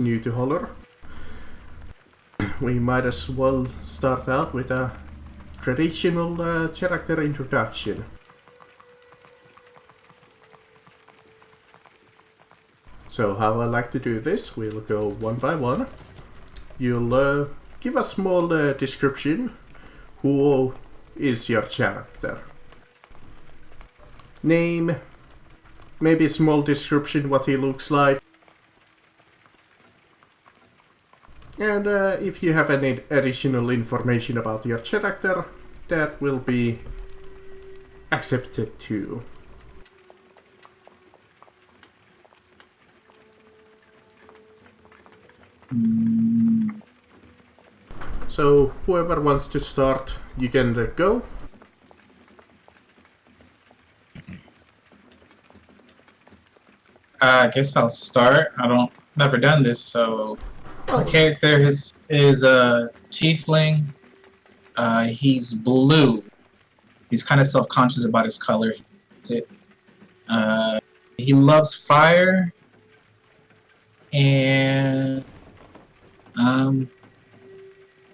new to Holler, we might as well start out with a traditional character introduction. So how I like to do this, we'll go one by one. You'll give a small description. Who is your character? Name, maybe a small description what he looks like. And if you have any additional information about your character, that will be accepted too. So whoever wants to start, you can go. I guess I'll start. Never done this, so my character is a tiefling. He's blue. He's kind of self-conscious about his color. He loves fire, and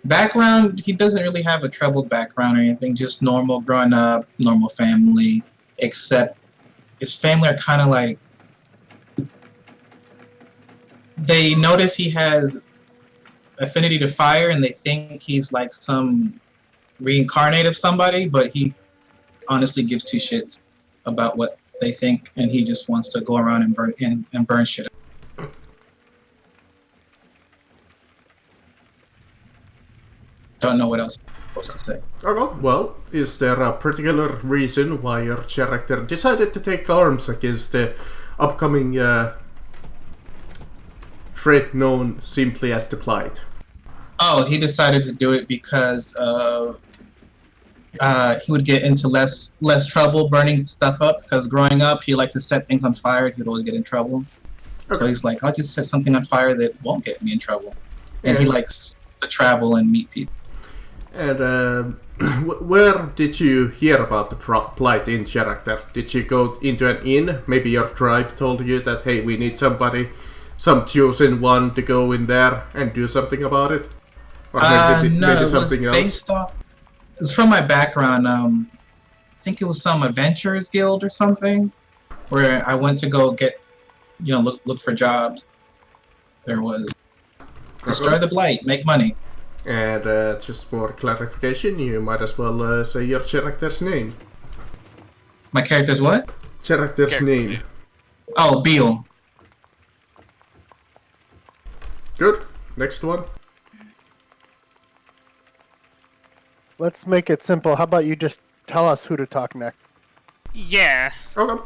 background. He doesn't really have a troubled background or anything. Just normal growing up, normal family. Except his family are kind of like. They notice he has affinity to fire, and they think he's like some reincarnate of somebody, but he honestly gives two shits about what they think, and he just wants to go around and burn shit up. Don't know what else I'm supposed to say. Okay, well, is there a particular reason why your character decided to take arms against the upcoming threat known simply as the Blight? Oh, he decided to do it because he would get into less trouble burning stuff up, because growing up he liked to set things on fire. He'd always get in trouble. Okay. So he's like, I'll just set something on fire that won't get me in trouble. And he likes to travel and meet people. And where did you hear about the Blight in character? Did you go into an inn? Maybe your tribe told you that, hey, we need somebody, some chosen one to go in there and do something about it? Or maybe something else? Based off. It's from my background. I think it was some adventurers guild or something, where I went to go get, look for jobs. There was destroy the Blight, make money. And just for clarification, you might as well say your character's name. My character's what? Character's name. Oh, Beal. Good. Next one. Let's make it simple. How about you just tell us who to talk next? Yeah. Okay.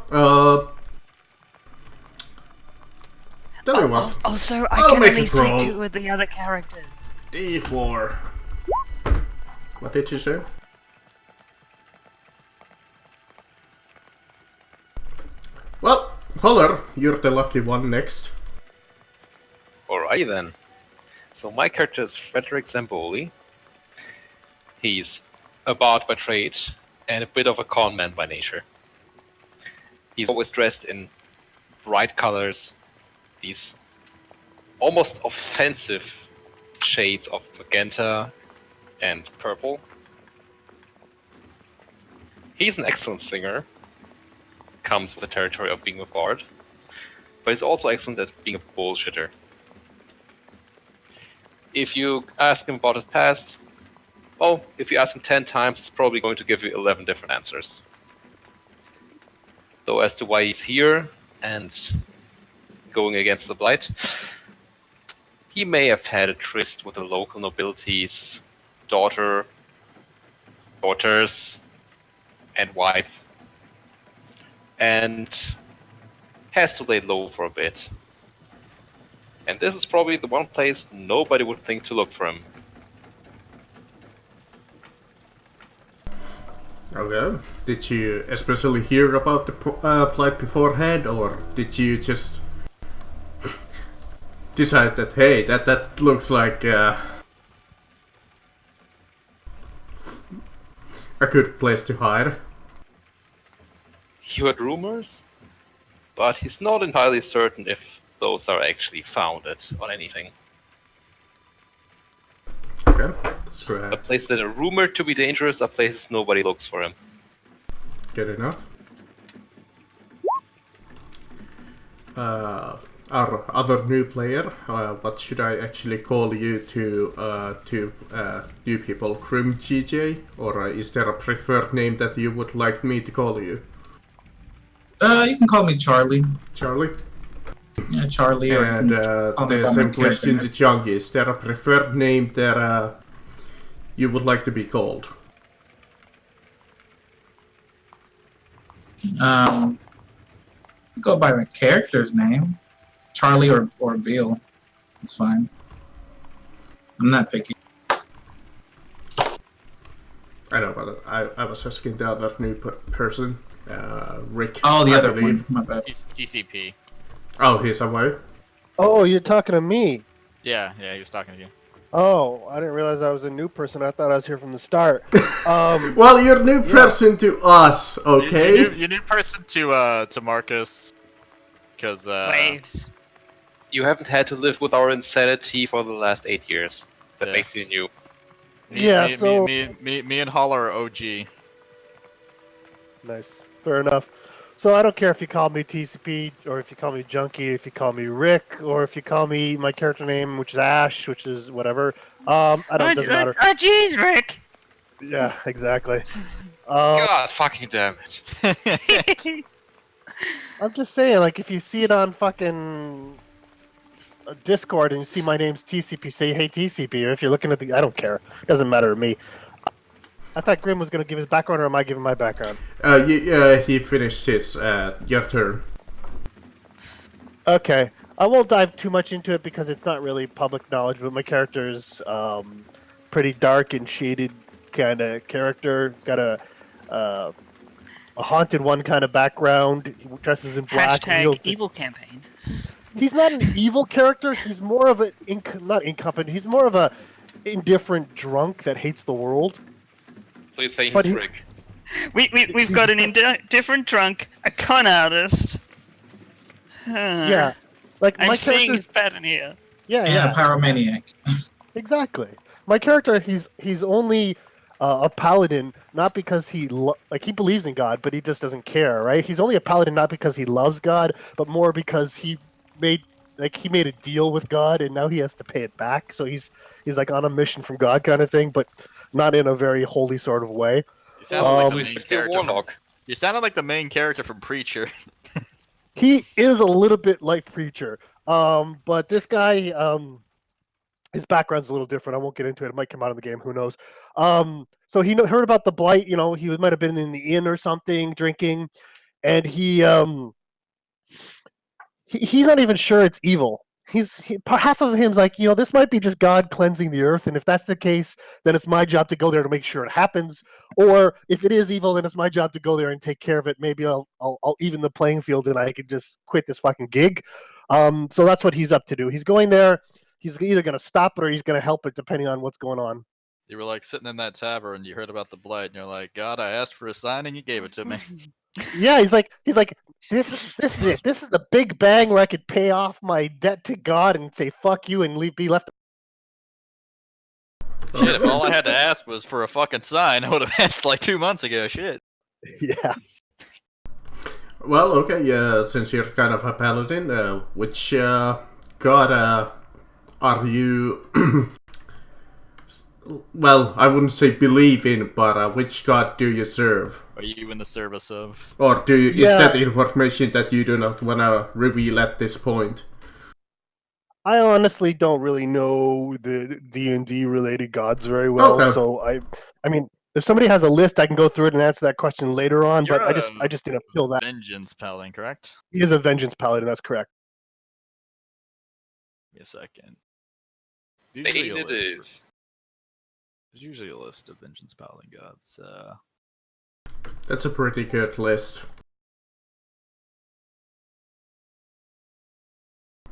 Tell me what. Also, I I'll can make only it see roll. 2 of the other characters. D4. What did you say? Well, Holler, you're the lucky one next. Alright then. So my character is Frederick Zamboli. He's a bard by trade and a bit of a con man by nature. He's always dressed in bright colors, these almost offensive shades of magenta and purple. He's an excellent singer, comes with the territory of being a bard, but he's also excellent at being a bullshitter. If you ask him about his past, well, if you ask him 10 times, he's probably going to give you 11 different answers. Though as to why he's here and going against the Blight, he may have had a tryst with the local nobility's daughters, and wife, and has to lay low for a bit. And this is probably the one place nobody would think to look for him. Okay. Did you especially hear about the Blight beforehand, or did you just decide that, hey, that looks like a good place to hide? He heard rumors, but he's not entirely certain if those are actually founded on anything. Okay, that's A place that are rumored to be dangerous are places nobody looks for him. good enough. Our other new player, what should I actually call you to new people? Grim GJ, or is there a preferred name that you would like me to call you? You can call me Charlie. Charlie? Yeah, Charlie. Or And call me the by my same question character to Jungi. Is there a preferred name that you would like to be called? Go by my character's name. Charlie or Bill. It's fine. I'm not picky. I know, but I was asking the other new person, Rick. Oh, the I other believe. one. My bad. TCP. Oh, he's away. Oh, you're talking to me. Yeah, he was talking to you. Oh, I didn't realize I was a new person. I thought I was here from the start. Well, you're a new person to us, okay? You new person to Marcus, because Waves. You haven't had to live with our insanity for the last 8 years. That Yeah. makes you new. me and Holler are OG. Nice. Fair enough. So I don't care if you call me TCP, or if you call me Junkie, if you call me Rick, or if you call me my character name, which is Ash, which is whatever. It doesn't matter. Oh, jeez, Rick. Yeah, exactly. God fucking damn it. I'm just saying, like, if you see it on fucking Discord and you see my name's TCP, say, hey, TCP. Or if you're looking at the... I don't care. It doesn't matter to me. I thought Grim was going to give his background, or am I giving my background? He finished his, your turn. Okay. I won't dive too much into it because it's not really public knowledge, but my character's pretty dark and shaded kind of character. It's got a haunted one kind of background. He dresses in black. Hashtag evil campaign. He's not an evil character. He's more of a not incompetent. He's more of a indifferent drunk that hates the world. So you're saying But he's he- Rick. We've got an indifferent drunk, a con artist. Yeah, like I'm my seeing character. fat in here. Yeah, And yeah, a pyromaniac. exactly. My character, he's only a paladin, not because he he believes in God, but he just doesn't care, right? He's only a paladin not because he loves God, but more because he made a deal with God and now he has to pay it back. So he's like on a mission from God kind of thing, but not in a very holy sort of way. You sounded like So the he's main just a character. warlock. You sounded like the main character from Preacher. He is a little bit like Preacher, but this guy, his background's a little different. I won't get into it. It might come out in the game. Who knows? So he heard about the blight. You know, he might have been in the inn or something drinking, and he's not even sure it's evil. Half of him's like, this might be just God cleansing the earth, and if that's the case, then it's my job to go there to make sure it happens. Or if it is evil, then it's my job to go there and take care of it. Maybe I'll even the playing field, and I could just quit this fucking gig. So that's what he's up to do. He's going there. He's either going to stop it or he's going to help it, depending on what's going on. You were like sitting in that tavern and you heard about the blight and you're like, God, I asked for a sign and you gave it to me. Yeah, he's like, this is it. This is the big bang where I could pay off my debt to God and say fuck you and be left. Shit, if all I had to ask was for a fucking sign, I would have asked like 2 months ago. Shit. Yeah. Well, okay, since you're kind of a paladin, which god are you... well, I wouldn't say believe in, but which god do you serve? Are you in the service of? Or is Yeah. that information that you do not want to reveal at this point? I honestly don't really know the D&D related gods very well, Okay. so I mean, if somebody has a list, I can go through it and answer that question later on. You're But I just didn't feel that Vengeance Paladin, correct? he is a vengeance paladin. That's correct. Give me a second. Bane it is. There's usually a list of Vengeance Paladin gods. That's a pretty good list.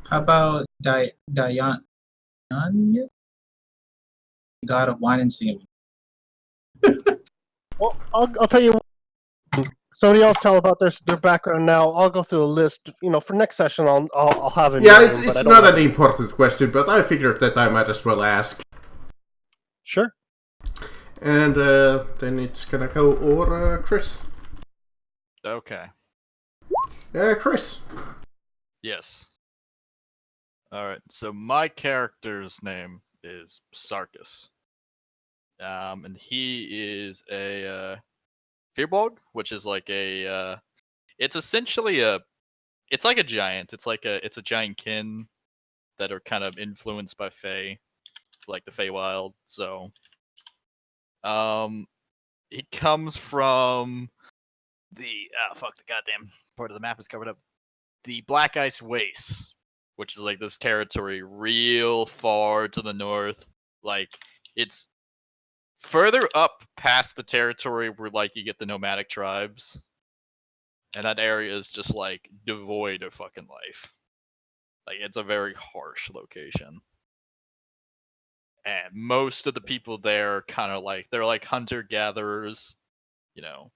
How about Diana? God of wine and semen. Well, I'll tell you. somebody else tell about their background now. I'll go through a list. For next session, I'll have a Yeah, name, but I it's don't not have an important question, but I figured that I might as well ask. Sure. And then it's gonna go over Chris. Okay. Chris. Yes. All right. So my character's name is Sarkis. And he is a Fearbog, which is like it's essentially it's like a giant. It's a giant kin that are kind of influenced by Fae, like the Feywild. So, he comes from the fuck, the goddamn part of the map is covered up. The Black Ice Wastes, which is like this territory real far to the north. Like it's further up past the territory where like you get the nomadic tribes. And that area is just like devoid of fucking life. Like it's a very harsh location. And most of the people there kind of like they're like hunter gatherers, you know.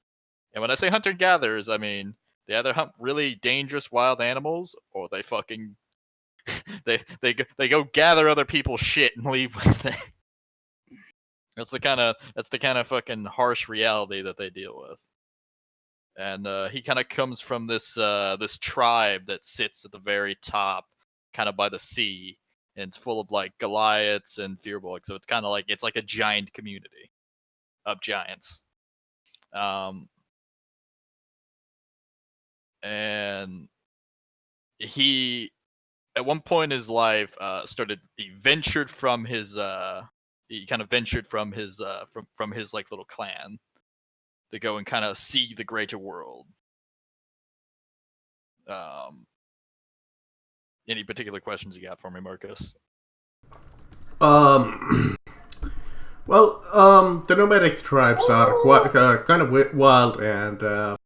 And when I say hunter gatherers, I mean they either hunt really dangerous wild animals or they fucking they go gather other people's shit and leave with it. That's the kind of fucking harsh reality that they deal with. And he kind of comes from this tribe that sits at the very top, kind of by the sea, and it's full of like Goliaths and Fearbolg. So it's kind of like it's like a giant community of giants. And he, at one point in his life, he ventured from his he kind of ventured from his from his like little clan to go and kind of see the greater world. Any particular questions you got for me, Marcus? The nomadic tribes are quite kind of wild and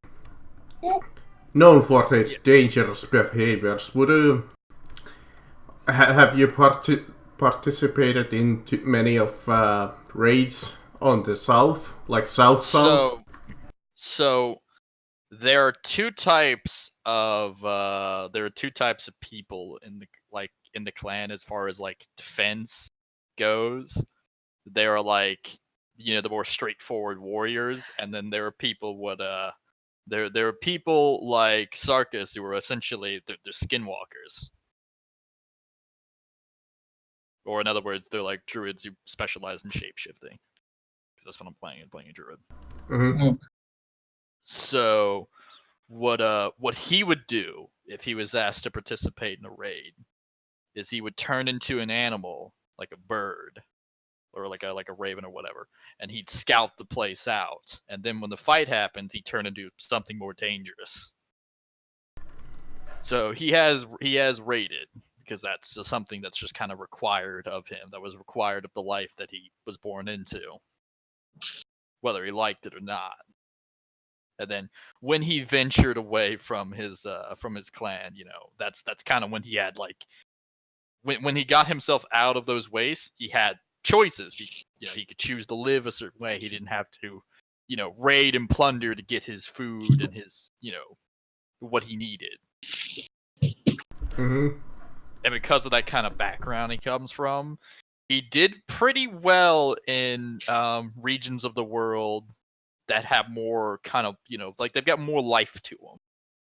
known for their dangerous behaviors. Would you have you participated in many of raids on the south, like south? So there are two types of people in the clan as far as like defense goes. There are like the more straightforward warriors, and then there are people there are people like Sarkis who are essentially they're skinwalkers. Or in other words, they're like druids who specialize in shapeshifting. Because that's what I'm playing. I'm playing a druid. Mm-hmm. So what he would do if he was asked to participate in a raid is he would turn into an animal, like a bird, or like a raven or whatever, and he'd scout the place out. And then when the fight happens, he'd turn into something more dangerous. So he has raided because that's just something that's just kind of required of him. That was required of the life that he was born into, whether he liked it or not. And then when he ventured away from his clan, that's kind of when he had like when he got himself out of those wastes, he had choices. He could choose to live a certain way. He didn't have to, raid and plunder to get his food and his, what he needed. Mm-hmm. And because of that kind of background he comes from, he did pretty well in regions of the world that have more kind of, like they've got more life to them.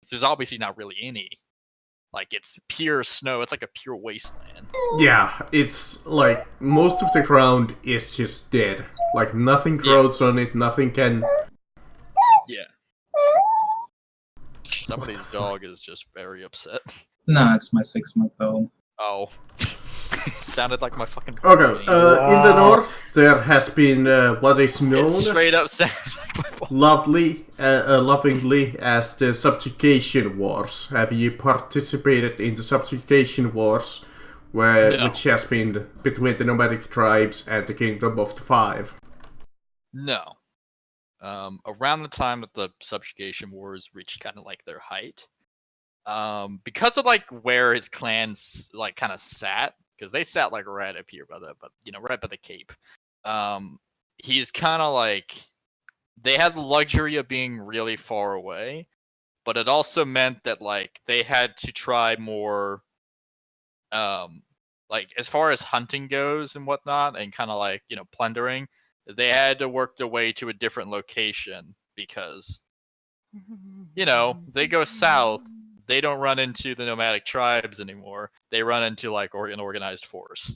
There's obviously not really any. Like it's pure snow. It's like a pure wasteland. Yeah, it's like most of the ground is just dead. Like nothing grows on it. Nothing can. Yeah. Somebody's dog is just very upset. Nah, it's my 6-month-old. Oh. Sounded like my fucking. Okay, in the north there has been what is known It straight up sounded like my lovingly as the subjugation wars. Have you participated in the subjugation wars, which has been between the nomadic tribes and the Kingdom of the Five? No. Around the time that the subjugation wars reached kind of like their height, because of like where his clans like kind of sat, because they sat like right up here right by the Cape. He's kind of like they had the luxury of being really far away, but it also meant that like they had to try more, like as far as hunting goes and whatnot, and kind of like plundering. They had to work their way to a different location because they go south. They don't run into the nomadic tribes anymore. They run into like an organized force.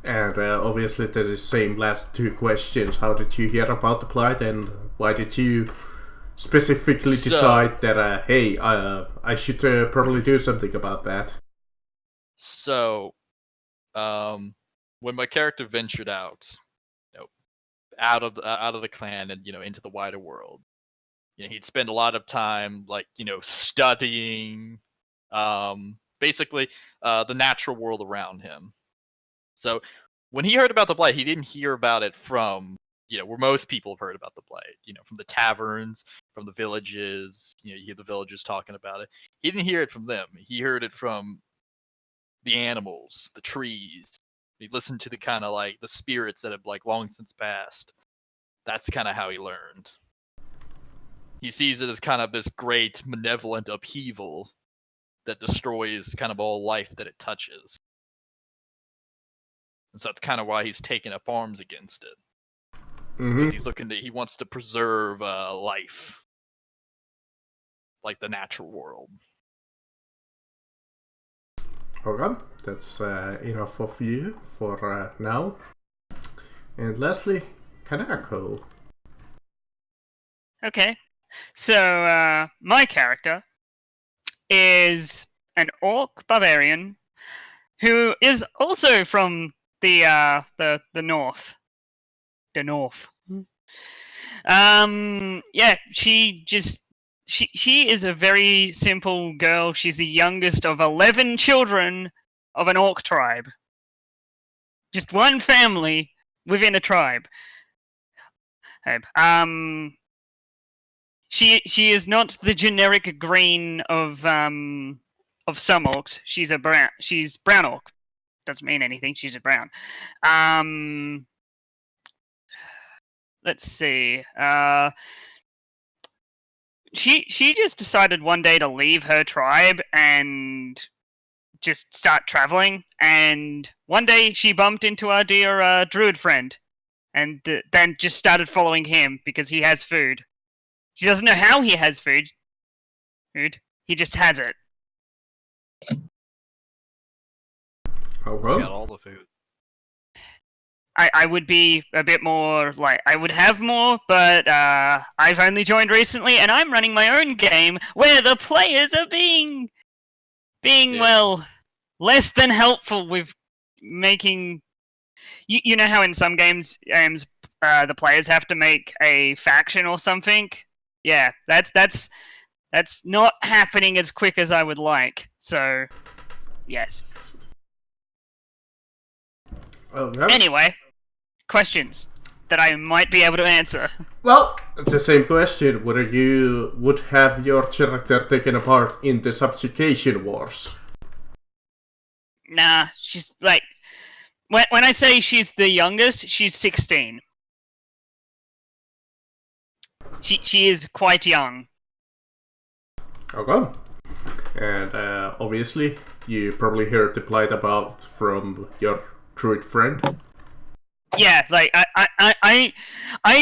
And obviously, there's the same last two questions. How did you hear about the plight, and why did you specifically decide that, hey, I should probably do something about that? So, when my character ventured out, out of the clan and into the wider world, he'd spend a lot of time like studying, basically the natural world around him. So when he heard about the blight, he didn't hear about it from where most people have heard about the blight. From the taverns, from the villages. You hear the villagers talking about it. He didn't hear it from them. He heard it from the animals, the trees. He listened to the kind of like the spirits that have like long since passed. That's kind of how he learned. He sees it as kind of this great malevolent upheaval that destroys kind of all life that it touches. And so that's kind of why he's taken up arms against it. Because he wants to preserve life, like the natural world. Okay, that's enough of you for now. And lastly, Kanako. Okay. So, my character is an orc barbarian who is also from the north. The north. Yeah, she is a very simple girl. She's the youngest of 11 children of an orc tribe. Just one family within a tribe. She is not the generic green of some orcs. She's brown orc. Doesn't mean anything. She's a brown. Let's see. She just decided one day to leave her tribe and just start traveling. And one day she bumped into our dear druid friend, and then just started following him because he has food. She doesn't know how he has food. He just has it. Okay. Got all the food. I would be a bit more like I would have more, but I've only joined recently, and I'm running my own game where the players are being well less than helpful with making. You know how in some games the players have to make a faction or something. Yeah, that's not happening as quick as I would like. So, yes. Okay. Anyway, questions that I might be able to answer. Well, the same question. Whether you would have your character taken apart in the Subjugation Wars? Nah, she's like when I say she's the youngest, she's 16. She is quite young. Okay. And obviously, you probably heard the plight about from your druid friend. Yeah, like I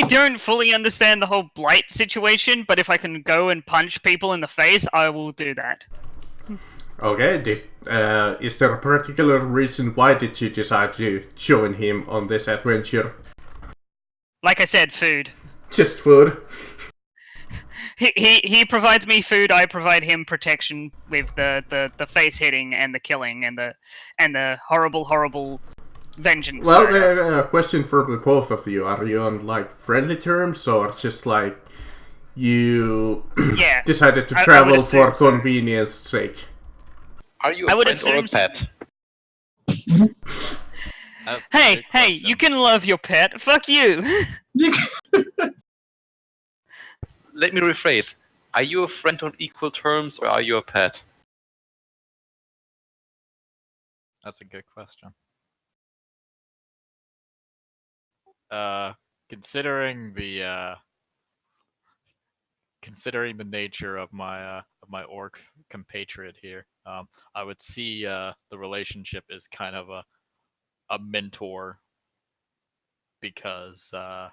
don't fully understand the whole blight situation, but if I can go and punch people in the face, I will do that. Okay. Is there a particular reason why did you decide to join him on this adventure? Like I said, food. Just food. He provides me food. I provide him protection with the face hitting and the killing and the horrible vengeance. Well, question for the both of you: are you on like friendly terms, or just like you decided to travel for convenience sake? Are you a friend or a pet? Hey, you can love your pet. Fuck you. Let me rephrase. Are you a friend on equal terms, or are you a pet? That's a good question. Considering the considering the nature of my orc compatriot here, I would see the relationship as kind of a mentor, because I'm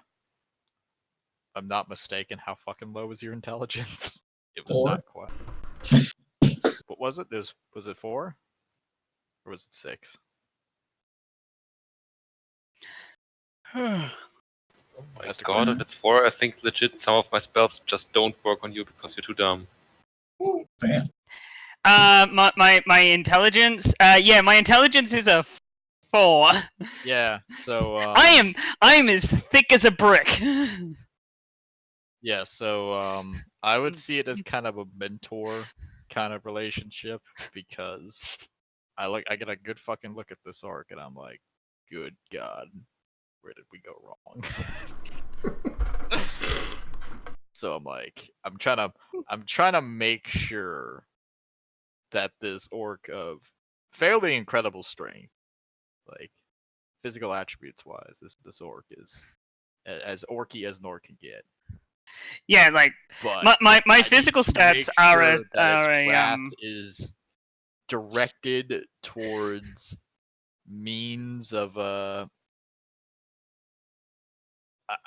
not mistaken, how fucking low was your intelligence? It was 4. not quite. What was it? Was it 4? Or was it 6? Oh my That's the god, question. if it's 4, I think legit some of my spells just don't work on you because you're too dumb. Damn. My intelligence. Yeah, my intelligence is a 4. Yeah, so I am as thick as a brick. yeah, so I would see it as kind of a mentor kind of relationship, because I get a good fucking look at this orc and I'm like, good god, where did we go wrong? So I'm like, I'm trying to make sure that this orc of fairly incredible strength, like physical attributes wise, this orc is as orky as an orc can get. Yeah, like But my I need physical to stats make are sure that its a wrath is directed towards means of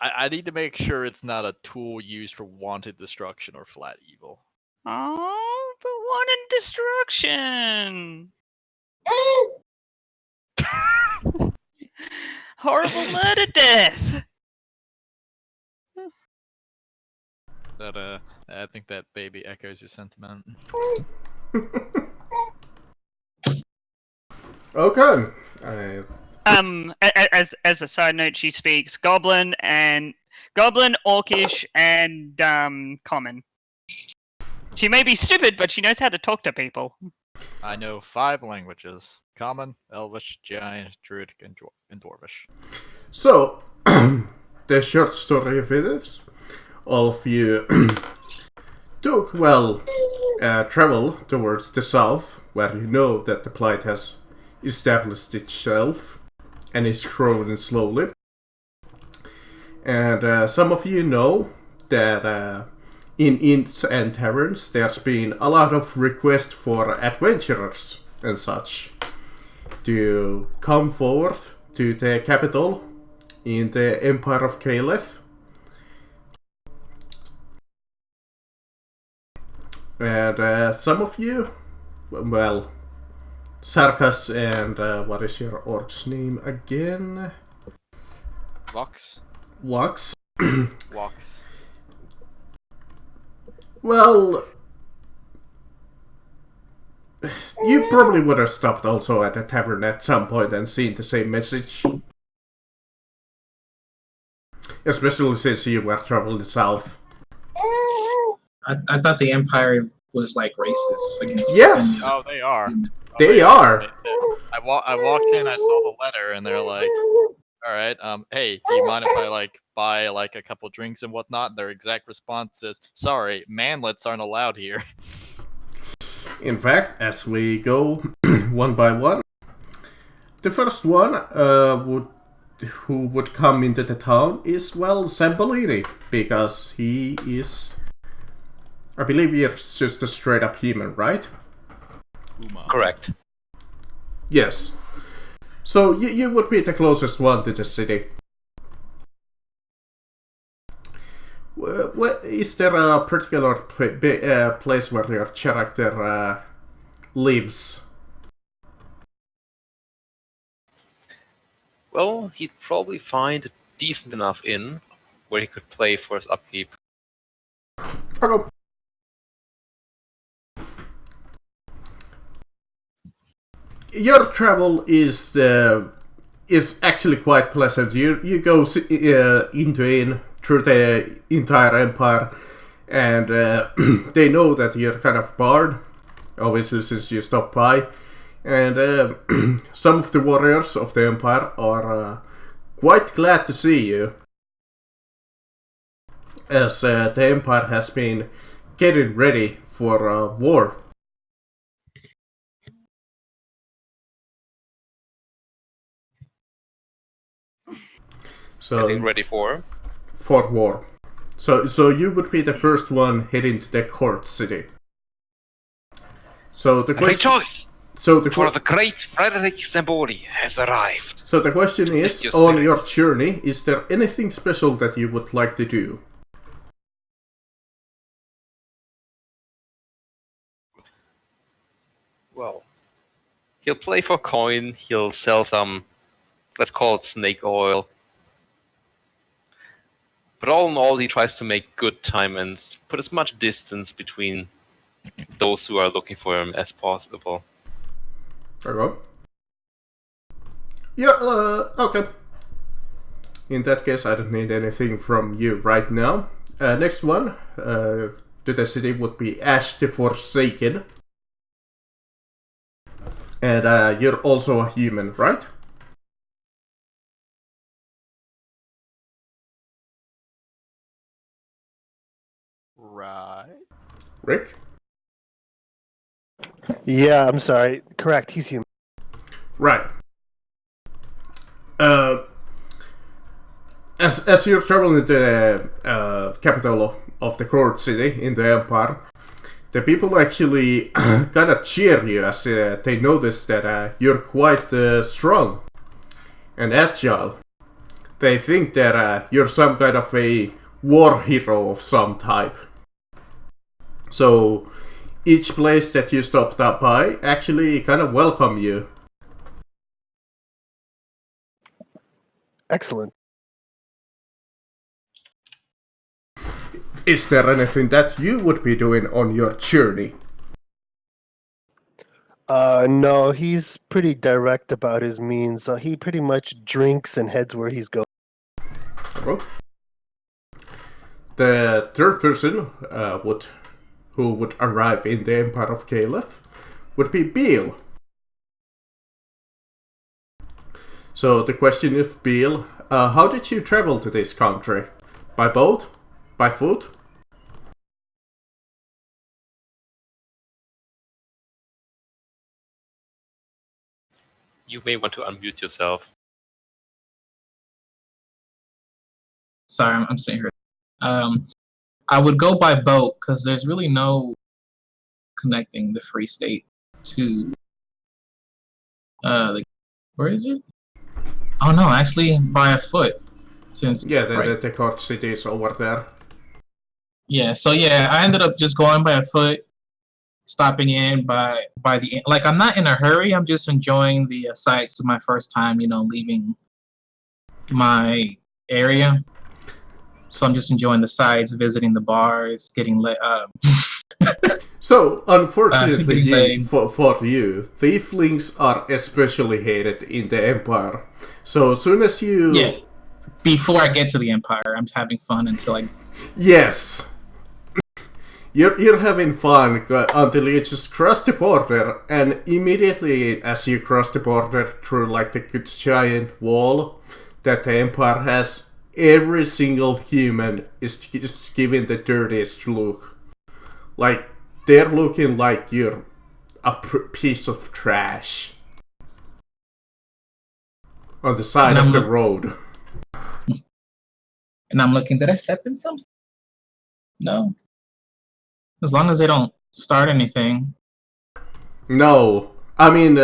I need to make sure it's not a tool used for wanted destruction or flat evil. oh, but wanted destruction. Horrible murder death. That I think that baby echoes your sentiment. Okay. As a side note, she speaks Goblin, Orcish, and Common. She may be stupid, but she knows how to talk to people. I know 5 languages: Common, Elvish, Giant, Druidic, and Dwarvish. So, the short story of it is, all of you took, travel towards the south, where you know that the Blight has established itself and is growing slowly. And some of you know that in inns and taverns there's been a lot of requests for adventurers and such to come forward to the capital in the Empire of Caliph. And some of you, well, Sarkas and what is your orc's name again? Vox? Wax. Vox. Well, you probably would have stopped also at a tavern at some point and seen the same message. Especially since you were traveling south. I thought the Empire was like racist against. Yes! Oh, they are. They are! I walked in, I saw the letter, and they're like, alright, hey, do you mind if I, like, buy, like, a couple drinks and whatnot? Their exact response is, sorry, manlets aren't allowed here. In fact, as we go one by one, the first one who would come into the town is, well, Zambolini, because he is, I believe he's just a straight up human, right? Correct. Yes. So you would be the closest one to the city. Is there a particular place where your character lives? Well, he'd probably find a decent enough inn where he could play for his upkeep. Okay. Your travel is actually quite pleasant. You go into inn through the entire empire, and they know that you're kind of bored, obviously since you stopped by, and some of the warriors of the empire are quite glad to see you, as the empire has been getting ready for war. So Getting ready for? For war. So you would be the first one heading to the court city. So the question. Rejoice! So the For the great Frederick Zamboli has arrived. So the question is, your on your spirits. journey, is there anything special that you would like to do? Well, he'll play for coin, he'll sell some, let's call it snake oil. But all in all, he tries to make good time and put as much distance between those who are looking for him as possible. Okay. Yeah, okay. In that case, I don't need anything from you right now. Next one to the city would be Ash the Forsaken. And you're also a human, right? Right. Rick? Yeah, I'm sorry. Correct, he's human. Right. As you're traveling to the capital of the court city in the Empire, the people actually kind of cheer you as they notice that you're quite strong and agile. They think that you're some kind of a war hero of some type. So each place that you stopped up by actually kind of welcome you. Excellent. Is there anything that you would be doing on your journey? No, he's pretty direct about his means. He pretty much drinks and heads where he's going. Well, the third person who would arrive in the Empire of Caliph would be Beal. So the question is, Beal, how did you travel to this country? By boat? By foot? You may want to unmute yourself. Sorry, I'm sitting here. I would go by boat because there's really no connecting the Free State to where is it? Oh no, actually by a foot. Since the court city is over there. Yeah, so yeah, I ended up just going by a foot, stopping in by the like. I'm not in a hurry. I'm just enjoying the sights of my first time, leaving my area. So I'm just enjoying the sights, visiting the bars, getting lit up. So, unfortunately Getting for you, tieflings are especially hated in the Empire. So, as soon as you... Yeah, before I get to the Empire, I'm having fun until I... Yes! You're having fun until you just cross the border, and immediately as you cross the border through like the good giant wall that the Empire has, every single human is just given the dirtiest look. Like, they're looking like you're a piece of trash on the side of the road. And I'm looking, did I step in something? No. As long as they don't start anything. No. I mean,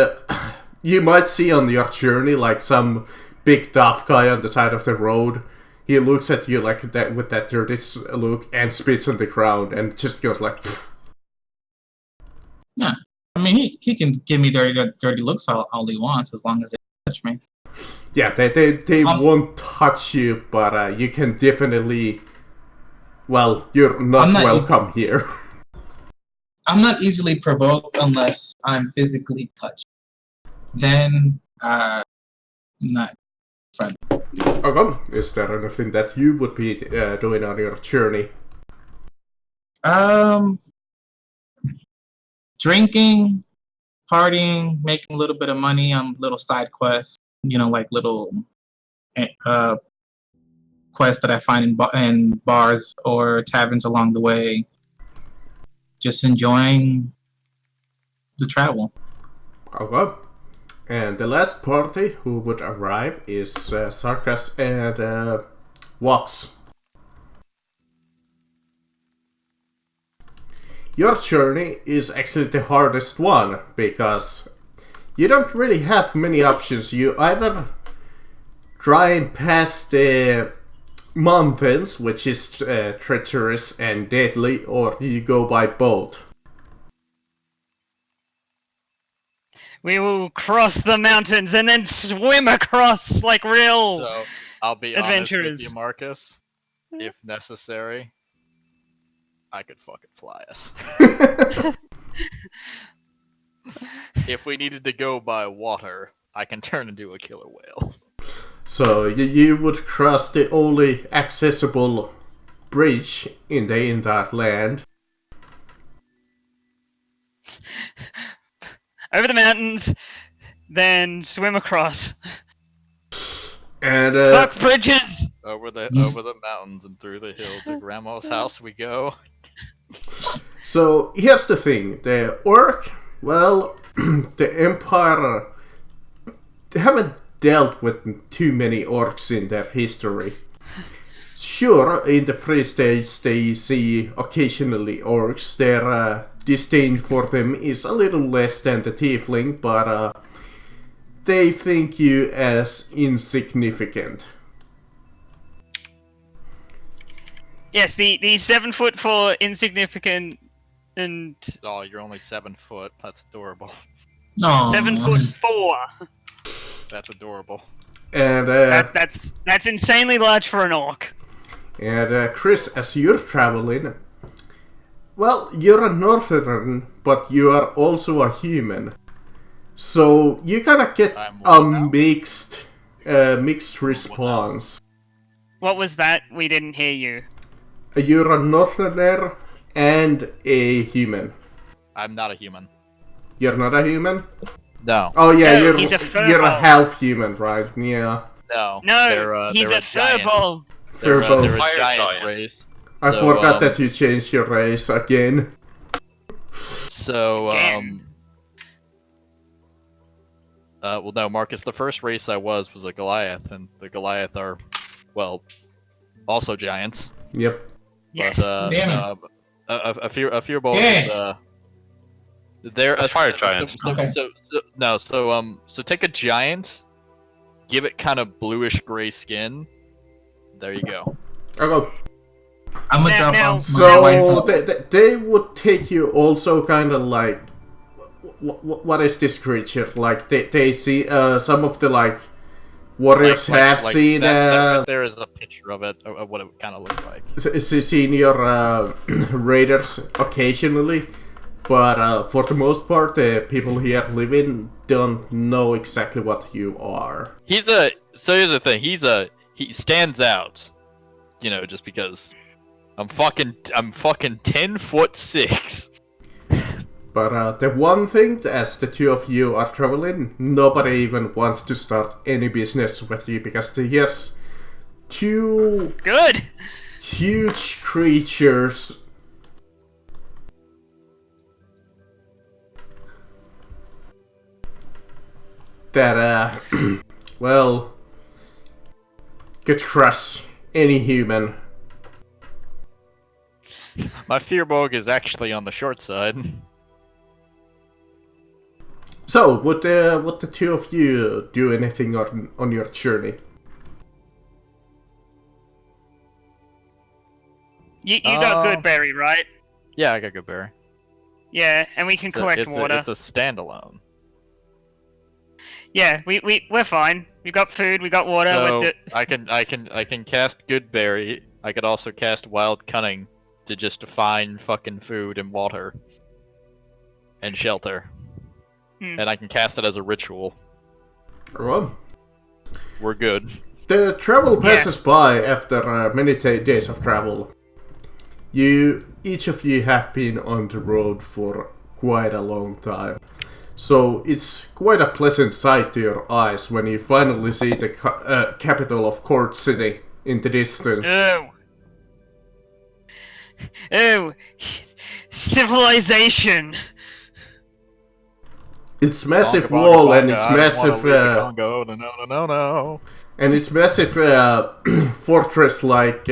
you might see on your journey like some big tough guy on the side of the road. He looks at you like that with that dirty look and spits on the ground and just goes like... Pfft. Yeah. I mean, he can give me dirty looks all he wants as long as they touch me. Yeah, they won't touch you, but you can definitely... Well, you're not welcome here. I'm not easily provoked unless I'm physically touched. Then, not friendly. Okay, is there anything that you would be doing on your journey? Drinking, partying, making a little bit of money on little side quests. Like little quests that I find in bars or taverns along the way. Just enjoying the travel. Okay. And the last party who would arrive is Sarkas and Vox. your journey is actually the hardest one, because you don't really have many options. You either try and pass the mountains, which is treacherous and deadly, or you go by boat. We will cross the mountains and then swim across like real. So I'll be honest with Adventurers. you, Marcus. If necessary, I could fucking fly us. If we needed to go by water, I can turn into a killer whale. So you would cross the only accessible bridge in that land. Over the mountains, then swim across. And Fuck bridges! Over the mountains and through the hills to Grandma's house we go. so here's the thing: the orc, well, the Empire, they haven't dealt with too many orcs in their history. Sure, in the Free States they see occasionally orcs. Their disdain for them is a little less than the tiefling, but they think you as insignificant. Yes, the 7 foot for insignificant and Oh, you're only 7 foot. That's adorable. No. 7'4". That's adorable. And That's insanely large for an orc. And Chris, as you're traveling, well, you're a northern, but you are also a human. So you kind of get I'm a what now? mixed response. What was that? We didn't hear you. You're a northerner and a human. I'm not a human. You're not a human? No. Oh yeah, No, he's a you're a furball. half human, right? Yeah. No. No, he's they're a giant. furball. They're Furball. a Fire giant giant. race. I So, forgot that you changed your race again. So, Again. well, no, Marcus, the first race I was a Goliath, and the Goliath are, well, also giants. Yep. Yes. But, Damn it. a few bowls, Yeah. they're A fire giant. Okay. So take a giant, give it kind of bluish gray skin. There you go. Okay. I'm gonna drop Now- off my So wife. they would take you also kind of like, what is this creature? Like they see some of the like warriors have seen that there is a picture of it, of what it kind of looked like. seen your raiders occasionally, but for the most part, the people here living don't know exactly what you are. So here's the thing. He stands out, just because I'm fucking 10'6". But the one thing, as the two of you are traveling, nobody even wants to start any business with you, because here's two Good. huge creatures that, well, could crush any human. My Fearbog is actually on the short side. So, would the two of you do anything on your journey? You got good berry, right? Yeah, I got good berry. Yeah, and we can collect water. It's a standalone. Yeah, we're fine. We got food, we got water. So we're I can cast good berry. I could also cast wild cunning to just find fucking food and water and shelter. And I can cast it as a ritual. Well, We're good. the travel passes by after many days of travel. Each of you have been on the road for quite a long time. So it's quite a pleasant sight to your eyes when you finally see the capital of Court City in the distance. Ew. Civilization. Its massive Bonga, wall bonga, and its bonga, I don't wanna massive leave the Congo. No. and its massive fortress-like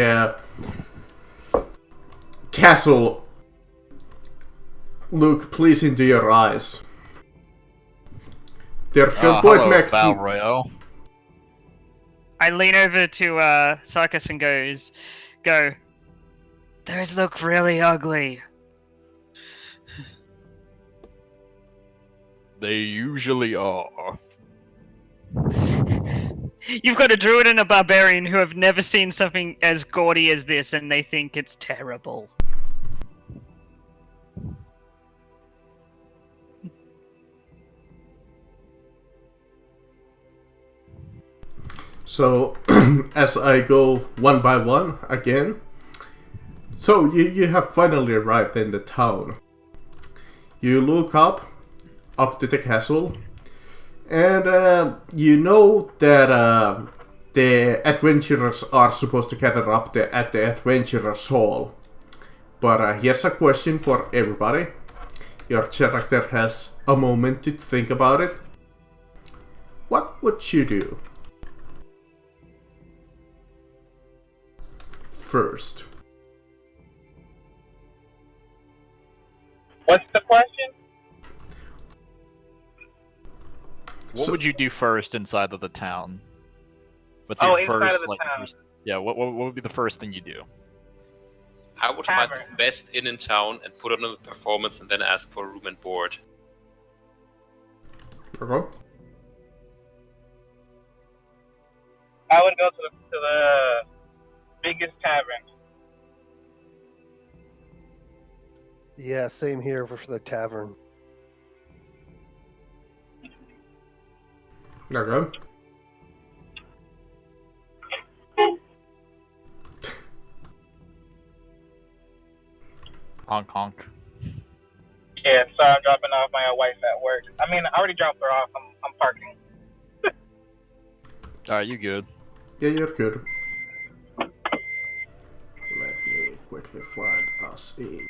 castle look please into your eyes. They're quite Hello, Val magnificent. Royale. I lean over to Sarkis and go. Those look really ugly. They usually are. You've got a druid and a barbarian who have never seen something as gaudy as this, and they think it's terrible. So, as I go one by one again. So, you have finally arrived in the town. You look up to the castle, and you know that the adventurers are supposed to gather up at the adventurers hall. But here's a question for everybody. Your character has a moment to think about it. What would you do? First. What's the question? What So- would you do first inside of the town? What's Oh, your inside first, of the like, town. first- yeah, what would be the first thing you do? I would find Tavern. the best inn in town and put on a performance and then ask for room and board. Okay. I would go to the biggest tavern. Yeah, same here for the tavern. Okay. Honk honk. Yeah, so I'm dropping off my wife at work. I mean, I already dropped her off. I'm parking. Alright, you good. Yeah, you're good. Let me quickly find us in.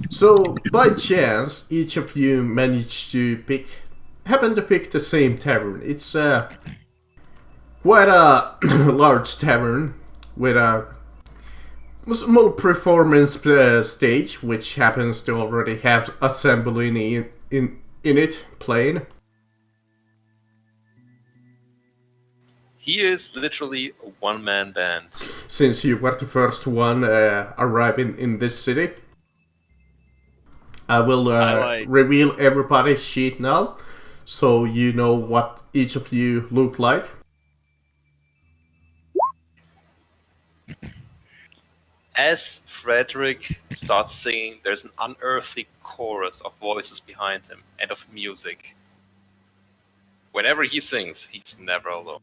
So, by chance, each of you managed to happen to pick the same tavern. It's quite a large tavern with a small performance stage, which happens to already have assembly in it playing. He is literally a one-man band. Since you were the first one arriving in this city, I will reveal everybody's sheet now, so you know what each of you look like. As Frederick starts singing, there's an unearthly chorus of voices behind him and of music. Whenever he sings, he's never alone.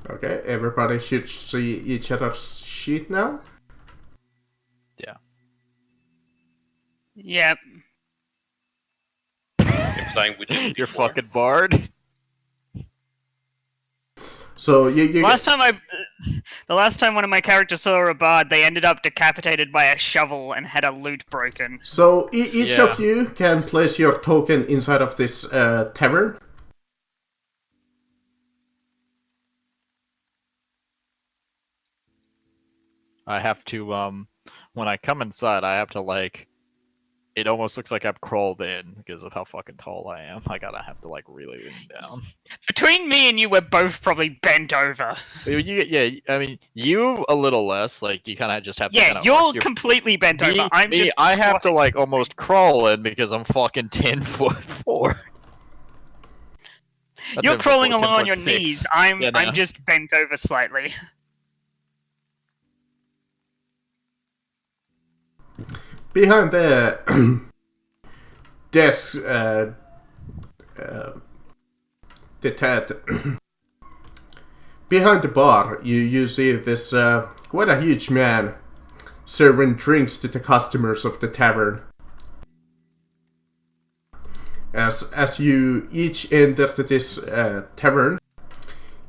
Okay, everybody should see each other's sheet now. Yeah. Yep. Implying we did You're before. fucking barred. So you The last time one of my characters saw a bard, they ended up decapitated by a shovel and had a lute broken. So each Yeah. of you can place your token inside of this tavern. I have to, when I come inside, I have to, like, it almost looks like I've crawled in because of how fucking tall I am. I gotta have to, like, really lean down. Between me and you, we're both probably bent over. Yeah, I mean, you a little less, like, you kind of just have to Yeah, kinda you're work your... completely bent over. I'm me, just. I have to, squatting. like, almost crawl in because I'm fucking 10'4". You're crawling along on your 10'6". knees. I'm Yeah, no. just bent over slightly. Behind the desk, behind the bar, you see this quite a huge man serving drinks to the customers of the tavern. As you each enter this tavern,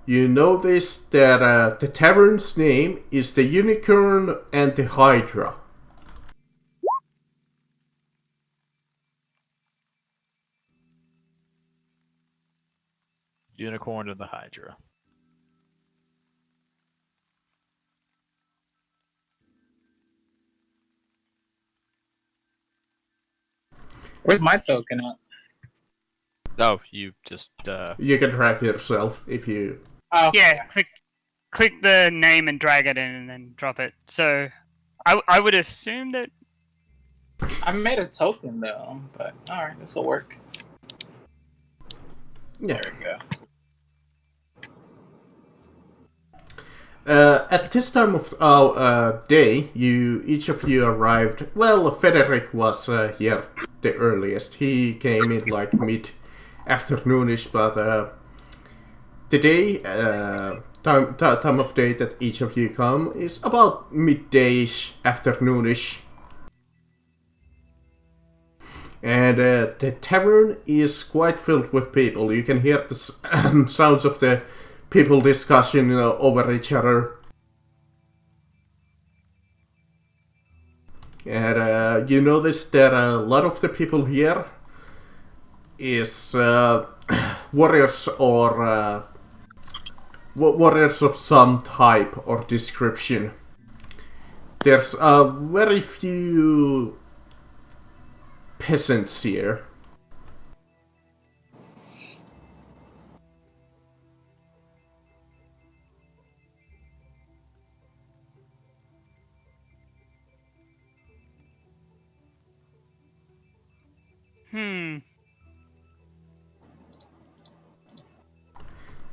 you notice that the tavern's name is the Unicorn and the Hydra. Unicorn and the Hydra. Where's my token at? Oh, you just You can track yourself if you. Oh, Yeah, click the name and drag it in, and then drop it. So, I would assume that. I made a token though, but all right, this will work. Yeah. There we go. At this time of our day, each of you arrived. Well, Frederick was here the earliest. He came in like mid-afternoonish, but the day, time of day that each of you come is about middayish, afternoonish. And the tavern is quite filled with people. You can hear the sounds of the people discussing over each other. And you notice that a lot of the people here is warriors or warriors of some type or description. There's very few peasants here.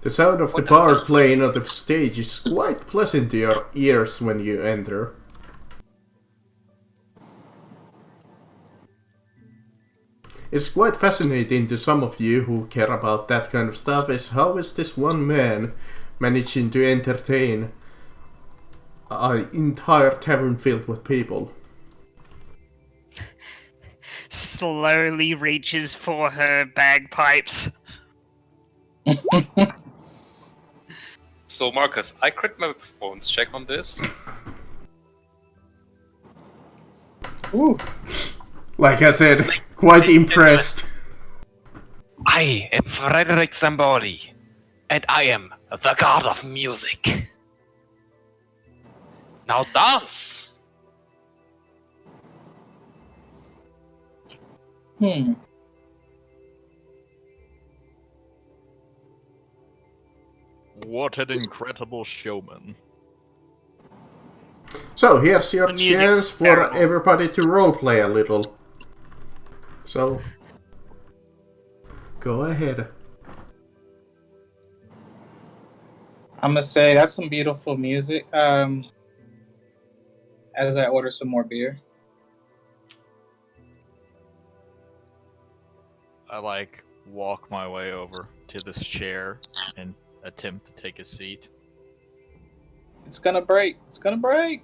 The sound of the bar playing on the stage is quite pleasant to your ears when you enter. It's quite fascinating to some of you who care about that kind of stuff is how is this one man managing to entertain an entire tavern filled with people. Slowly reaches for her bagpipes. So, Marcus, I crit my performance check on this. Ooh. Like I said, quite impressed. I am Frederick Zamboli, and I am the god of music. Now dance! what an incredible showman. So here's your The music's chance for terrible. everybody to roleplay a little. So, go ahead. I'm gonna say that's some beautiful music. As I order some more beer. I walk my way over to this chair and attempt to take a seat. It's gonna break. It's gonna break.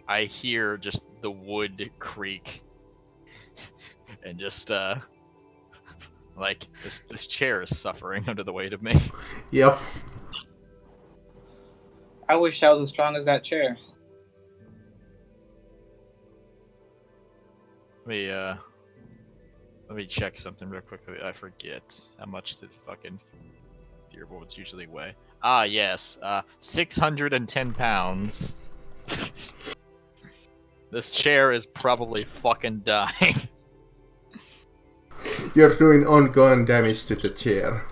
I hear just the wood creak, and just this chair is suffering under the weight of me. Yep. I wish I was as strong as that chair. Let me check something real quickly. I forget how much did fucking deerboards usually weigh. Ah, yes, 610 pounds. This chair is probably fucking dying. You're doing ongoing damage to the chair.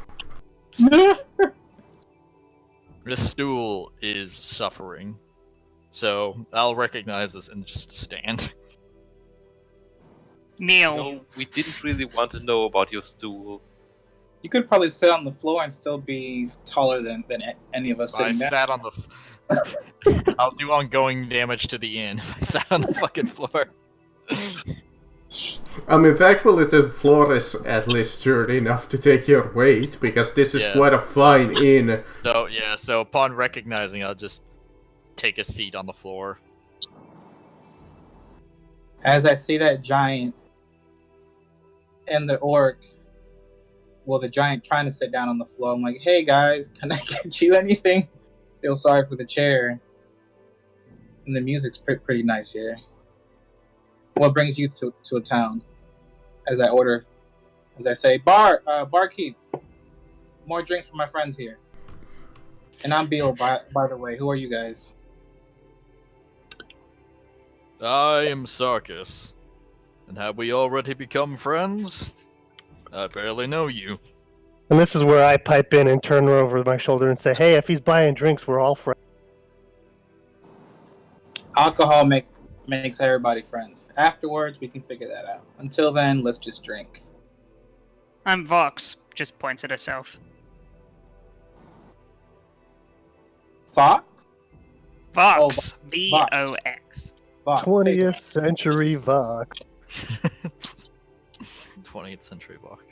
This stool is suffering. So I'll recognize this and just stand. Neil. No, we didn't really want to know about your stool. You could probably sit on the floor and still be taller than any of us If I sitting down. sat on the... I'll do ongoing damage to the inn if I sat on the fucking floor. I mean, thankfully the floor is at least sturdy enough to take your weight, because this is quite a fine inn. So upon recognizing, I'll just take a seat on the floor. As I see that giant and the orc, well, the giant trying to sit down on the floor, I'm like, hey guys, can I get you anything? Feel sorry for the chair. And the music's pretty nice here. What brings you to a town? As I say, barkeep, More drinks for my friends here. And I'm Beal, by the way. Who are you guys? I am Sarkis. And have we already become friends? I barely know you. And this is where I pipe in and turn over my shoulder and say, "Hey, if he's buying drinks, we're all friends." Alcohol makes everybody friends. Afterwards, we can figure that out. Until then, let's just drink. I'm Vox. Just points at herself. Fox? Vox. Oh, Vox. Fox. 20th century Vox. 20th century box.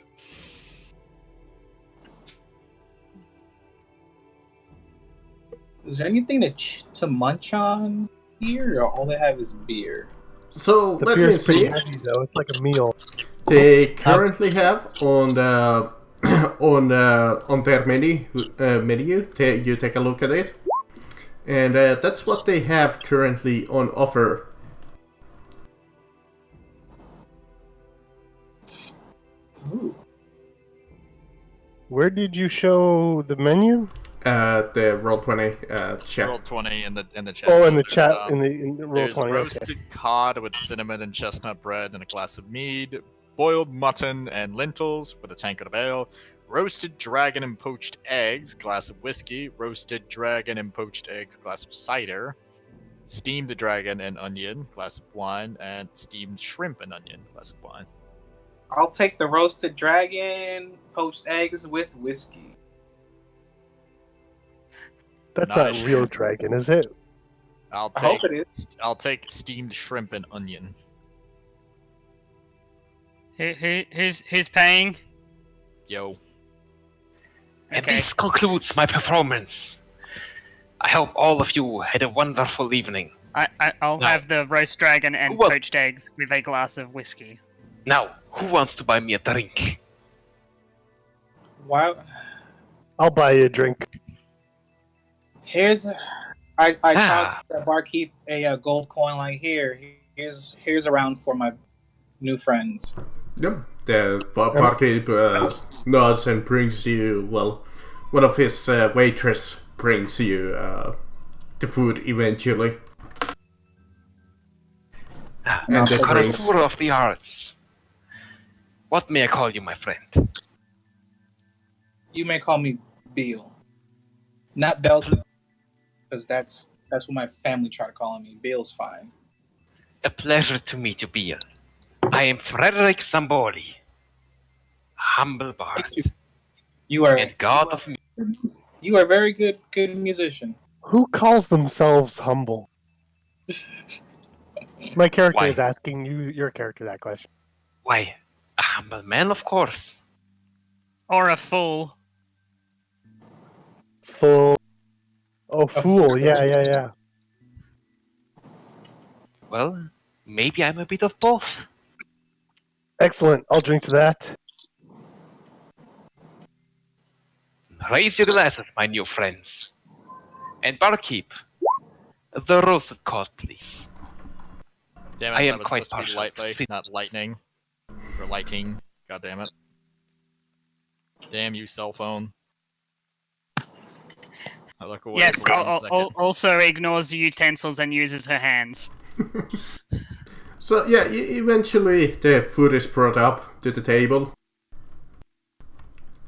Is there anything to munch on here, or all they have is beer? So The let me beer's pretty see. heavy, though. It's like a meal. They currently have on the on their menu. You take a look at it, and that's what they have currently on offer. Ooh. Where did you show the menu? The Roll20 chat. Roll 20 in the chat. Oh, in the There's, chat, in the roll There's 20. roasted Okay. cod with cinnamon and chestnut bread and a glass of mead, boiled mutton and lentils with a tankard of ale, roasted dragon and poached eggs, glass of whiskey, roasted dragon and poached eggs, glass of cider, steamed dragon and onion, glass of wine, and steamed shrimp and onion, glass of wine. I'll take the roasted dragon, poached eggs with whiskey. That's Nice. not real dragon, is it? I'll I take hope it is. I'll take steamed shrimp and onion. Who's paying? Yo. And Okay. this concludes my performance. I hope all of you had a wonderful evening. I'll No. have the roast dragon and Who was- poached eggs with a glass of whiskey. Now, who wants to buy me a drink? Why? I'll buy you a drink. Here's I Ah. tossed the barkeep a gold coin. Like here's a round for my new friends. Yep. The barkeep nods and brings you, well, one of his waitress brings you the food eventually. And the drinks. Connoisseur of the arts. What may I call you, my friend? You may call me Beal, not Belton, because that's what my family tried calling me. Beal's fine. A pleasure to meet you, Beal. I am Frederick Zamboli, humble bard You are and god of music. you are a very good musician. Who calls themselves humble? My character Why? is asking your character that question. Why, a humble man, of course. Or a fool. Full. Oh, fool. Yeah. Well, maybe I'm a bit of both. Excellent. I'll drink to that. Raise your glasses, my new friends. And barkeep, the roasted cod, please. Damn it, I that am was quite supposed to be partial to lightly, sit- not lightning. Or lighting. God damn it. Damn you, cell phone. I look away Yes, for 1 second. also ignores the utensils and uses her hands. So yeah, eventually the food is brought up to the table.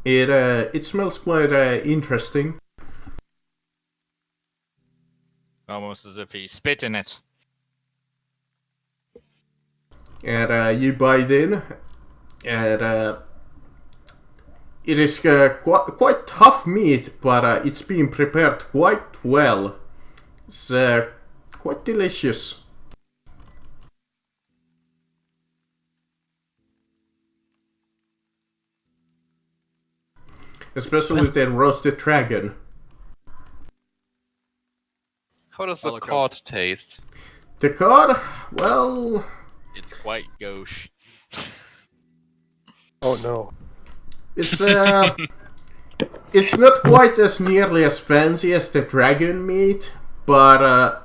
It smells quite interesting. Almost as if he spit in it. And you bite in, and it is quite tough meat, but it's been prepared quite well. It's quite delicious. Especially the roasted dragon. How does I'll the look cod taste? The cod, well, It's quite gauche. Oh, no. it's it's not quite as nearly as fancy as the dragon meat, but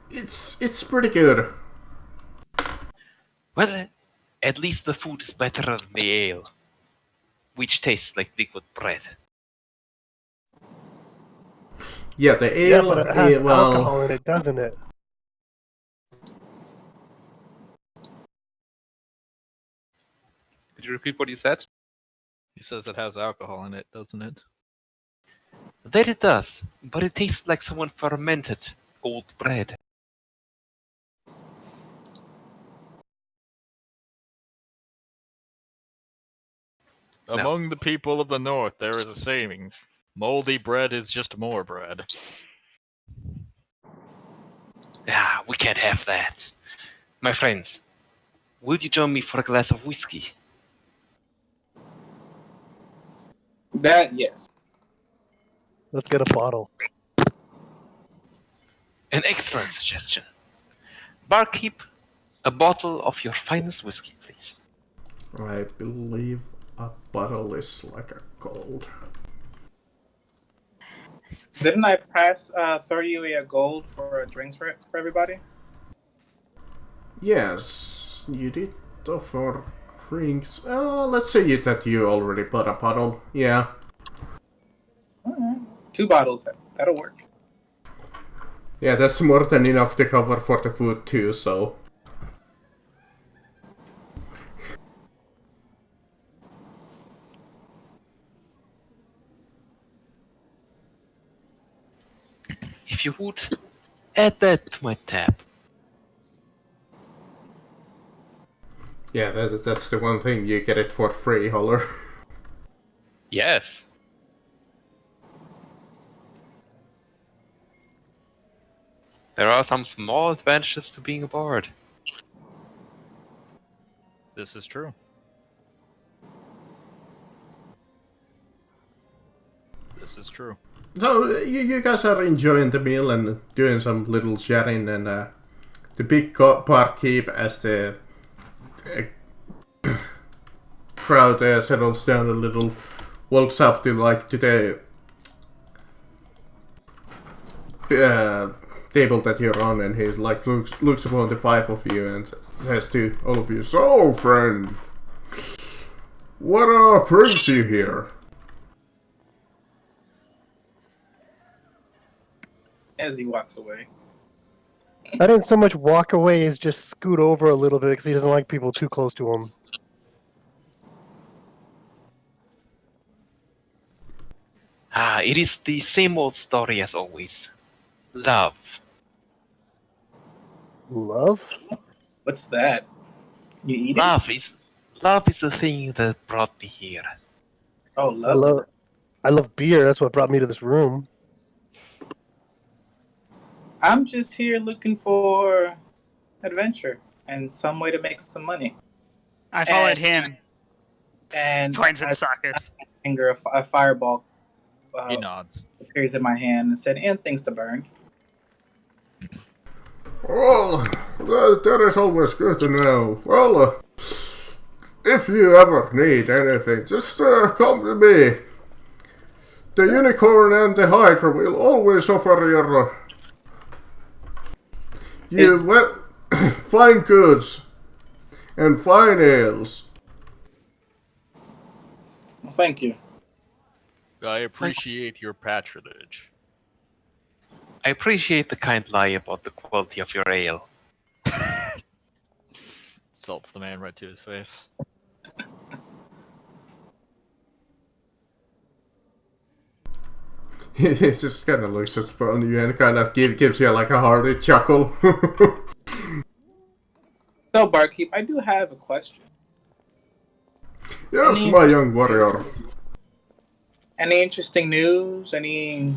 it's pretty good. Well, at least the food is better than the ale. which tastes like liquid bread. Yeah, the Yeah, ale. but it has well, alcohol in it, doesn't it? Could you repeat what you said? He says it has alcohol in it, doesn't it? That it does, but it tastes like someone fermented old bread. No. Among the people of the North, there is a saying: moldy bread is just more bread. Ah, we can't have that. My friends, will you join me for a glass of whiskey? That, yes. Let's get a bottle. An excellent suggestion. Barkeep, a bottle of your finest whiskey, please. I believe a bottle is like a gold. Didn't I pass 30 a gold for drinks for everybody? Yes, you did offer drinks. Let's say that you already bought a bottle. Yeah. Alright. 2 bottles. That'll work. Yeah, that's more than enough to cover for the food too, so. If you would, add that to my tab. Yeah, that's the one thing, you get it for free, Holler. Yes. There are some small advantages to being aboard. This is true. This is true. So, you guys are enjoying the meal and doing some little chatting, and the big barkeep, as the crowd settles down a little, walks up to the table that you're on, and he looks upon the 5 of you and says to all of you, "So, friend, what brings you here?" As he walks away. I didn't so much walk away as just scoot over a little bit because he doesn't like people too close to him. Ah, it is the same old story as always. Love. Love? What's that? You eat it? Love is the thing that brought me here. Oh, I love. love beer. That's what brought me to this room. I'm just here looking for adventure and some way to make some money. I followed him. And Points at I Sakis. finger a fireball He nods. appears in my hand and said, "And things to burn." Well, that is always good to know. Well, if you ever need anything, just come to me. The unicorn and the hydra will always offer fine goods and fine ales. Well, thank you. I appreciate your patronage. I appreciate the kind lie about the quality of your ale. Salts the man right to his face. He just kind of looks upon you and kind of gives you like a hearty chuckle. So, barkeep, I do have a question. Yes, my young warrior. Any interesting news? Any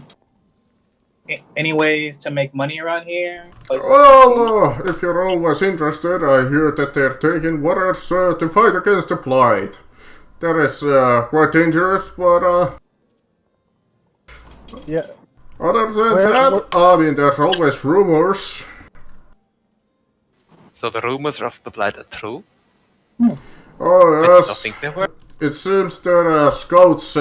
ways to make money around here? Well, if you're always interested, I hear that they're taking warriors to fight against the Blight. That is quite dangerous, but Yeah. other than that, I mean, there's always rumors. So the rumors of the Blight are true? Oh, I did not yes. think they were. It seems that scouts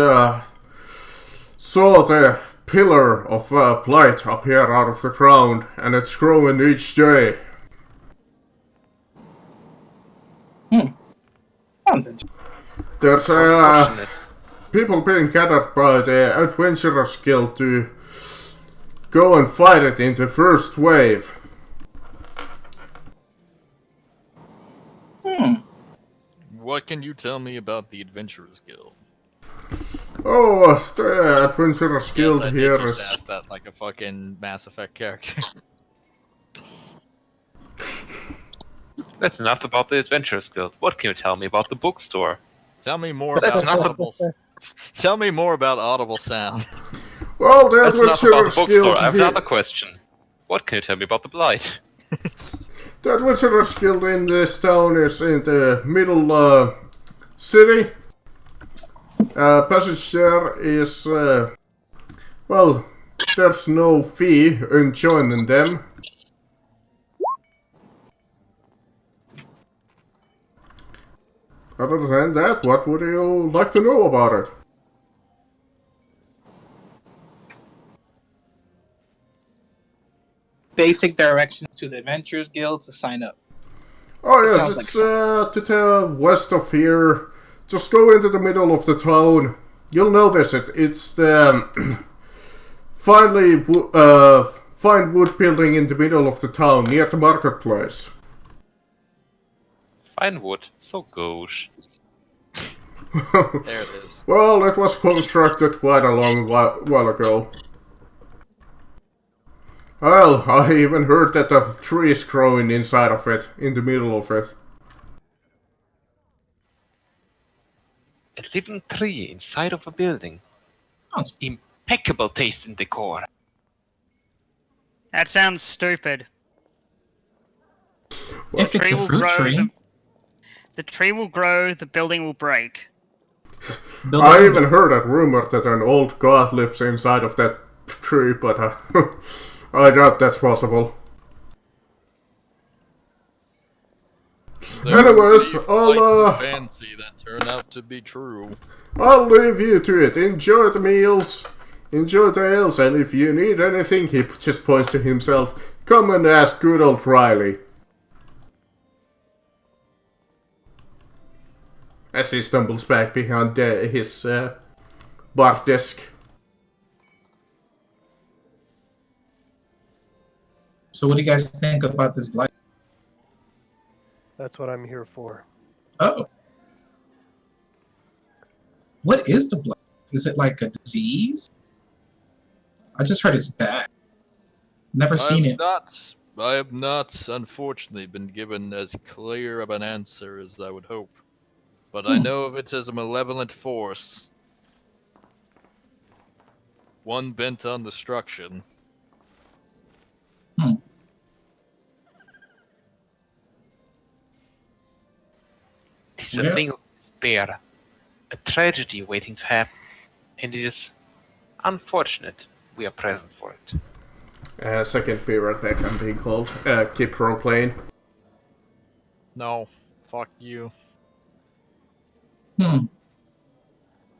saw the pillar of Blight appear out of the ground, and it's growing each day. Sounds interesting. There's Unfortunate. people being gathered by the Adventurers Guild to go and fight it in the first wave. What can you tell me about the Adventurers Guild? Oh, the Adventurers Yes, Guild I here did just is... ask that like a fucking Mass Effect character. That's enough about the Adventurers Guild. What can you tell me about the bookstore? Tell me more That's about not the- Audible. Tell me more about Audible Sound. Well, the That's enough about the Adventurers bookstore. Guild I have here... another question. What can you tell me about the Blight? The Adventurers Guild in this town is in the middle city. Passage there is... well, there's no fee in joining them. Other than that, what would you like to know about it? Basic directions to the Adventurers Guild to sign up. Oh It yes, sounds it's to the west of here. Just go into the middle of the town. You'll notice it. It's the fine wood building in the middle of the town, near the marketplace. Fine wood, so gauche. There it is. Well, it was constructed quite a long while ago. Well, I even heard that a tree is growing inside of it, in the middle of it. A living tree inside of a building. Sounds- Impeccable taste in decor. That sounds stupid. If it's a fruit tree, The tree will grow, the building will break. build I a- even heard a rumor that an old god lives inside of that tree, but I doubt that's possible. There Anyways, would be I'll, flights of fancy that turn out to be true. I'll leave you to it. Enjoy the meals, enjoy the ales, and if you need anything, he just points to himself, come and ask good old Riley. As he stumbles back behind his bar desk. So, what do you guys think about this blight? That's what I'm here for. Oh, what is the blight? Is it like a disease? I just heard it's bad. Never seen it. I have not, unfortunately, been given as clear of an answer as I would hope. But I know of it as a malevolent force. One bent on destruction. It is a Yeah. thing of despair. A tragedy waiting to happen. And it is unfortunate we are present for it. Second period back, I'm being called. Keep roleplaying. No. Fuck you.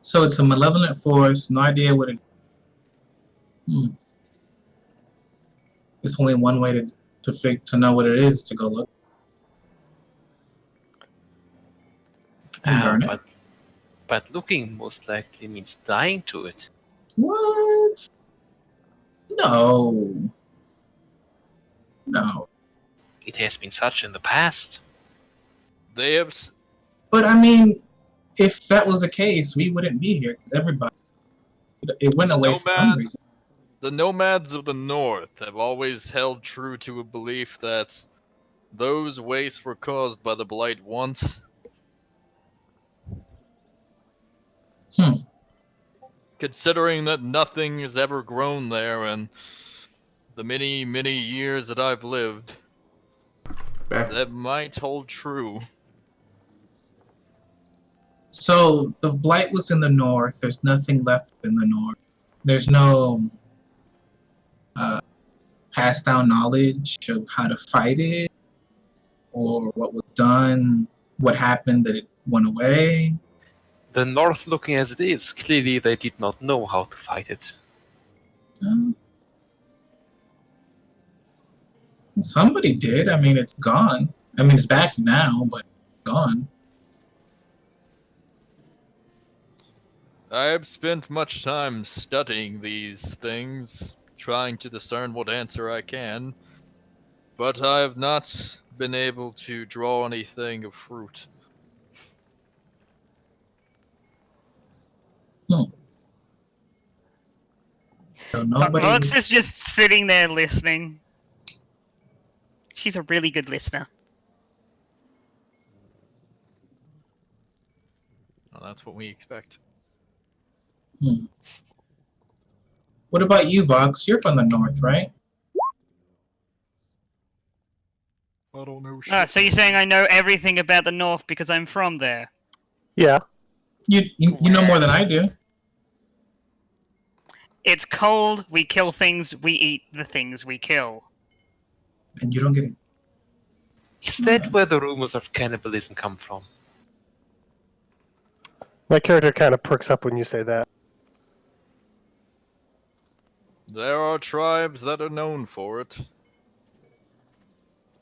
So it's a malevolent force. No idea what it. It's only one way to know what it is, to go look. Darn it. But looking most likely means dying to it. What? No. No. It has been such in the past. They have. But I mean, if that was the case, we wouldn't be here. Everybody. It went away for some reason. The nomads of the north have always held true to a belief that those wastes were caused by the blight once. Considering that nothing has ever grown there and the many, many years that I've lived, that might hold true. So the blight was in the north. There's nothing left in the north. There's no passed down knowledge of how to fight it, or what was done, what happened that it went away. The north looking as it is, clearly they did not know how to fight it. Somebody did. I mean, it's gone. I mean, it's back now, but gone. I have spent much time studying these things, trying to discern what answer I can, but I have not been able to draw anything of fruit. So nobody. Vox is just sitting there listening. She's a really good listener. Well, that's what we expect. What about you, Vox? You're from the north, right? I don't know shit. Ah, so you're saying I know everything about the North because I'm from there? Yeah. You know more than I do. It's cold, we kill things, we eat the things we kill. And you don't get it. Is that where the rumors of cannibalism come from? My character kind of perks up when you say that. There are tribes that are known for it.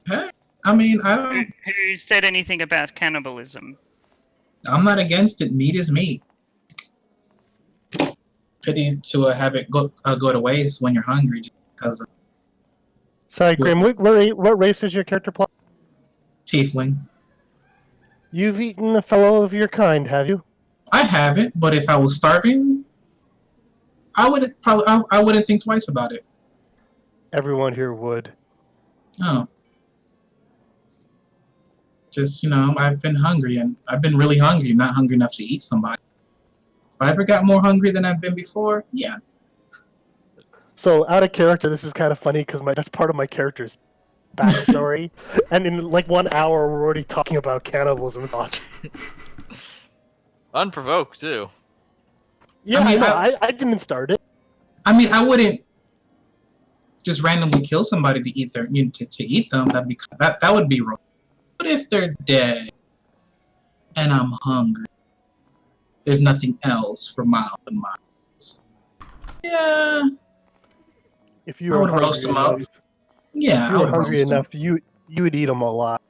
Hey, I mean, I don't. Who said anything about cannibalism? I'm not against it. Meat is meat. Pity to have it go to waste when you're hungry, just because of Sorry, Grim, what race is your character play? tiefling. You've eaten a fellow of your kind, have you? I haven't, but if I was starving, I wouldn't probably. I wouldn't think twice about it. Everyone here would. No. Just, I've been hungry, and I've been really hungry, not hungry enough to eat somebody. If I ever got more hungry than I've been before, yeah. So, out of character, this is kind of funny because that's part of my character's backstory. And in like 1 hour, we're already talking about cannibalism. It's awesome. Unprovoked, too. Yeah, I mean, I didn't start it. I mean, I wouldn't just randomly kill somebody to eat to eat them. That would be wrong. But if they're dead and I'm hungry, there's nothing else for miles and miles. Yeah, If you I were would roast hungry them up. enough, Yeah, if you I were would hungry roast them. enough, you would eat them a lot.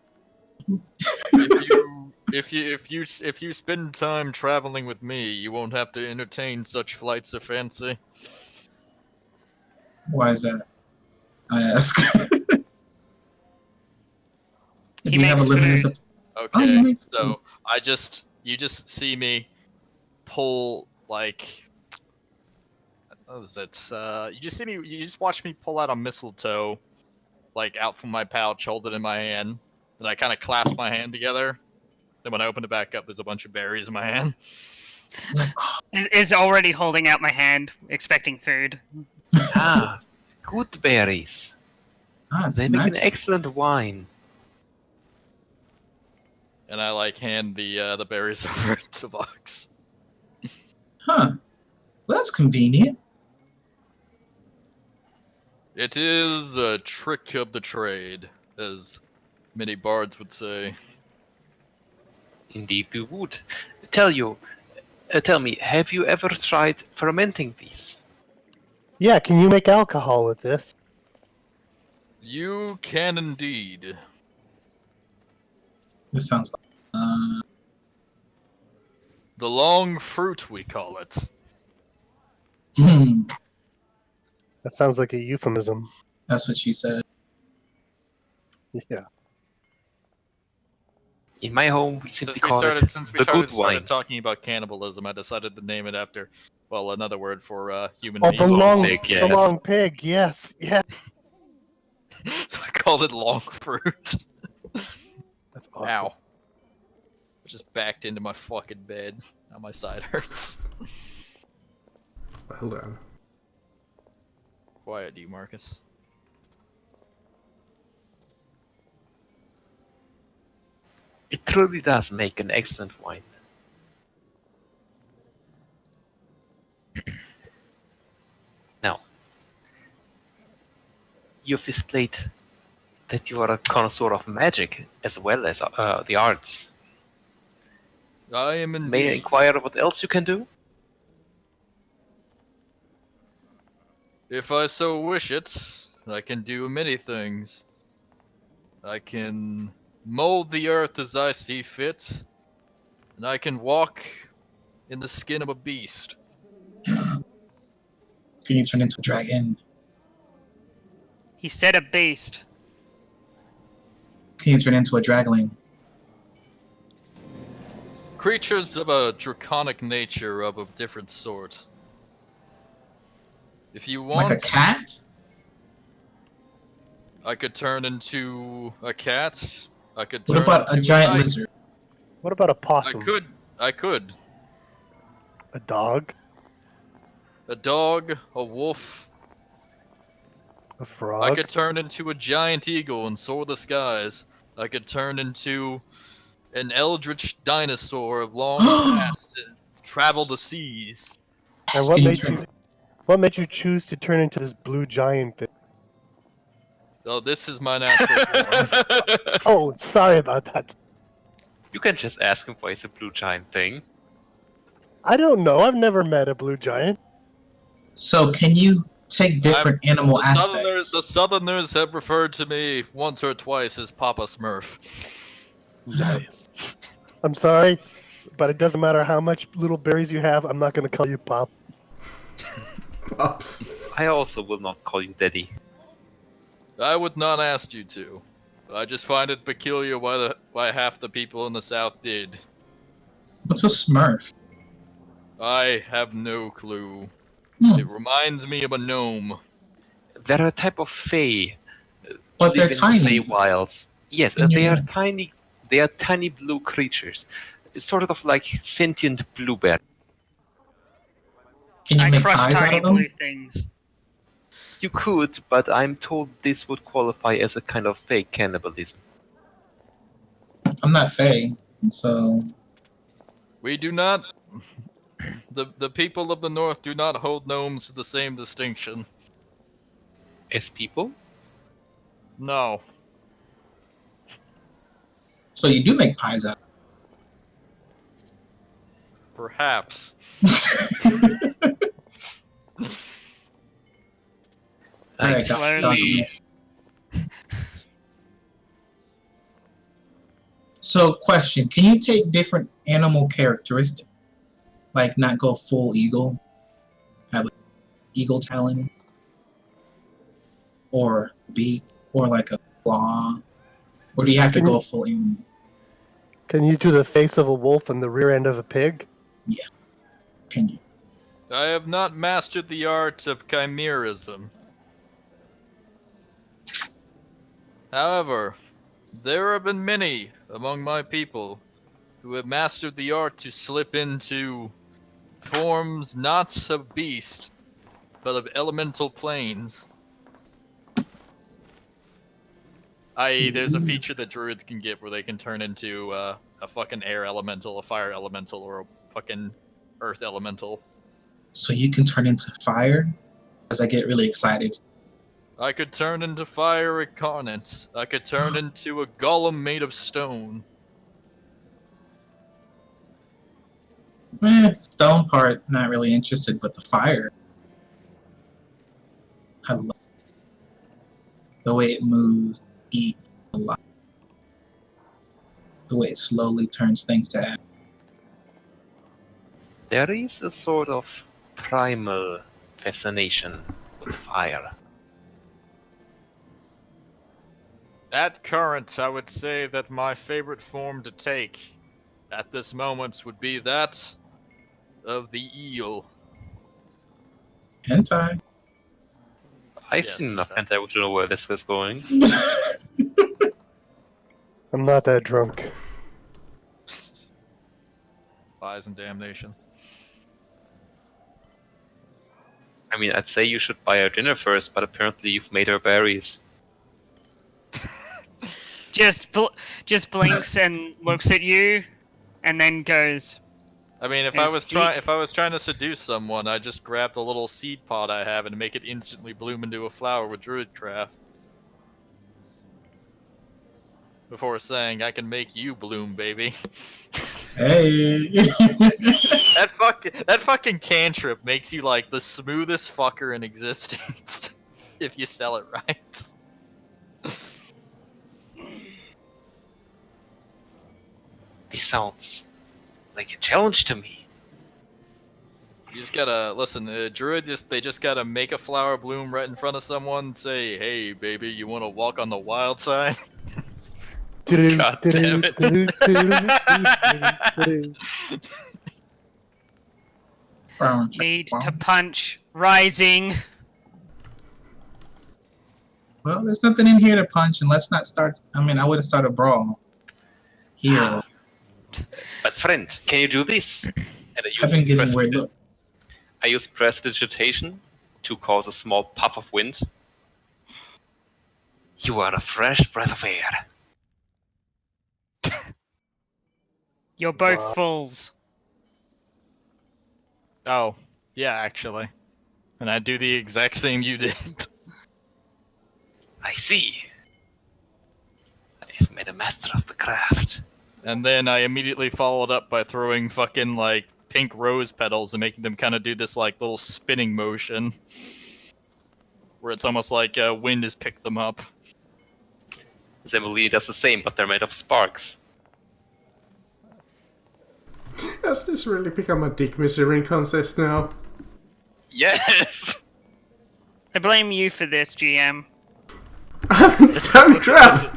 If you spend time traveling with me, you won't have to entertain such flights of fancy. Why is that? I ask. Do He you have a makes limited food. Oh, you Okay, make so you just see me pull like, what was it? You just watch me pull out a mistletoe, like out from my pouch, hold it in my hand, and I kind of clasp my hand together. Then when I open it back up, there's a bunch of berries in my hand. Is already holding out my hand, expecting food. Ah, good berries. it's They make an magic. excellent wine. And I like hand the berries over to Vox. Huh. Well, that's convenient. It is a trick of the trade, as many bards would say. Indeed, we would. Tell me, have you ever tried fermenting these? Yeah, can you make alcohol with this? You can indeed. This sounds like. The long fruit, we call it. That sounds like a euphemism. That's what she said. Yeah. In my home, we simply Since we call started, it since we the started, good wine. started talking about cannibalism, I decided to name it after, well, another word for human Oh, being. the long pig, the yes. long pig. Yes, yeah. So I called it long fruit. That's awesome. Ow. I just backed into my fucking bed. Now my side hurts. Well done. Quiet, D. Marcus. It truly does make an excellent wine. Now, you've displayed that you are a connoisseur of magic as well as the arts. I am May I indeed. inquire what else you can do? If I so wish it, I can do many things. I can mold the earth as I see fit, and I can walk in the skin of a beast. Can you turn into a dragon? He said a beast. Can you turn into a dragling? Creatures of a draconic nature of a different sort. If you want, Like a cat? I could turn into a cat. I could What turn about a into giant knight. lizard? What about a I possum? could. A dog? A dog, a wolf. A I frog? could turn into a giant eagle and soar the skies. I could turn into an eldritch dinosaur of long past and travel the seas. And what Can you made turn- you? What made you choose to turn into this blue giant thing? Oh, this is my natural form. Oh, sorry about that. You can just ask him why it's a blue giant thing. I don't know. I've never met a blue giant. So can you take different animal aspects? The Southerners have referred to me once or twice as Papa Smurf. Nice. I'm sorry, but it doesn't matter how much little berries you have. I'm not going to call you Pop. Pops. I also will not call you daddy. I would not ask you to. I just find it peculiar why half the people in the South did. What's a smurf? I have no clue. Hmm. It reminds me of a gnome. They're a type of fae. But they're live in the tiny. Feywilds. Yes, And they are you're- tiny. They are tiny blue creatures, sort of like sentient blueberry. Can you I make crush pies out tiny of them? blue things. You could, but I'm told this would qualify as a kind of fake cannibalism. I'm not Fae, and so We do not. The people of the North do not hold gnomes to the same distinction. As people? No. so you do make pies out. Perhaps. I Alright, Slowly. see. So, question: can you take different animal characteristics, like not go full eagle, have eagle talon, or beak, or like a claw, or do you have to go full animal? Can you do the face of a wolf and the rear end of a pig? Can you? I have not mastered the art of chimerism. However, there have been many among my people who have mastered the art to slip into forms not of beast, but of elemental planes. I.e., there's a feature that druids can get where they can turn into a fucking air elemental, a fire elemental, or a fucking earth elemental. So you can turn into fire? As I get really excited. I could turn into fire incarnate. I could turn into a golem made of stone. Stone part, not really interested, but the fire. I love the way it moves, eat a lot. The way it slowly turns things to ash. There is a sort of primal fascination with fire. At current, I would say that my favorite form to take at this moment would be that of the eel. Hentai. I've Yes, seen enough that- hentai to know where this is going. I'm not that drunk. Lies and damnation. I mean, I'd say you should buy her dinner first, but apparently you've made her berries. Just blinks and looks at you, and then goes. I mean, if I was trying to seduce someone, I'd just grab the little seed pod I have and make it instantly bloom into a flower with druidcraft. Before saying, I can make you bloom, baby. Hey. That fucking cantrip makes you like the smoothest fucker in existence if you sell it right. This sounds like a challenge to me. You just gotta listen. Druids they just gotta make a flower bloom right in front of someone. And say, "Hey, baby, you want to walk on the wild side?" God damn it. Need to punch. Rising. Well, there's nothing in here to punch, and let's not start. I mean, I would have started a brawl here. But friend, can you do this? And I've been getting weird look. I use prestidigitation to cause a small puff of wind. You are a fresh breath of air. You're both fools. Oh, yeah, actually. And I do the exact same you did. I see. I have made a master of the craft. And then I immediately followed up by throwing fucking, like, pink rose petals and making them kind of do this, like, little spinning motion. Where it's almost like wind has picked them up. Zembellini does the same, but they're made of sparks. Has this really become a dick measuring contest now? Yes! I blame you for this, GM. I haven't done crap!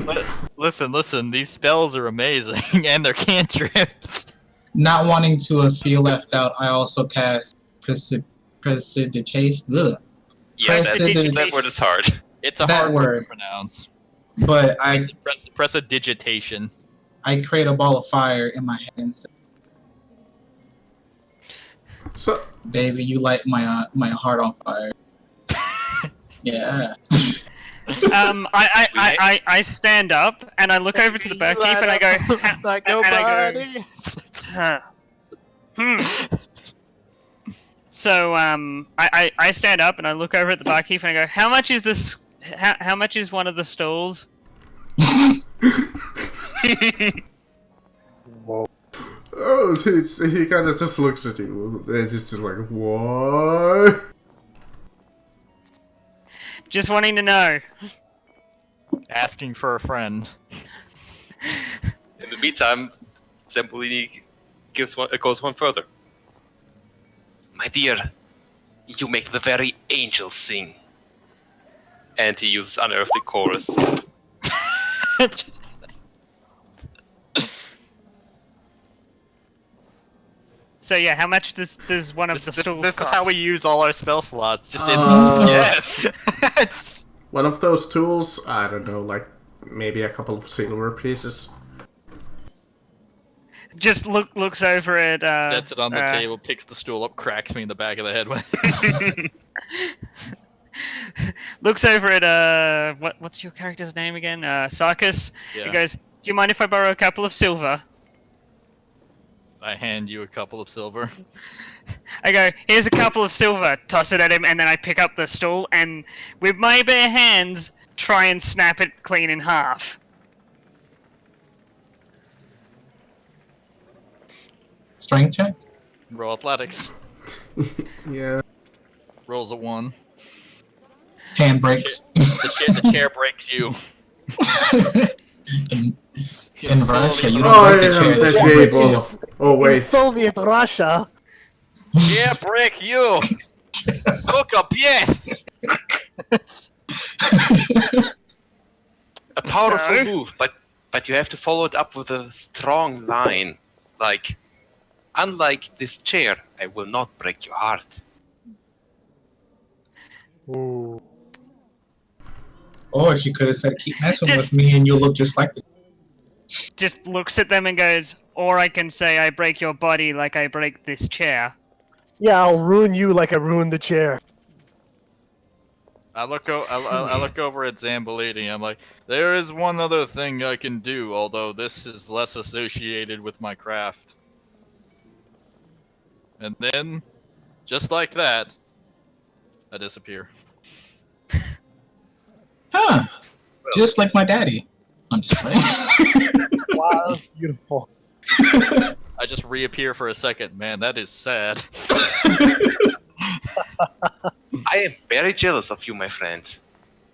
Listen, these spells are amazing, and they're cantrips. Not wanting to feel left out, I also cast prestidigitation. Yeah, that word is hard. It's a That hard word word. to pronounce. But I Prestidigitation. I create a ball of fire in my head and say, So, "Baby, you light my heart on fire." Yeah. I stand up and I look over to the barkeep and I go, like and I nobody. So I stand up and I look over at the barkeep and I go, how much is this? How much is one of the stalls? oh, he kind of just looks at you, and he's just like, what? Just wanting to know. Asking for a friend. In the meantime, Zembellini goes one further. My dear, you make the very angels sing. And he uses Unearthly Chorus. So yeah, how much does one of the stalls This cost? is how we use all our spell slots. Just in Yes! One of those tools, I don't know, like maybe a couple of silver pieces. Just looks over at sets it on the table, picks the stool up, cracks me in the back of the head with it. Looks over at what's your character's name again? Sarkis. Yeah. He goes, "Do you mind if I borrow a couple of silver?" I hand you a couple of silver. I go, "Here's a couple of silver." Toss it at him, and then I pick up the stool and with my bare hands try and snap it clean in half. Strength check. Roll athletics. Yeah. Rolls a 1. Hand brakes. The chair breaks you. In Russia, you don't Oh, break the yeah, chair. that the chair breaks table. you. Oh, In wait. Soviet Russia. Chair break you. Look up, yeah. A powerful So? move, but you have to follow it up with a strong line. Like, unlike this chair, I will not break your heart. Ooh. Or she could have said, "Keep messing Just- with me, and you'll look just like the." Just looks at them and goes, "Or I can say I break your body like I break this chair." Yeah, I'll ruin you like I ruined the chair. I look over at Zambellini. I'm like, there is one other thing I can do, although this is less associated with my craft. And then, just like that, I disappear. Huh? Just like my daddy. I'm just playing. Wow, that's beautiful. I just reappear for a second. Man, that is sad. I am very jealous of you, my friend.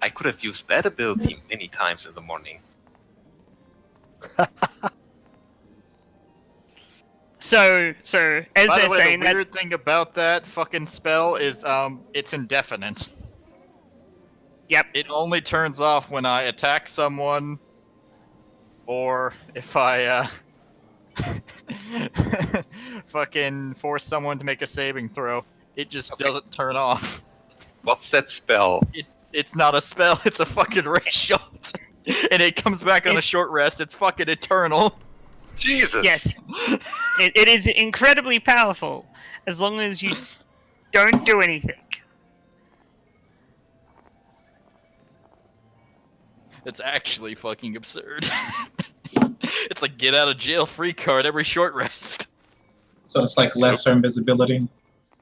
I could have used that ability many times in the morning. So as By they're the way, saying the that, weird thing about that fucking spell is it's indefinite. yep. It only turns off when I attack someone, or if I fucking force someone to make a saving throw. It just Okay. doesn't turn off. What's that spell? It's not a spell. It's a fucking ray shot, and it comes back on a short rest. It's fucking eternal. Jesus. Yes. It is incredibly powerful as long as you don't do anything. It's actually fucking absurd. It's like get out of jail free card every short rest. So it's like lesser invisibility.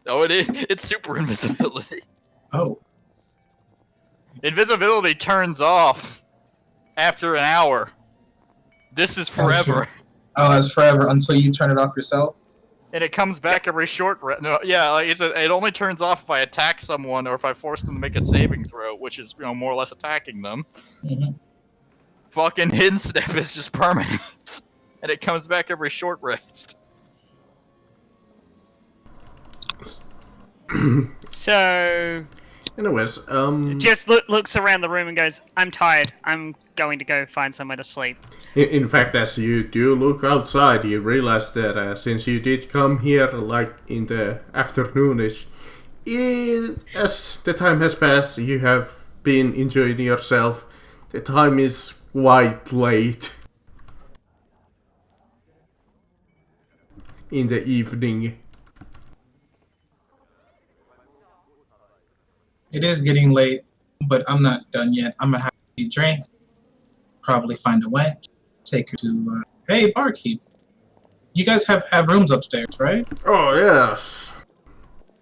Oh, it is. It's super invisibility. Oh, Invisibility turns off after an hour. This is forever. oh, it's forever until you turn it off yourself. And it comes back every short rest. No, yeah, like it only turns off if I attack someone or if I force them to make a saving throw, which is more or less attacking them. Mm-hmm. Fucking hidden step is just permanent, and it comes back every short rest. So Anyways, just looks around the room and goes, "I'm tired. I'm going to go find somewhere to sleep." in fact, as you do look outside, you realize that since you did come here like in the afternoonish, as the time has passed, you have been enjoying yourself. The time is quite late in the evening. It is getting late, but I'm not done yet. I'm gonna have a few drinks, probably find a wench, take her to. Hey, barkeep, you guys have rooms upstairs, right? Oh yes,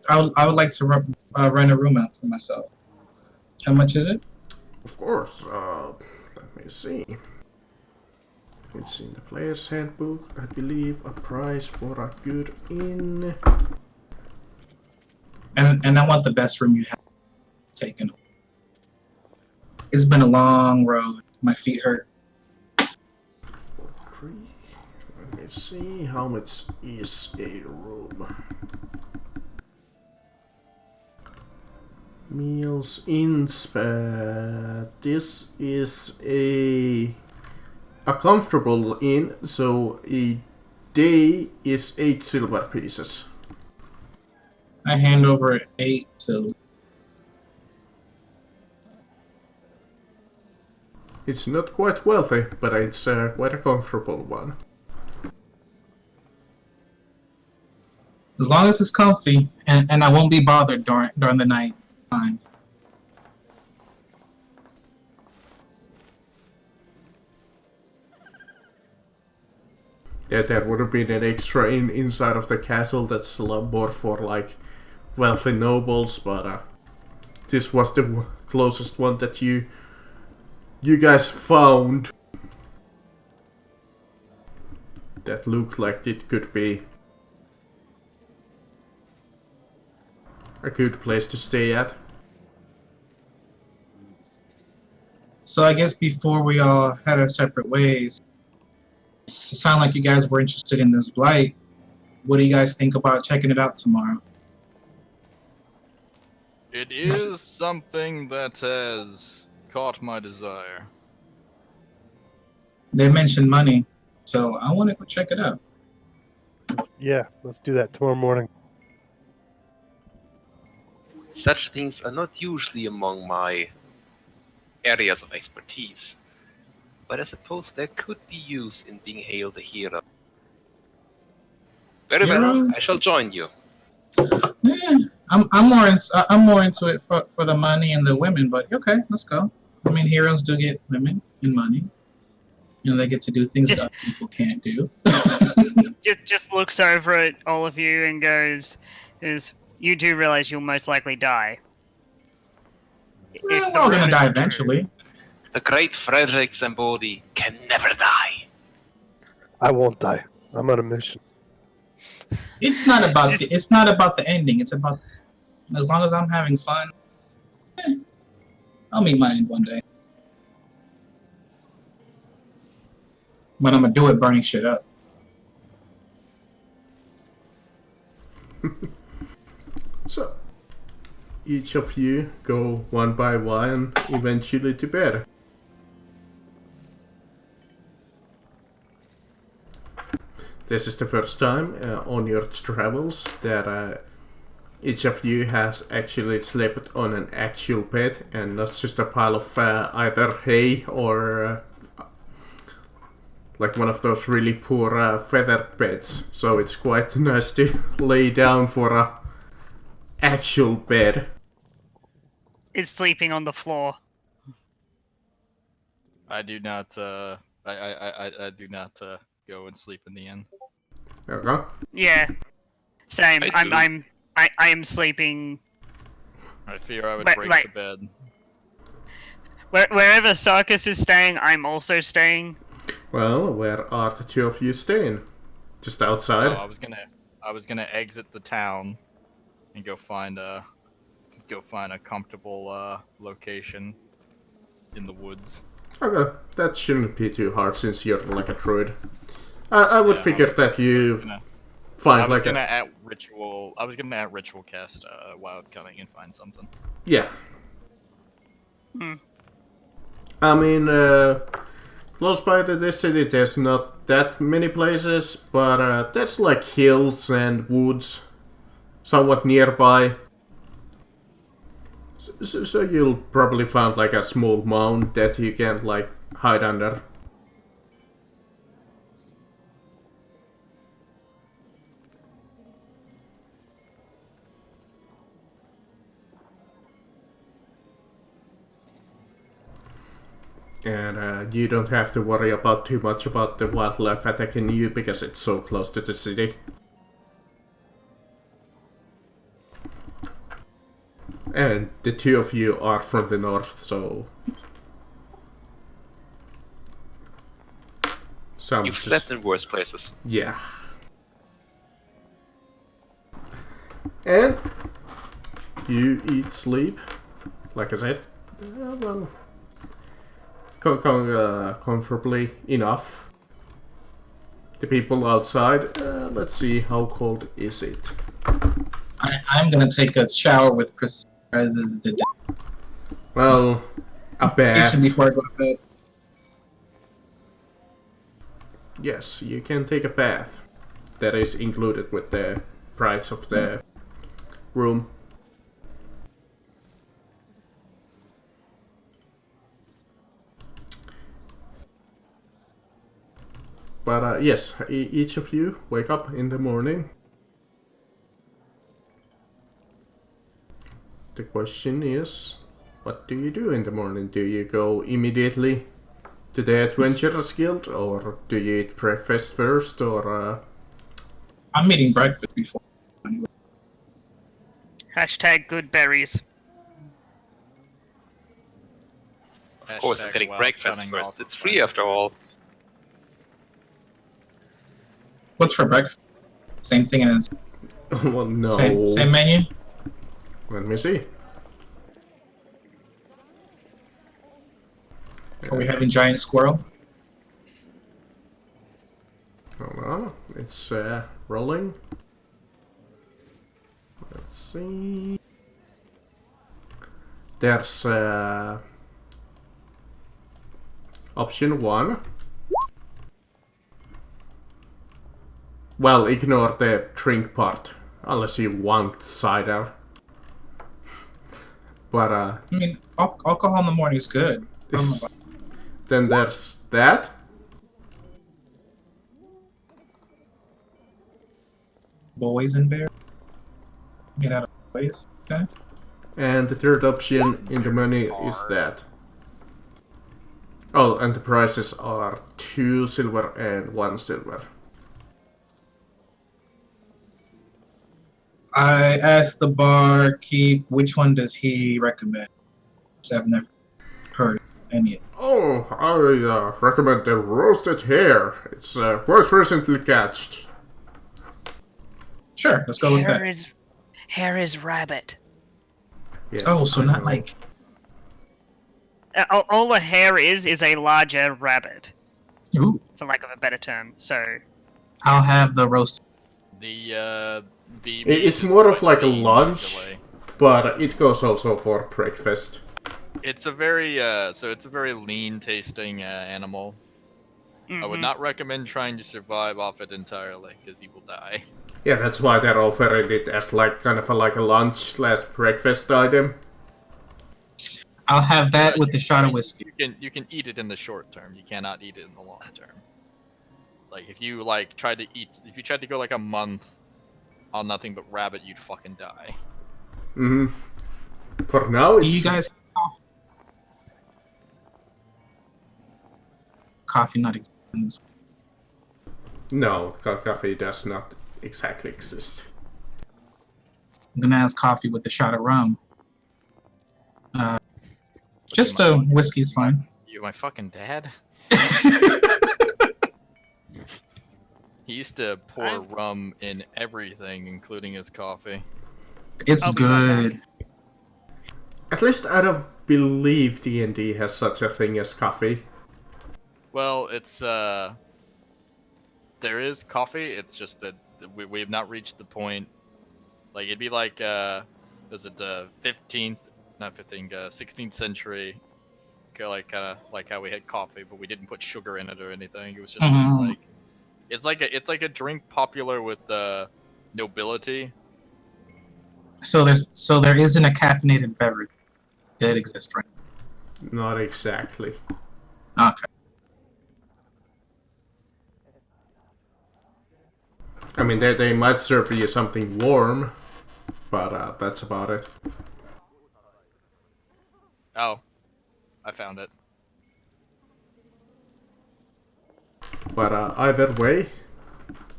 I would like to rent a room out for myself. How much is it? of course. Let me see. It's in the player's handbook, I believe. A price for a good inn. And I want the best room you have taken. It's been a long road. My feet hurt. 3. Let me see how much is a room. Meals in this is a comfortable inn, so a day is 8 silver pieces. I hand over 8 to. It's not quite wealthy, but it's quite a comfortable one. As long as it's comfy, and I won't be bothered during the night. Fine. Yeah, there would have been an extra inn inside of the castle that's a lot more for like wealthy nobles, but this was the closest one that you guys found that looked like it could be a good place to stay at. So I guess before we all had our separate ways, it sounded like you guys were interested in this blight. What do you guys think about checking it out tomorrow? It is something that has caught my desire. They mentioned money, so I want to go check it out. Yeah, let's do that tomorrow morning. Such things are not usually among my areas of expertise, but I suppose there could be use in being hailed a hero. Very well, Hero? I shall join you. Yeah, I'm more into it for the money and the women, but okay, let's go. I mean, heroes do get women and money, and they get to do things that other people can't do. Just looks over at all of you and goes, "You do realize you'll most likely die." Well, If we're all gonna rumors die are true. eventually. The great Frederick Zambodi can never die. I won't die. I'm on a mission. It's not about the ending. It's about as long as I'm having fun. I'll meet my end one day. But I'm gonna do it burning shit up. each of you go one by one eventually to bed. This is the first time on your travels that each of you has actually slept on an actual bed and not just a pile of either hay or like one of those really poor feather beds. So it's quite nice to lay down for a actual bed. Is sleeping on the floor. I do not. I do not go and sleep in the inn. Okay. Yeah. Same. I do. I am sleeping I fear I would But, break like- the bed. wherever Sarkis is staying. I'm also staying. Well, where are the two of you staying? Just outside? Oh, I was gonna exit the town and go find a comfortable location in the woods. Okay, that shouldn't be too hard since you're like a druid. I would Yeah, figure that you gonna- find I was like gonna a... at ritual. I was gonna at ritual cast Wild Cunning and find something. Yeah. Hmm. I mean, close by to this city there's not that many places, but there's like hills and woods somewhat nearby. So you'll probably find like a small mound that you can like hide under. And you don't have to worry about too much about the wildlife attacking you because it's so close to the city. And the two of you are from the north, so... Some You've just- slept in worse places. Yeah. And you eat, sleep, like I said, well, comfortably enough. The people outside, let's see, how cold is it? I'm gonna take a shower with Chris as the Well, a bath. before I go to bed. Yes, you can take a bath. That is included with the price of the room. But yes, each of you wake up in the morning. The question is, what do you do in the morning? Do you go immediately to the Adventurers Guild, or do you eat breakfast first, or I'm eating breakfast before. Hashtag good berries. Of course, I'm Hashtag getting Wild breakfast Cunning first. also It's free after all. What's for breakfast? Same thing as well, no. same menu. Let me see. Are we having giant squirrel? Hold on, it's rolling. Let's see. There's option 1. Well, ignore the drink part, unless you want cider. But I mean, alcohol in the morning is good. I don't know about then there's that. boys and bears. Made out of boys. Okay. And the third option in the menu is that. Oh, and the prices are 2 silver and 1 silver. I asked the barkeep which one does he recommend. 'Cause I've never heard any of them. Oh, I recommend the roasted hare. It's quite recently catched. Sure, let's go with that. Hair is rabbit. Yes, Oh, so I not know. like All a hare is a larger rabbit, ooh. for lack of a better term. So I'll have the roast. The It's meat is more of quite like a lean, lunch. usually. but it goes also for breakfast. It's a very it's a very lean tasting animal. I would not recommend trying to survive off it entirely because you will die. Yeah, that's why they're offering it as like kind of like a lunch/breakfast item. I'll have that with a shot of whiskey. You can eat it in the short term. You cannot eat it in the long term. Like if you like tried to go like a month on nothing but rabbit, you'd fucking die. For now, it's... Do you guys have coffee? Coffee not existent. No, coffee does not exactly exist. I'm gonna ask coffee with a shot of rum. Just a whiskey is fine. You my fucking dad? He used to pour rum in everything, including his coffee. It's good. At least I don't believe D&D has such a thing as coffee. Well, it's there is coffee. It's just that we have not reached the point. Like it'd be like was it 16th century, like kind of like how we had coffee, but we didn't put sugar in it or anything. It was just this, like it's like a drink popular with nobility. So there isn't a caffeinated beverage that exists right Not exactly. now. Okay. I mean, they might serve you something warm, but that's about it. Oh, I found it. But either way,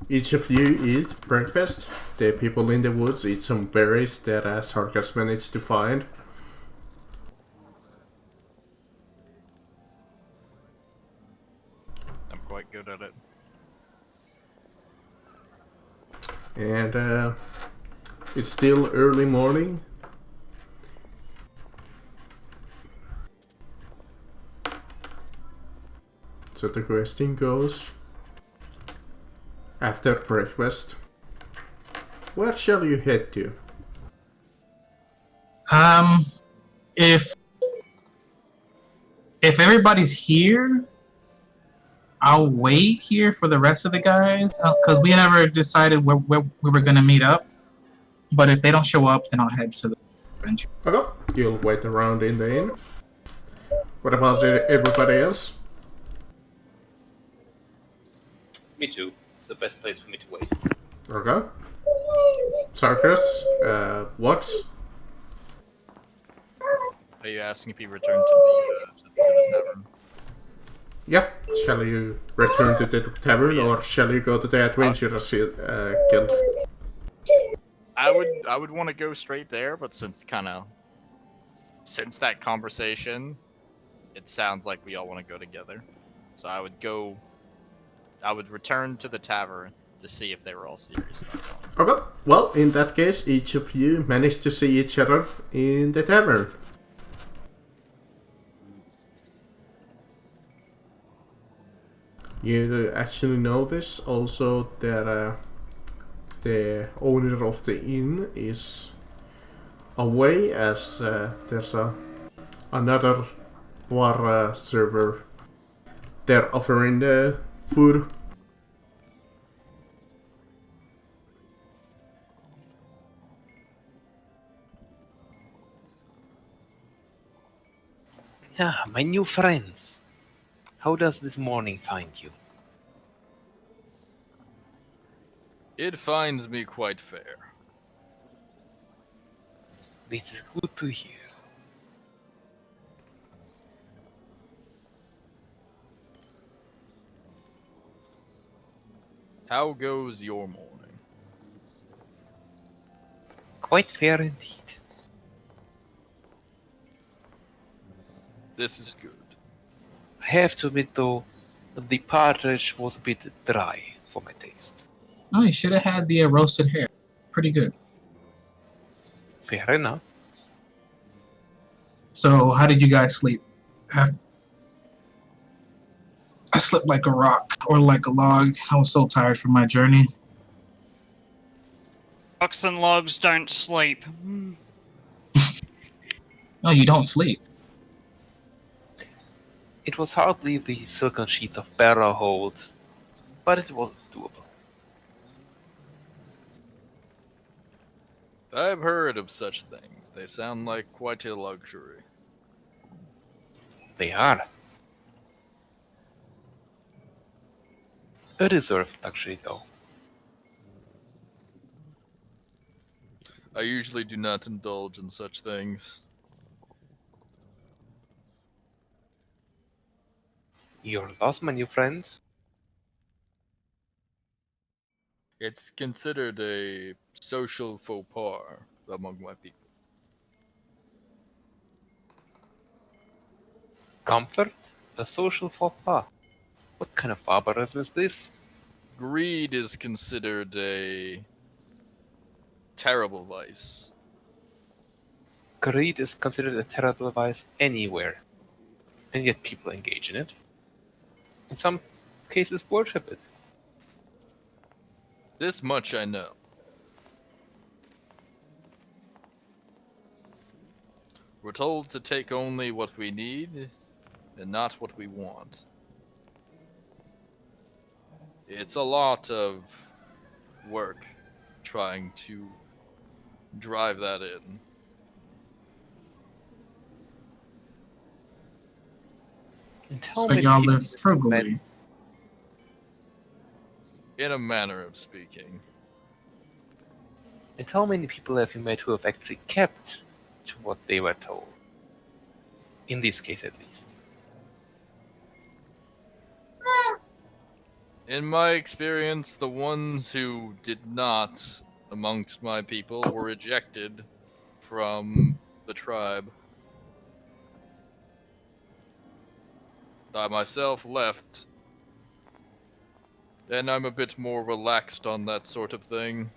each of you eat breakfast. The people in the woods eat some berries that Sarkas managed to find. I'm quite good at it. And it's still early morning. So the question goes, after breakfast, where shall you head to? If everybody's here, I'll wait here for the rest of the guys because we never decided where we were gonna meet up. But if they don't show up, then I'll head to the adventure. Okay, you'll wait around in the inn. What about everybody else? Me too. It's the best place for me to wait. Okay. Sarkas, what? Are you asking if he returned to the tavern? Yeah, shall you return to the tavern or shall you go to the adventurers guild? I would want to go straight there, but since that conversation, it sounds like we all want to go together. So I would return to the tavern to see if they were all serious about going. Okay, well, in that case, each of you managed to see each other in the tavern. You actually notice also that the owner of the inn is away, as there's another war server. They're offering the food. Yeah, my new friends. How does this morning find you? It finds me quite fair. This is good to hear. How goes your morning? Quite fair indeed. This is good. I have to admit though, that the partridge was a bit dry for my taste. Oh, you should have had the roasted hare. Pretty good. Fair enough. So, how did you guys sleep? I slept like a rock or like a log. I was so tired from my journey. Rocks and logs don't sleep. Oh, you don't sleep. It was hardly the silken sheets of Barra hold, but it was doable. I've heard of such things. They sound like quite a luxury. They are. A reserved luxury, though. I usually do not indulge in such things. You're lost, my new friend. It's considered a social faux pas among my people. Comfort? A social faux pas. What kind of barbarism is this? Greed is considered a terrible vice. Greed is considered a terrible vice anywhere, and yet people engage in it. In some cases, worship it. This much I know. We're told to take only what we need and not what we want. It's a lot of work trying to drive that in. And how So many y'all people live have you frugally. met- In a manner of speaking. And how many people have you met who have actually kept to what they were told? In this case, at least. In my experience, the ones who did not amongst my people were ejected from the tribe. I myself left, and I'm a bit more relaxed on that sort of thing.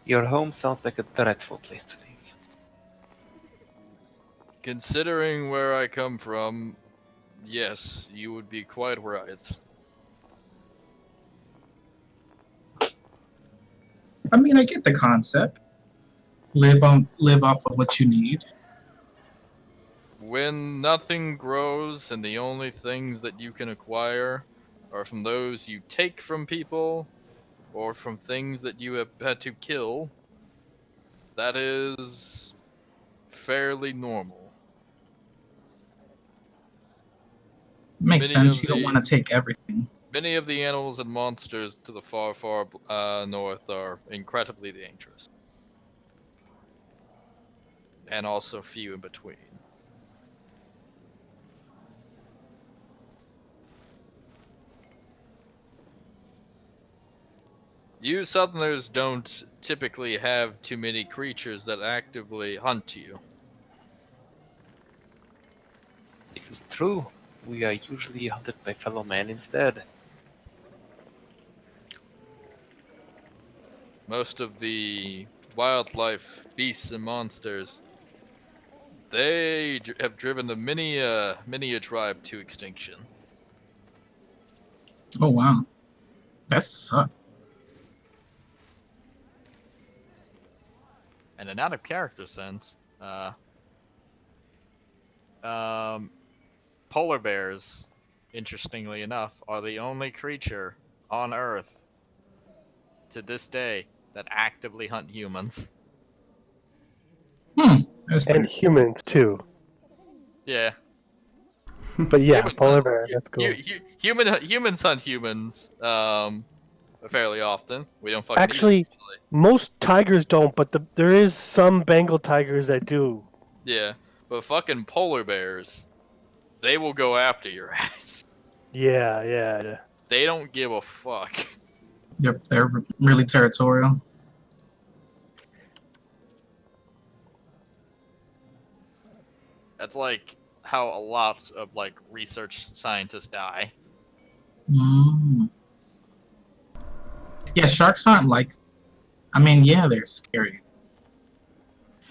Your home sounds like a dreadful place to live. Considering where I come from, yes, you would be quite right. I mean, I get the concept. Live off of what you need. When nothing grows and the only things that you can acquire are from those you take from people or from things that you have had to kill, that is fairly normal. Makes sense. You don't want to take everything. Many of the animals and monsters to the far, far north are incredibly dangerous. And also few in between. You Southerners don't typically have too many creatures that actively hunt you. This is true. We are usually hunted by fellow men instead. Most of the wildlife, beasts, and monsters, they have driven many a tribe to extinction. Oh wow, that sucks. And an out of character sense, polar bears, interestingly enough, are the only creature on Earth to this day that actively hunt humans. That's And pretty. humans too. Yeah. But yeah, Humans polar hunt- bears. That's cool. Humans hunt humans fairly often. We don't fucking Actually, eat them usually. most tigers don't, but there is some Bengal tigers that do. Yeah, but fucking polar bears, they will go after your ass. Yeah. They don't give a fuck. They're really territorial. That's like how a lot of like research scientists die. Mm. Yeah, sharks aren't like. I mean, yeah, they're scary.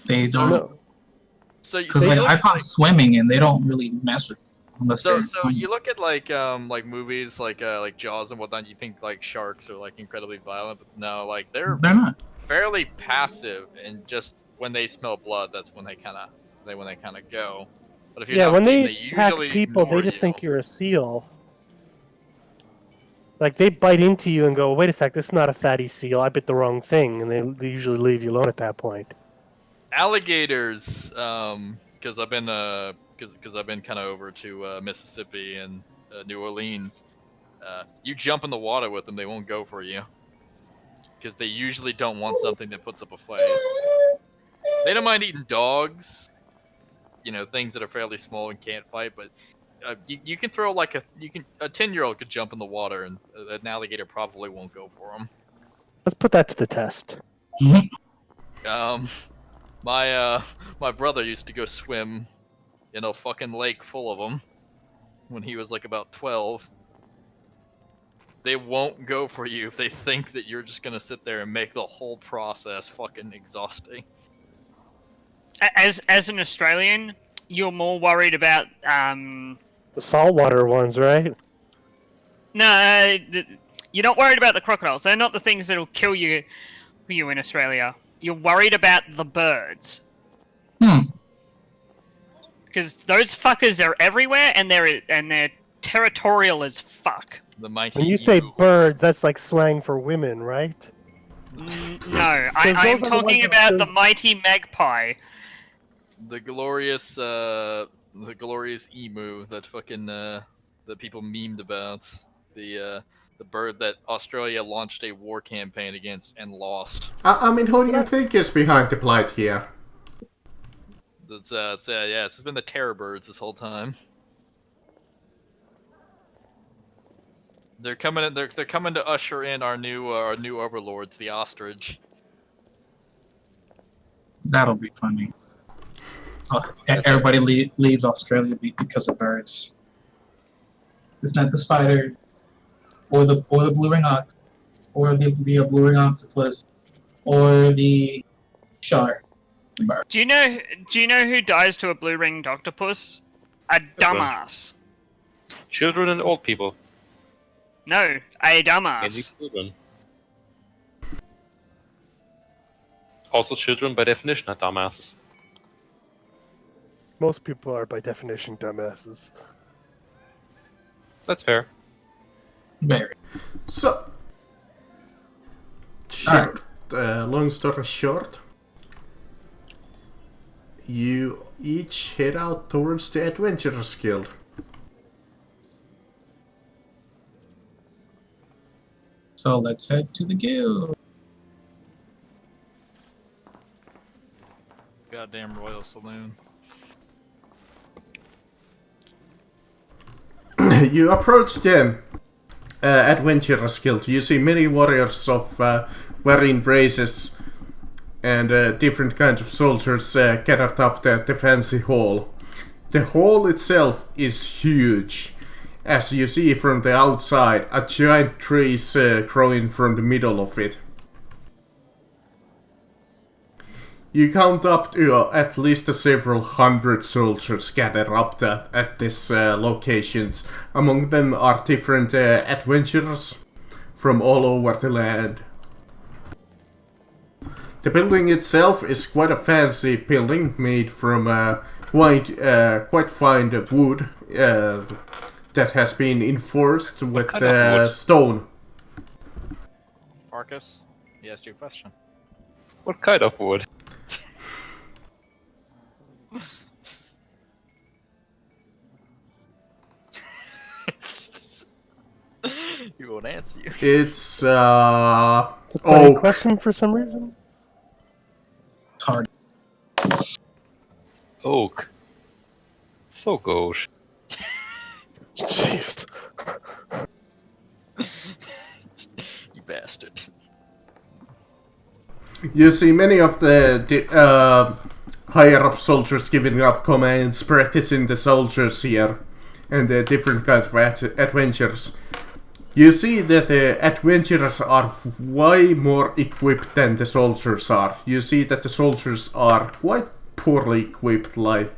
They So- don't. No. So Because you like look I've at, gone swimming and they don't really mess with. Unless so they're. you look at like movies like Jaws and whatnot. You think like sharks are like incredibly violent, but no, like they're They're not. fairly passive, and just when they smell blood, that's when they kind of go. But if you're Yeah, not when bleeding, they they attack usually people, they ignore just you. think you're a seal. Like, they bite into you and go, wait a sec, this is not a fatty seal, I bit the wrong thing, and they usually leave you alone at that point. Alligators, because I've been kind of over to Mississippi and New Orleans. You jump in the water with them, they won't go for you, because they usually don't want something that puts up a fight. They don't mind eating dogs, things that are fairly small and can't fight, but you can throw a 10-year-old could jump in the water, and an alligator probably won't go for him. Let's put that to the test. My brother used to go swim in a fucking lake full of them when he was like about 12. They won't go for you if they think that you're just gonna sit there and make the whole process fucking exhausting. As an Australian, you're more worried about The saltwater ones, right? no, you're not worried about the crocodiles. They're not the things that'll kill you in Australia. You're worried about the birds. Because those fuckers are everywhere, and they're territorial as fuck. The mighty When you say emu. birds, that's like slang for women, right? No, those are I'm the talking ones about that- the mighty magpie. The glorious emu that fucking that people memed about. The bird that Australia launched a war campaign against and lost. I mean, who do you think is behind the blight here? It's been the terror birds this whole time. They're coming in. They're coming to usher in our new overlords, the ostrich. That'll be funny. Everybody leaves Australia because of birds. It's not the spiders, or the blue ring ox, or the blue ring octopus, or the shark. Bird. Do you know who dies to a blue-ringed octopus? A dumbass. Children and old people. No, a Mainly dumbass. children. Also, children by definition are dumbasses. Most people are, by definition, dumbasses. That's fair. Very. So, short, long story short, you each head out towards the Adventurers Guild. So let's head to the guild. Goddamn Royal Saloon. You approach the Adventurers Guild. You see many warriors of varying races and different kinds of soldiers gathered up the fancy hall. The hall itself is huge. As you see from the outside, a giant tree is growing from the middle of it. You count up to at least several hundred soldiers gathered up at this locations. Among them are different adventurers from all over the land. The building itself is quite a fancy building made from quite fine wood that has been enforced with kind of wood? stone. Marcus, he asked you a question. What kind of wood? He won't answer you. It's It's a funny oak. question for some reason. Hard. Oak. So gauche. Jeez. You bastard. You see many of the higher up soldiers giving up commands, practicing the soldiers here, and the different kinds of adventures. You see that the adventurers are way more equipped than the soldiers are. You see that the soldiers are quite poorly equipped, like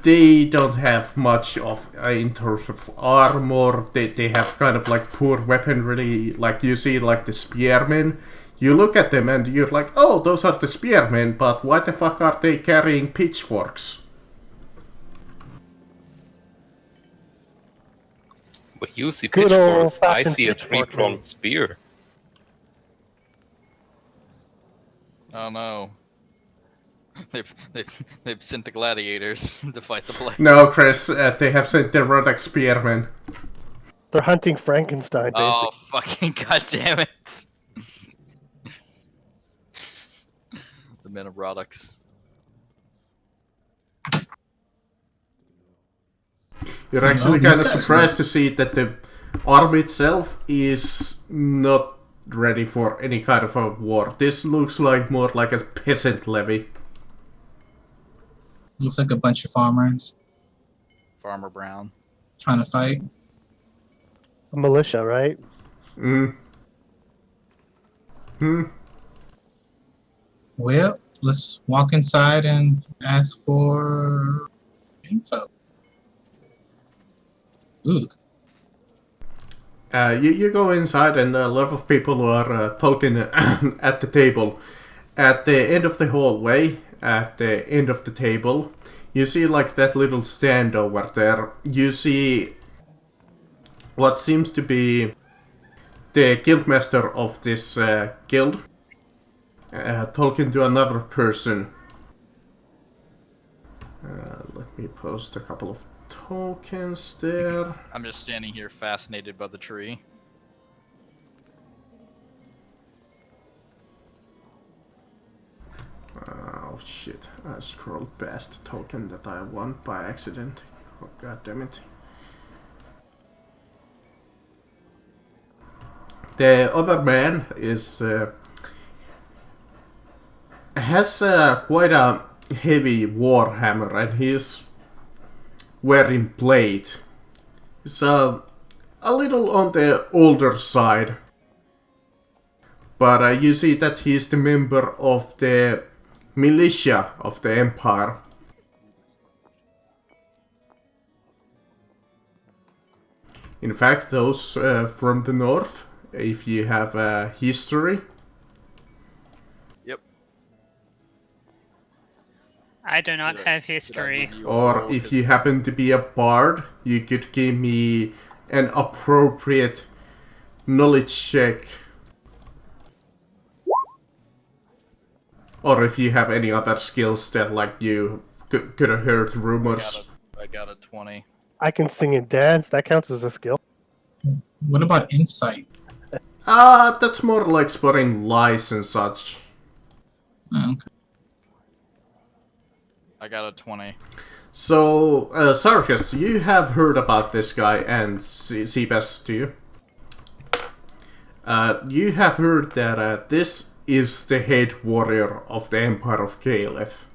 they don't have much of in terms of armor. They have kind of like poor weaponry. Like you see like the spearmen, You look at them and you're like, oh, those are the spearmen, but why the fuck are they carrying pitchforks? But you see Good pitchforks, I old-fashioned see a pitchfork, three-pronged spear. Oh no. They've sent the gladiators to fight the blight. No, Chris, they have sent their Rodok spearmen. They're hunting Frankenstein, basically. Oh fucking goddammit. The men of Rodux. You're actually kind of surprised to see that the army itself is not ready for any kind of a war. This looks like more like a peasant levy. Looks like a bunch of farmers Farmer Brown. trying to fight. A militia, right? Well, let's walk inside and ask for info. Ooh, You go inside and a lot of people are talking at the table. At the end of the hallway, at the end of the table, you see like that little stand over there. You see what seems to be the guildmaster of this guild talking to another person. Let me post a couple of tokens there. I'm just standing here fascinated by the tree. Oh shit, I scrolled past the token that I won by accident. Oh, god damn it. The other man is has quite a heavy war hammer and he's wearing plate. He's a little on the older side. But you see that he's the member of the militia of the Empire. In fact, those from the north, if you have a history. Yep. I do not Did I- have did I history. give you a Or roll? if you happen to be a bard, you could give me an appropriate knowledge check. Or if you have any other skills that like you could have heard rumors. I got a 20. I can sing and dance. That counts as a skill. what about insight? That's more like spotting lies and such. Oh, okay. I got a 20. So, Sarkis, you have heard about this guy and Seabass, do you? You have heard that this is the head warrior of the Empire of Caleth.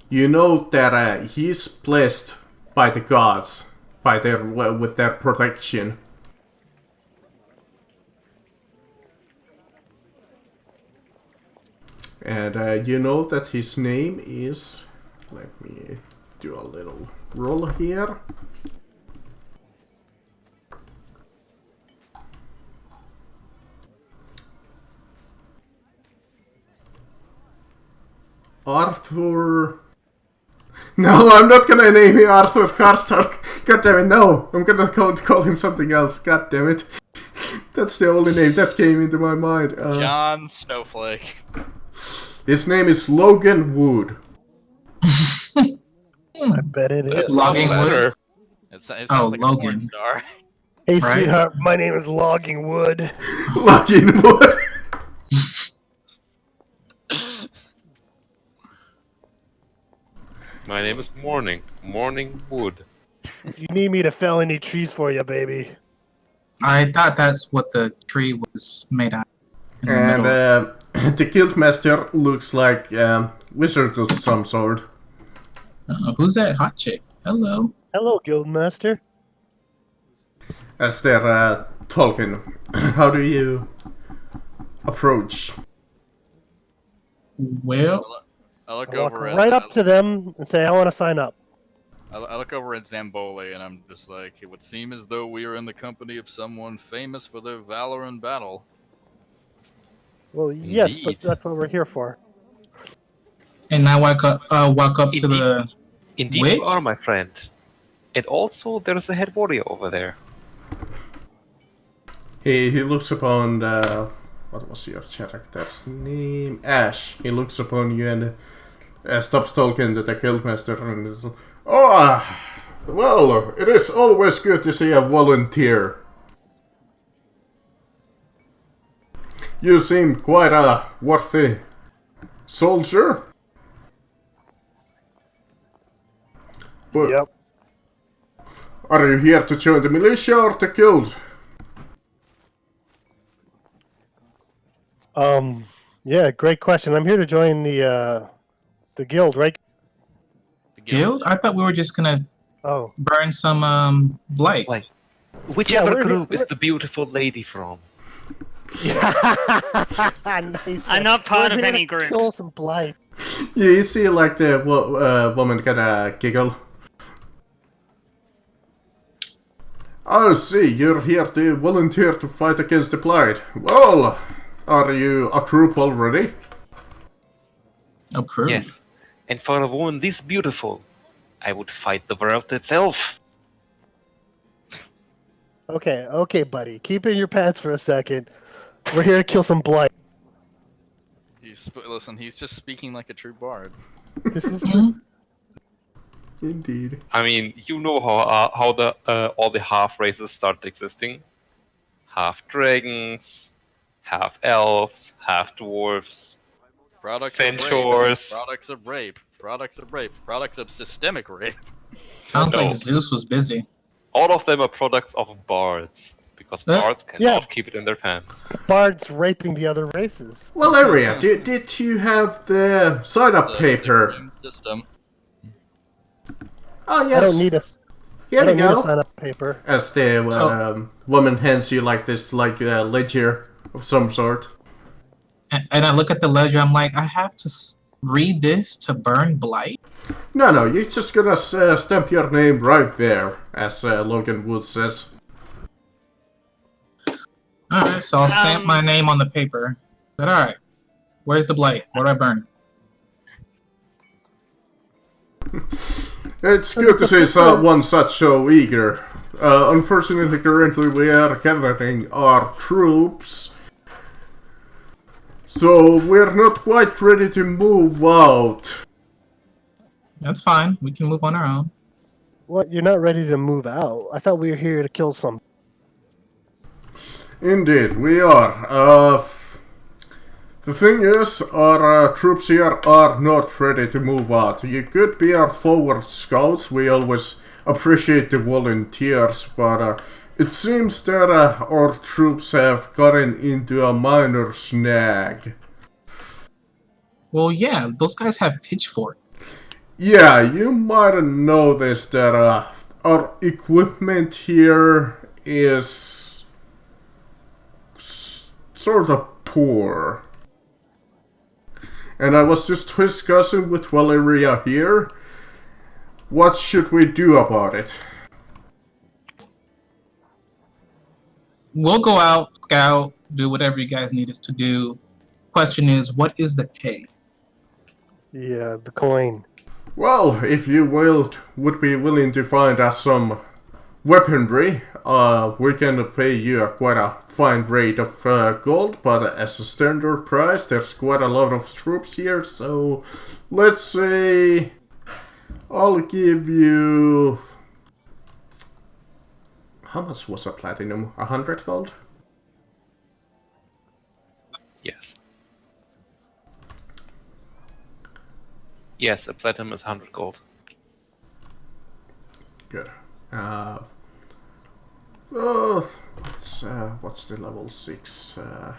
You know that he's blessed by the gods, with their protection. And you know that his name is... Let me do a little roll here. Arthur... No, I'm not gonna name him Arthur Karstark. God damn it, no. I'm gonna call him something else. God damn it. That's the only name that came into my mind. John Snowflake. His name is Logan Wood. I bet it That's is. Logging not wood? better. It sounds Oh, like a porn Logan. star. Hey, Right. sweetheart, my name is Logging Wood. Logan Wood. My name is Morning. Morning Wood. If you need me to fell any trees for you, baby. I thought that's what the tree was made out of. in the And middle. the guildmaster looks like wizard of some sort. Who's that hot chick? Hello. Hello, Guildmaster. As they're talking, how do you approach? Well, I look I walk over at right up to them and say, I want to sign up. I look over at Zamboli and I'm just like, it would seem as though we are in the company of someone famous for their valor in battle. Well, yes, but Indeed. that's what we're here for. And I walk up to Indeed. the Indeed, witch. you are, my friend. And also, there's a head warrior over there. He looks upon what was your character's name? Ash. He looks upon you and stops talking to the guildmaster and is, well, it is always good to see a volunteer. You seem quite a worthy soldier. But Yep. are you here to join the militia or the guild? Yeah, great question. I'm here to join the guild, right? The Guild? I thought we were just gonna Oh. burn some blight. Like, whichever we're here- group is the beautiful lady from? Nice. I'm not part We're of here any to group. Kill some blight. You see, like the woman kinda giggle. I see, you're here to volunteer to fight against the Blight. Well, are you a troop already? Approved. Yes. And for a woman this beautiful, I would fight the world itself. Okay, buddy. Keep in your pants for a second. We're here to kill some blight. Listen, he's just speaking like a true bard. This is true. Indeed. I mean, you know how the all the half races started existing. Half dragons, half elves, half dwarves. Products Centaurs. of rape. Products of rape. Products of rape. Products of systemic rape. Sounds No. like Zeus was busy. All of them are products of bards, because bards cannot keep it in their pants. Bards raping the other races. Valeria, did you have the sign-up It's a paper? different system. Oh yes. I don't need a. Here I you don't need a go. sign-up paper. As the So- woman hands you like this, like a ledger of some sort. And I look at the ledger. I'm like, I have to read this to burn blight. No, you're just gonna stamp your name right there, as Logan Wood says. All right, so I'll stamp my name on the paper. But all right, where's the blight? What do I burn? It's good to see someone such so eager. Unfortunately, currently we are gathering our troops, so we're not quite ready to move out. That's fine. We can move on our own. What? You're not ready to move out? I thought we were here to kill some. Indeed, we are. The thing is, our troops here are not ready to move out. You could be our forward scouts, we always appreciate the volunteers, but it seems that our troops have gotten into a minor snag. Well, yeah, those guys have pitchforks. Yeah, you might have noticed that our equipment here is sort of poor. And I was just discussing with Valeria here, what should we do about it? We'll go out, scout, do whatever you guys need us to do. Question is, what is the pay? Yeah, the coin. Well, if you would be willing to find us some weaponry, we can pay you quite a fine rate of gold, but as a standard price, there's quite a lot of troops here, so let's say I'll give you... How much was a platinum? 100 gold? Yes. Yes, a platinum is 100 gold. Good. What's the level 6? Hold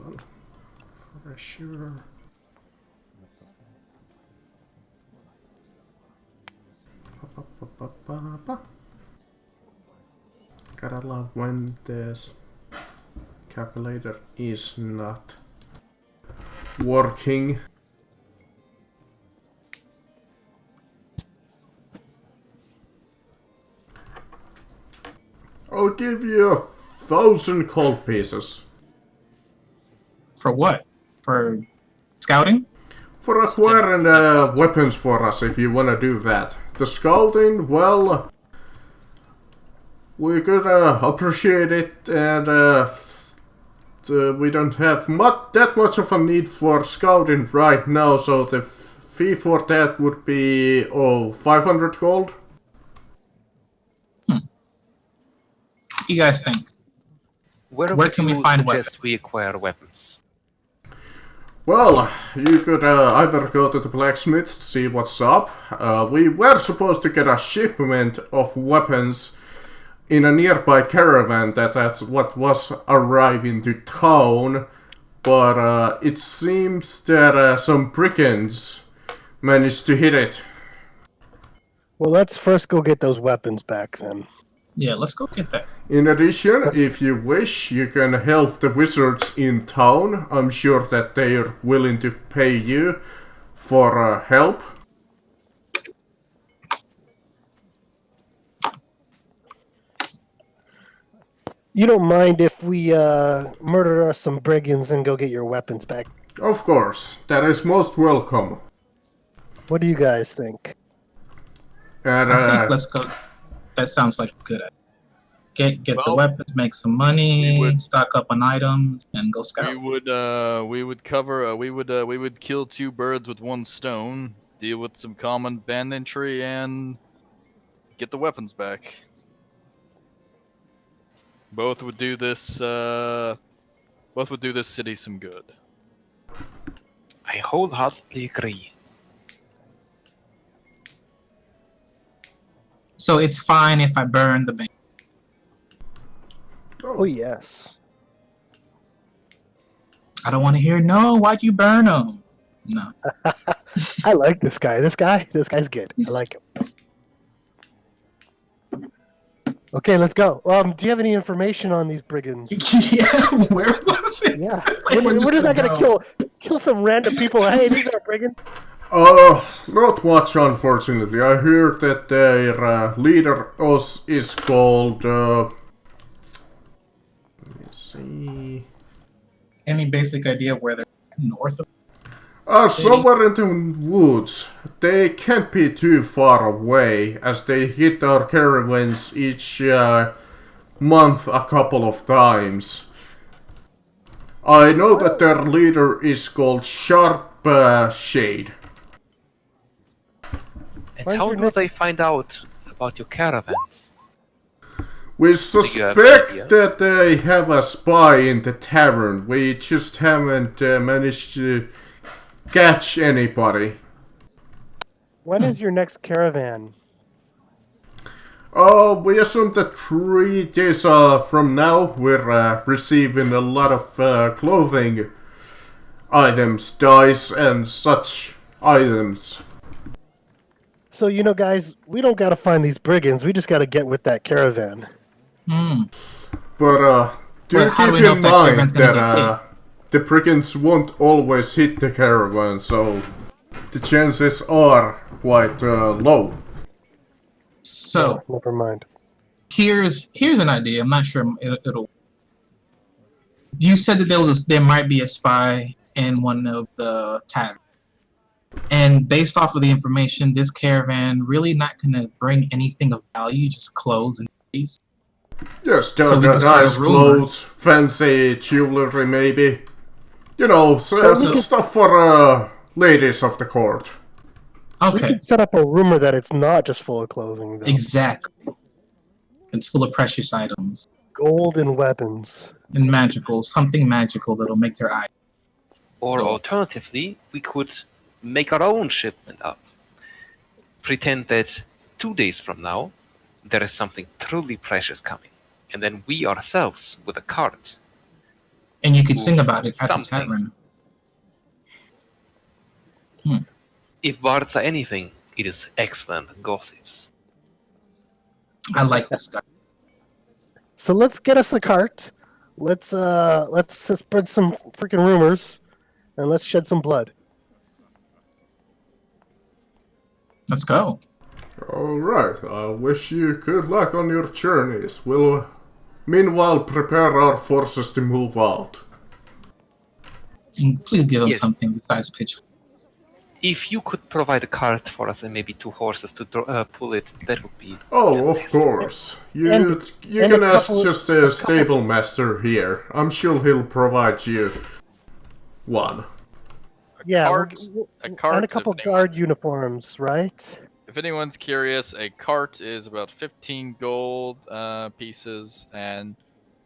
on. For sure. Gotta love when this calculator is not working. I'll give you 1,000 gold pieces. For what? For scouting? For acquiring weapons for us, if you want to do that. The scouting, well, we could appreciate it, and we don't have that much of a need for scouting right now, so the fee for that would be 500 gold. What do you guys think? Where can we you find suggest we acquire weapons? Well, you could either go to the blacksmith to see what's up. We were supposed to get a shipment of weapons in a nearby caravan that's what was arriving to town, but it seems that some brigands managed to hit it. Well, let's first go get those weapons back then. Yeah, let's go get that. In addition, if you wish, you can help the wizards in town. I'm sure that they're willing to pay you for help. You don't mind if we murder us some brigands and go get your weapons back? Of course, that is most welcome. What do you guys think? And, I think let's go. That sounds like a good idea. Get the Well, weapons, make some money, we would- stock up on items, and go scout. We would kill two birds with one stone, deal with some common banditry, and get the weapons back. Both would do this city some good. I wholeheartedly agree. So it's fine if I burn the bank. Oh, yes. I don't want to hear no. Why'd you burn them? No. I like this guy. This guy's good. I like him. Okay, let's go. Do you have any information on these brigands? Yeah, where was it? Yeah. Like, We're just not gonna gonna kill some random people. Hey, these are brigands. Not much, unfortunately. I heard that their leader is called. Let me see. Any basic idea where they're north of? Somewhere in the woods. They can't be too far away, as they hit our caravans each month a couple of times. I know that their leader is called Sharp Shade. And Where's how your do neck? they find out about your caravans? We suspect that they have a spy in the tavern. We just haven't managed to catch anybody. When is your next caravan? We assume that 3 days from now we're receiving a lot of clothing items, dyes, and such items. So, guys, we don't gotta find these brigands. We just gotta get with that caravan. But do Well, how do keep we know in if that mind caravan's gonna that the brigands won't always hit the caravan, so the chances are quite low. So Never mind. here's an idea. I'm not sure it'll. You said that there might be a spy in one of the taverns, and based off of the information, this caravan really not gonna bring anything of value, just clothes and things. Yes, So we can start a nice rumor. clothes, fancy jewelry, maybe. Stuff for ladies of the court. We Okay, can set up a rumor that it's not just full of clothing, though. exactly. It's full of precious items Gold and weapons. and magical, something magical that'll make their eye. Or alternatively, we could make our own shipment up. Pretend that 2 days from now, there is something truly precious coming. And then we ourselves, with a cart, And you could sing about it at the Something. tavern. if bards are anything, it is excellent gossips. I like this guy. So let's get us a cart. Let's spread some freaking rumors, and let's shed some blood. Let's go. Alright, I wish you good luck on your journeys. We'll meanwhile prepare our forces to move out. Please give him Yes. something besides pitchfork. If you could provide a cart for us and maybe 2 horses to pull it, that would be Oh, of fantastic. course. You And can a ask couple- just a a couple- stable master here. I'm sure he'll provide you one. Yeah, cart, a cart, and a if couple anyone- guard uniforms, right? If anyone's curious, a cart is about 15 gold pieces, and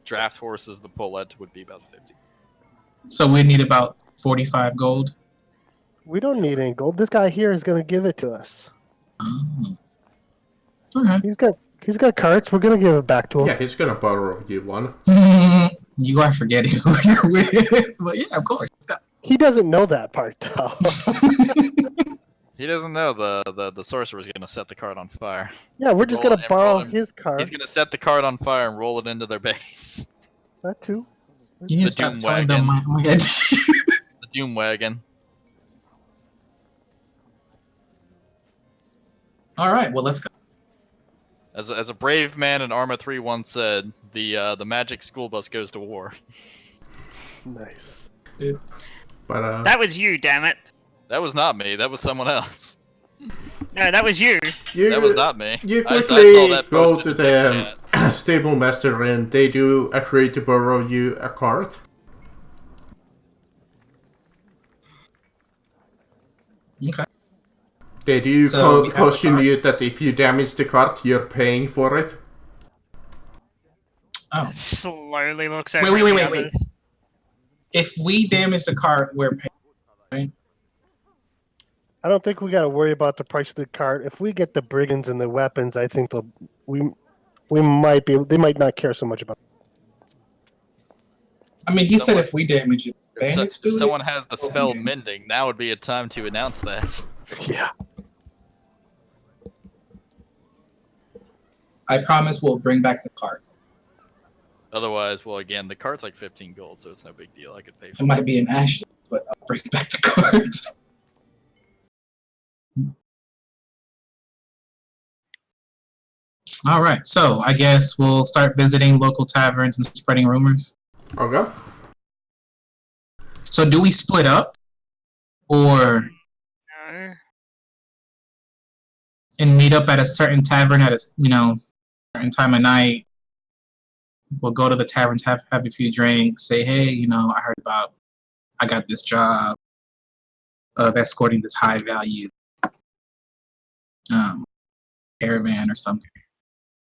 draft horses, the pullet, would be about 50. So we need about 45 gold. We don't need any gold. This guy here is going to give it to us. Oh. Okay. He's got carts. We're going to give it back to him. Yeah, he's gonna borrow you one. You are forgetting who you're with. But yeah, of course. He doesn't know that part though. He doesn't know the sorcerer's gonna set the cart on fire. Yeah, we're just Roll going it to and borrow roll him. his cart. He's gonna set the cart on fire and roll it into their base. That too. You need The to stop Doom telling them Wagon. my idea. The Doom Wagon. All right, well, let's go. As a brave man in Arma 3 once said, the magic school bus goes to war. Nice. But That was you, damn it. That was not me. That was someone else. No, that was you. That was not me. You I saw quickly that go posted to in the the stable master and they do agree to borrow you a cart. Okay. They do So we have the caution cart. you that if you damage the cart, you're paying for it. Oh. Slowly looks Wait, over wait, at wait, the wait, wait. others. If we damage the cart, we're paying. I don't think we got to worry about the price of the cart. If we get the brigands and the weapons, I think we might be. They might not care so much about. I mean, he said Someone- if we damage it, If bandits do it. someone has the spell Okay. mending, now would be a time to announce that. Yeah. I promise we'll bring back the cart. Otherwise, well, again, the cart's like 15 gold, so it's no big deal. I could pay for It it. might be an ashes, but I'll bring back the cart. All right, so I guess we'll start visiting local taverns and spreading rumors. Okay. So, do we split up, or No. and meet up at a certain tavern at a certain time of night? We'll go to the tavern, have a few drinks, say, hey, I got this job of escorting this high value caravan or something.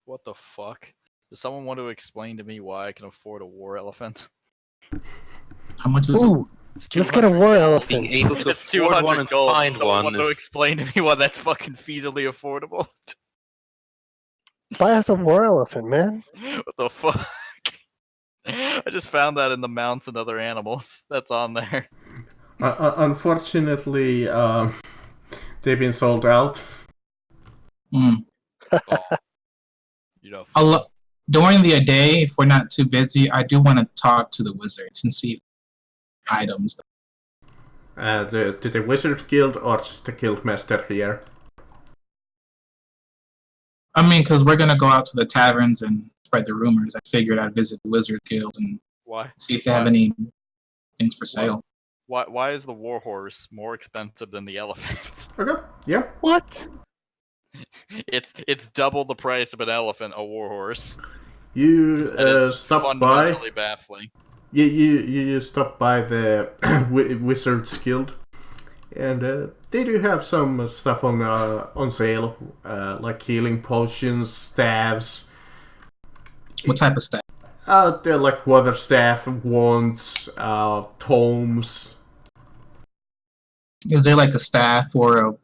What the fuck? Does someone want to explain to me why I can afford a war elephant? How much is it? Ooh, It's let's get a 200 war gold. elephant. Being able to It's afford 200 one and gold. find Someone one want to is... explain to me why that's fucking feasibly affordable? Buy us a war elephant, man. What the fuck? I just found that in the mounts and other animals. That's on there. Unfortunately, they've been sold out. Mm. Oh. You know, During the day, if we're not too busy, I do want to talk to the wizards and see if items. To the Wizard Guild or just the Guildmaster here? I mean, because we're gonna go out to the taverns and spread the rumors. I figured I'd visit the Wizard Guild and why? see if they have any things for sale. Why is the warhorse more expensive than the elephant? Okay, yeah. What? It's double the price of an elephant, a warhorse. You That is stop by. fundamentally baffling. You stop by the Wizards Guild, and they do have some stuff on sale, like healing potions, staves. What type of stuff? They're like water staff, wands, tomes. Is there like a staff or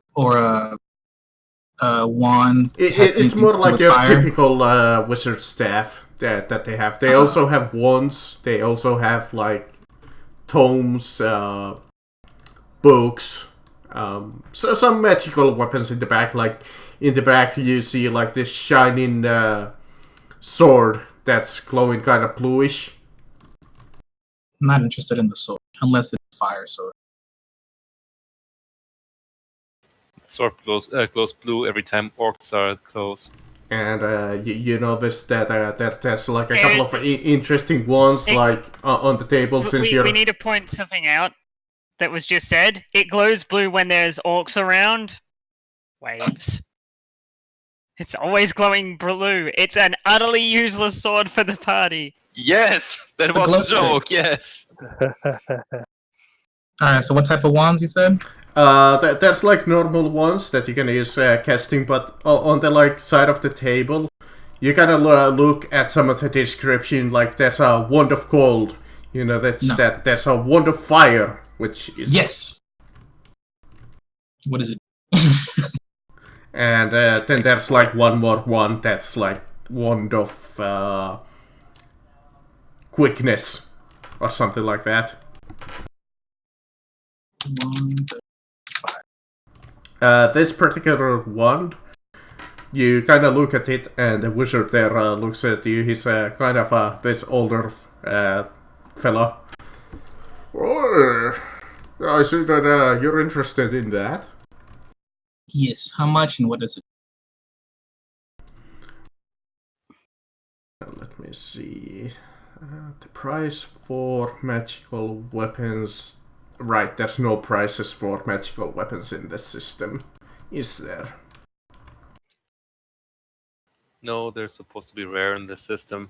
a wand? that has It's anything more to do like with your fire? typical wizard staff that they have. They also have wands. They also have like tomes, books, so some magical weapons in the back. Like in the back, you see like this shining sword that's glowing kind of bluish. I'm not interested in the sword unless it's a fire sword. Sword glows blue every time orcs are close. And you notice that there's like a couple of interesting ones like on the table since we need to point something out that was just said. It glows blue when there's orcs around. Waves. It's always glowing blue. It's an utterly useless sword for the party. Yes, that It's a was glow a stick. joke. Yes. Alright, so what type of wands you said? There's like normal ones that you can use casting, but on the like side of the table, you gotta look at some of the description. Like there's a wand of cold, you know that there's a wand of fire, which is Yes. What is it? and then there's like one more one that's like wand of quickness or something like that. This particular wand, you kind of look at it, and the wizard there looks at you. He's kind of this older fella. Oh, I see that you're interested in that. Yes. How much and what is it? Let me see. The price for magical weapons. Right, there's no prices for magical weapons in the system, is there? No, they're supposed to be rare in the system.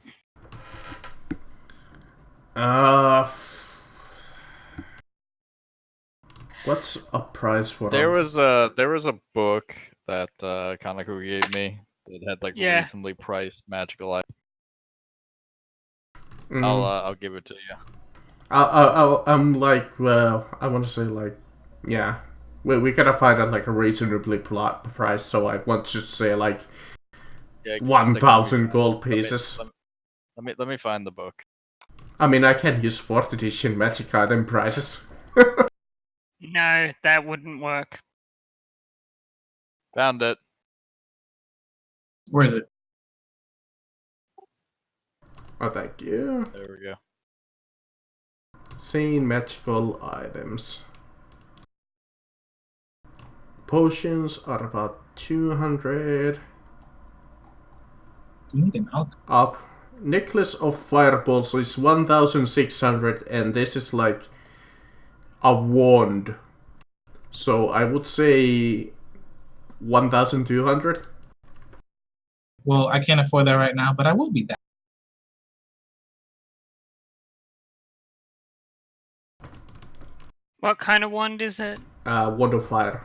What's a price for? There was a book that Kanako gave me that had like reasonably priced magical items. I'll give it to you. I'm like, well, I want to say like, yeah, we gotta find out like a reasonably price. So I want to say like 1,000 gold pieces. Let me find the book. I mean, I can use 4th edition magic item prices. No, that wouldn't work. Found it. Where is it? Oh, thank you. There we go. Seen magical items. Potions are about 200. You need an alcohol. Up. Necklace of fireballs is 1,600, and this is like a wand. So I would say 1,200. Well, I can't afford that right now, but I will be that. What kind of wand is it? Wand of fire.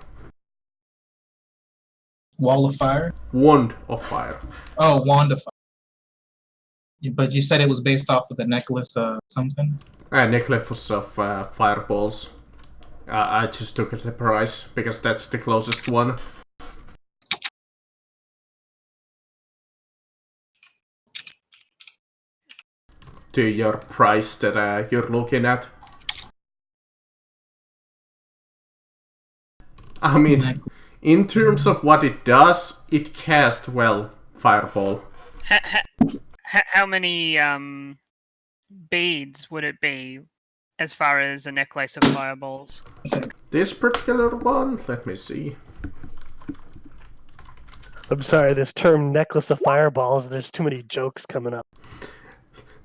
Wall of fire? Wand of fire. Oh, wand of fire. But you said it was based off of the necklace something? Necklace of fireballs. I just took the price because that's the closest one. To your price that you're looking at. I mean, in terms of what it does, it casts well, fireball. How many beads would it be as far as a necklace of fireballs? This particular one, let me see. I'm sorry, this term necklace of fireballs, there's too many jokes coming up.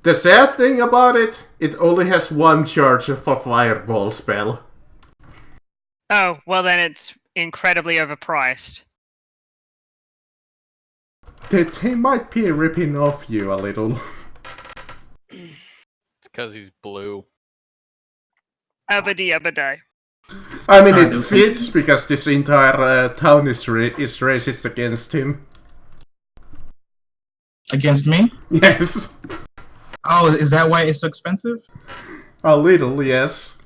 The sad thing about it, it only has one charge of a fireball spell. Oh, well then it's incredibly overpriced. They might be ripping off you a little. It's because he's blue. Abadi abadai. I mean, it fits because this entire town is racist against him. Against me? Yes. Oh, is that why it's so expensive? A little, yes.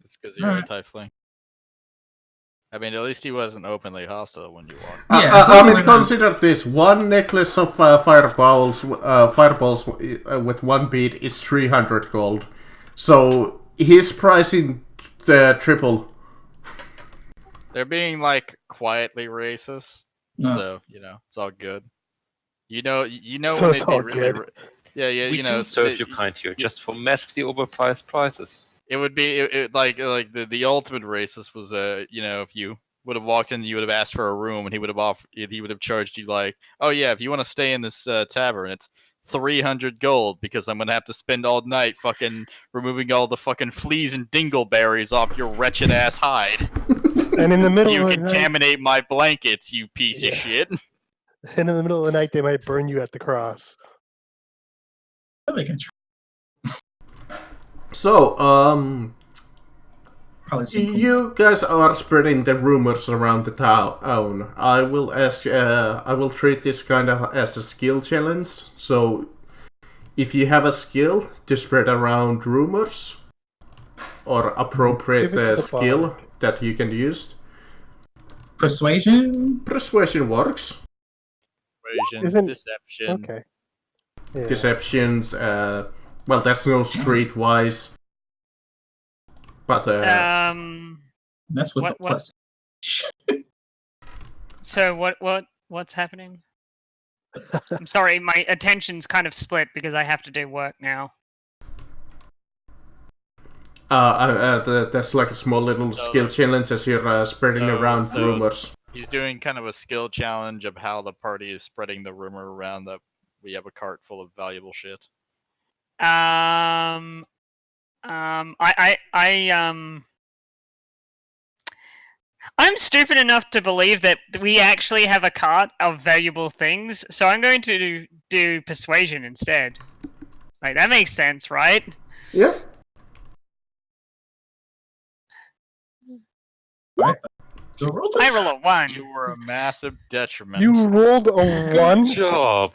It's because you're a tiefling. I mean, at least he wasn't openly hostile when you walked. I mean, consider this: one necklace of fireballs with one bead is 300 gold. So he's pricing the triple. They're being like quietly racist, so you know it's all good. You know So when it's they all really, good. yeah, We you know, do serve you kind here, just for massively overpriced prices. It would be like the ultimate racist was you know, if you would have walked in, you would have asked for a room, and he would have charged you like, oh yeah, if you want to stay in this tavern, it's 300 gold because I'm gonna have to spend all night fucking removing all the fucking fleas and dingleberries off your wretched ass hide. And in the middle You of the night, contaminate my blankets, you piece of shit. and in the middle of the night, they might burn you at the cross. They can So, probably see you guys are spreading the rumors around the town. I will treat this kind of as a skill challenge. So, if you have a skill to spread around rumors or appropriate Give it to the skill bard. that you can use, persuasion. persuasion works. Persuasion, Isn't- deception. Okay. Yeah. Deceptions. Well, there's no streetwise, but That's with What- the plus. So what's happening? I'm sorry, my attention's kind of split because I have to do work now. there's like a small little So skill challenge as you're spreading around so- rumors. He's doing kind of a skill challenge of how the party is spreading the rumor around that we have a cart full of valuable shit. I'm stupid enough to believe that we actually have a cart of valuable things, so I'm going to do persuasion instead. Like, that makes sense, right? Yeah. So roll I roll a 1. You were a massive detriment. You rolled a 1? Good job.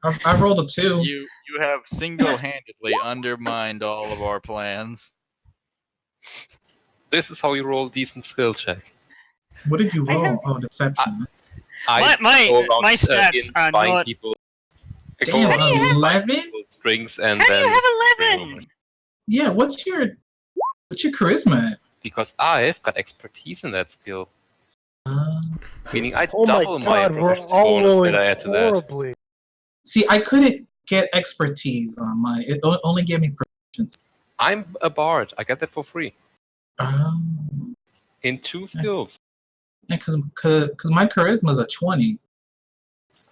I rolled a 2. You have single-handedly undermined all of our plans. This is how you roll a decent skill check. What did you I roll? have- Oh, deception. My go around, stats in are buying not. people. I go Damn, around How do you have- 11? people's drinks and How do then you have bring 11? over. Yeah, what's your charisma at? Because I've got expertise in that skill. Meaning I Oh my double my god, we're proficiency all bonus rolling that I add to that. horribly. See, I couldn't get expertise on mine. It only gave me proficiency. I'm a bard. I get that for free. Um, In 2 skills. yeah, cause my charisma is a 20.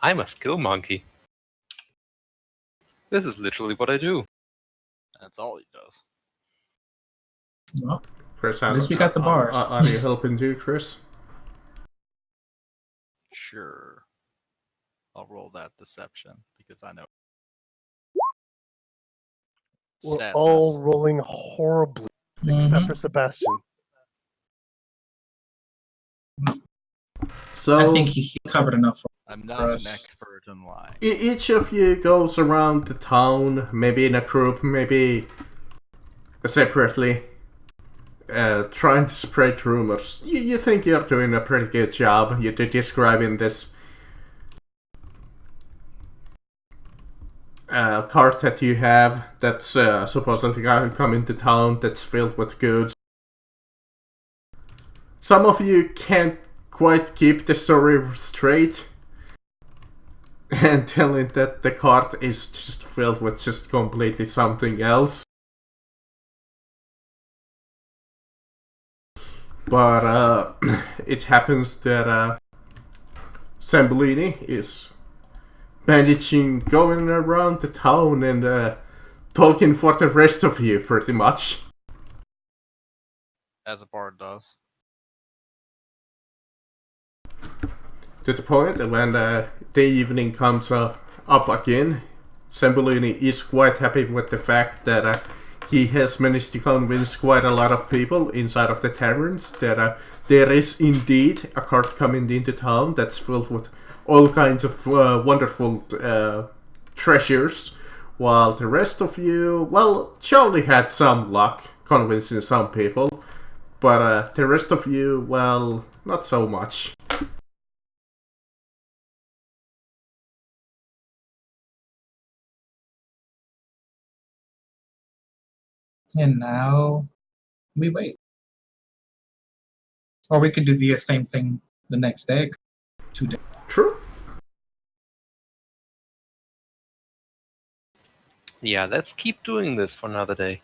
I'm a skill monkey. This is literally what I do. That's all he does. Well, Chris, At least we got the bar. Are you helping too, Chris? Sure. I'll roll that deception because I know. We're Sadness. all rolling horribly, except for Sebastian. So I think he covered enough. I'm not an us. expert in lying. each of you goes around the town, maybe in a group, maybe separately, trying to spread rumors. You think you're doing a pretty good job. You're describing this cart that you have that's supposedly coming to town that's filled with goods. Some of you can't quite keep the story straight and telling that the cart is just filled with just completely something else. But it happens that Sambolini is managing going around the town and talking for the rest of you, pretty much. As a bard does. To the point that when the evening comes up again, Sambolini is quite happy with the fact that he has managed to convince quite a lot of people inside of the taverns that there is indeed a cart coming into town that's filled with all kinds of wonderful treasures, while the rest of you, well, Charlie had some luck convincing some people, but the rest of you, well, not so much. And now we wait. Or we could do the same thing the next day. 2 days. True. Yeah, let's keep doing this for another day.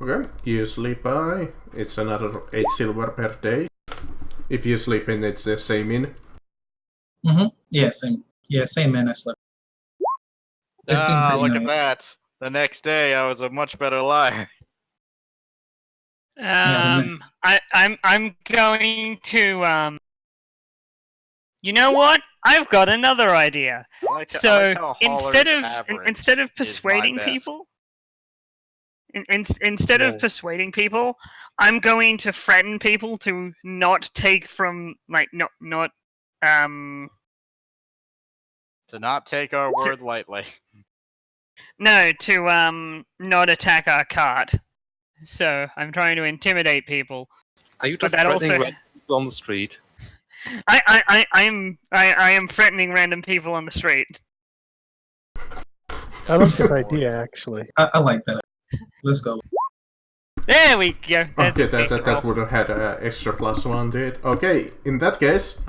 Okay, you sleep by. It's another 8 silver per day. If you sleep in, it's the same inn. Yeah, same. Yeah, same man I slept. It seemed pretty Look nice. at that. The next day, I was a much better liar. Yeah, I'm going to You know what? I've got another idea. I like So how instead Holler's of average instead of is my persuading best. people, instead of Nice. persuading people, I'm going to threaten people to not take from not To not take our word lightly. no to not attack our cart. So I'm trying to intimidate people. Are you But just that threatening also- random people on the street? I am threatening random people on the street. I like this idea, actually. I like that. Let's go. There we go. There's Okay, a decent that roll. would have had an extra +1 to it. Okay, in that case,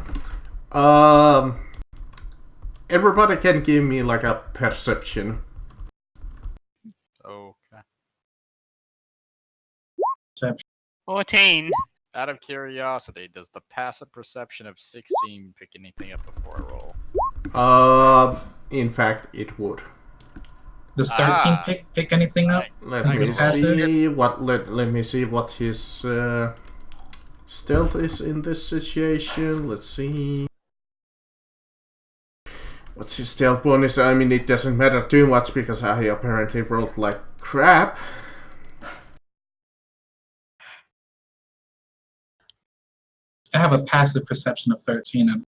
everybody can give me like a perception. Okay. 14. Out of curiosity, does the passive perception of 16 pick anything up before I roll? In fact, it would. Does 13 pick anything up? Let Think me it's passive? see what let me see what his stealth is in this situation. Let's see. What's his stealth bonus? I mean, it doesn't matter too much because I apparently rolled like crap. I have a passive perception of 13. And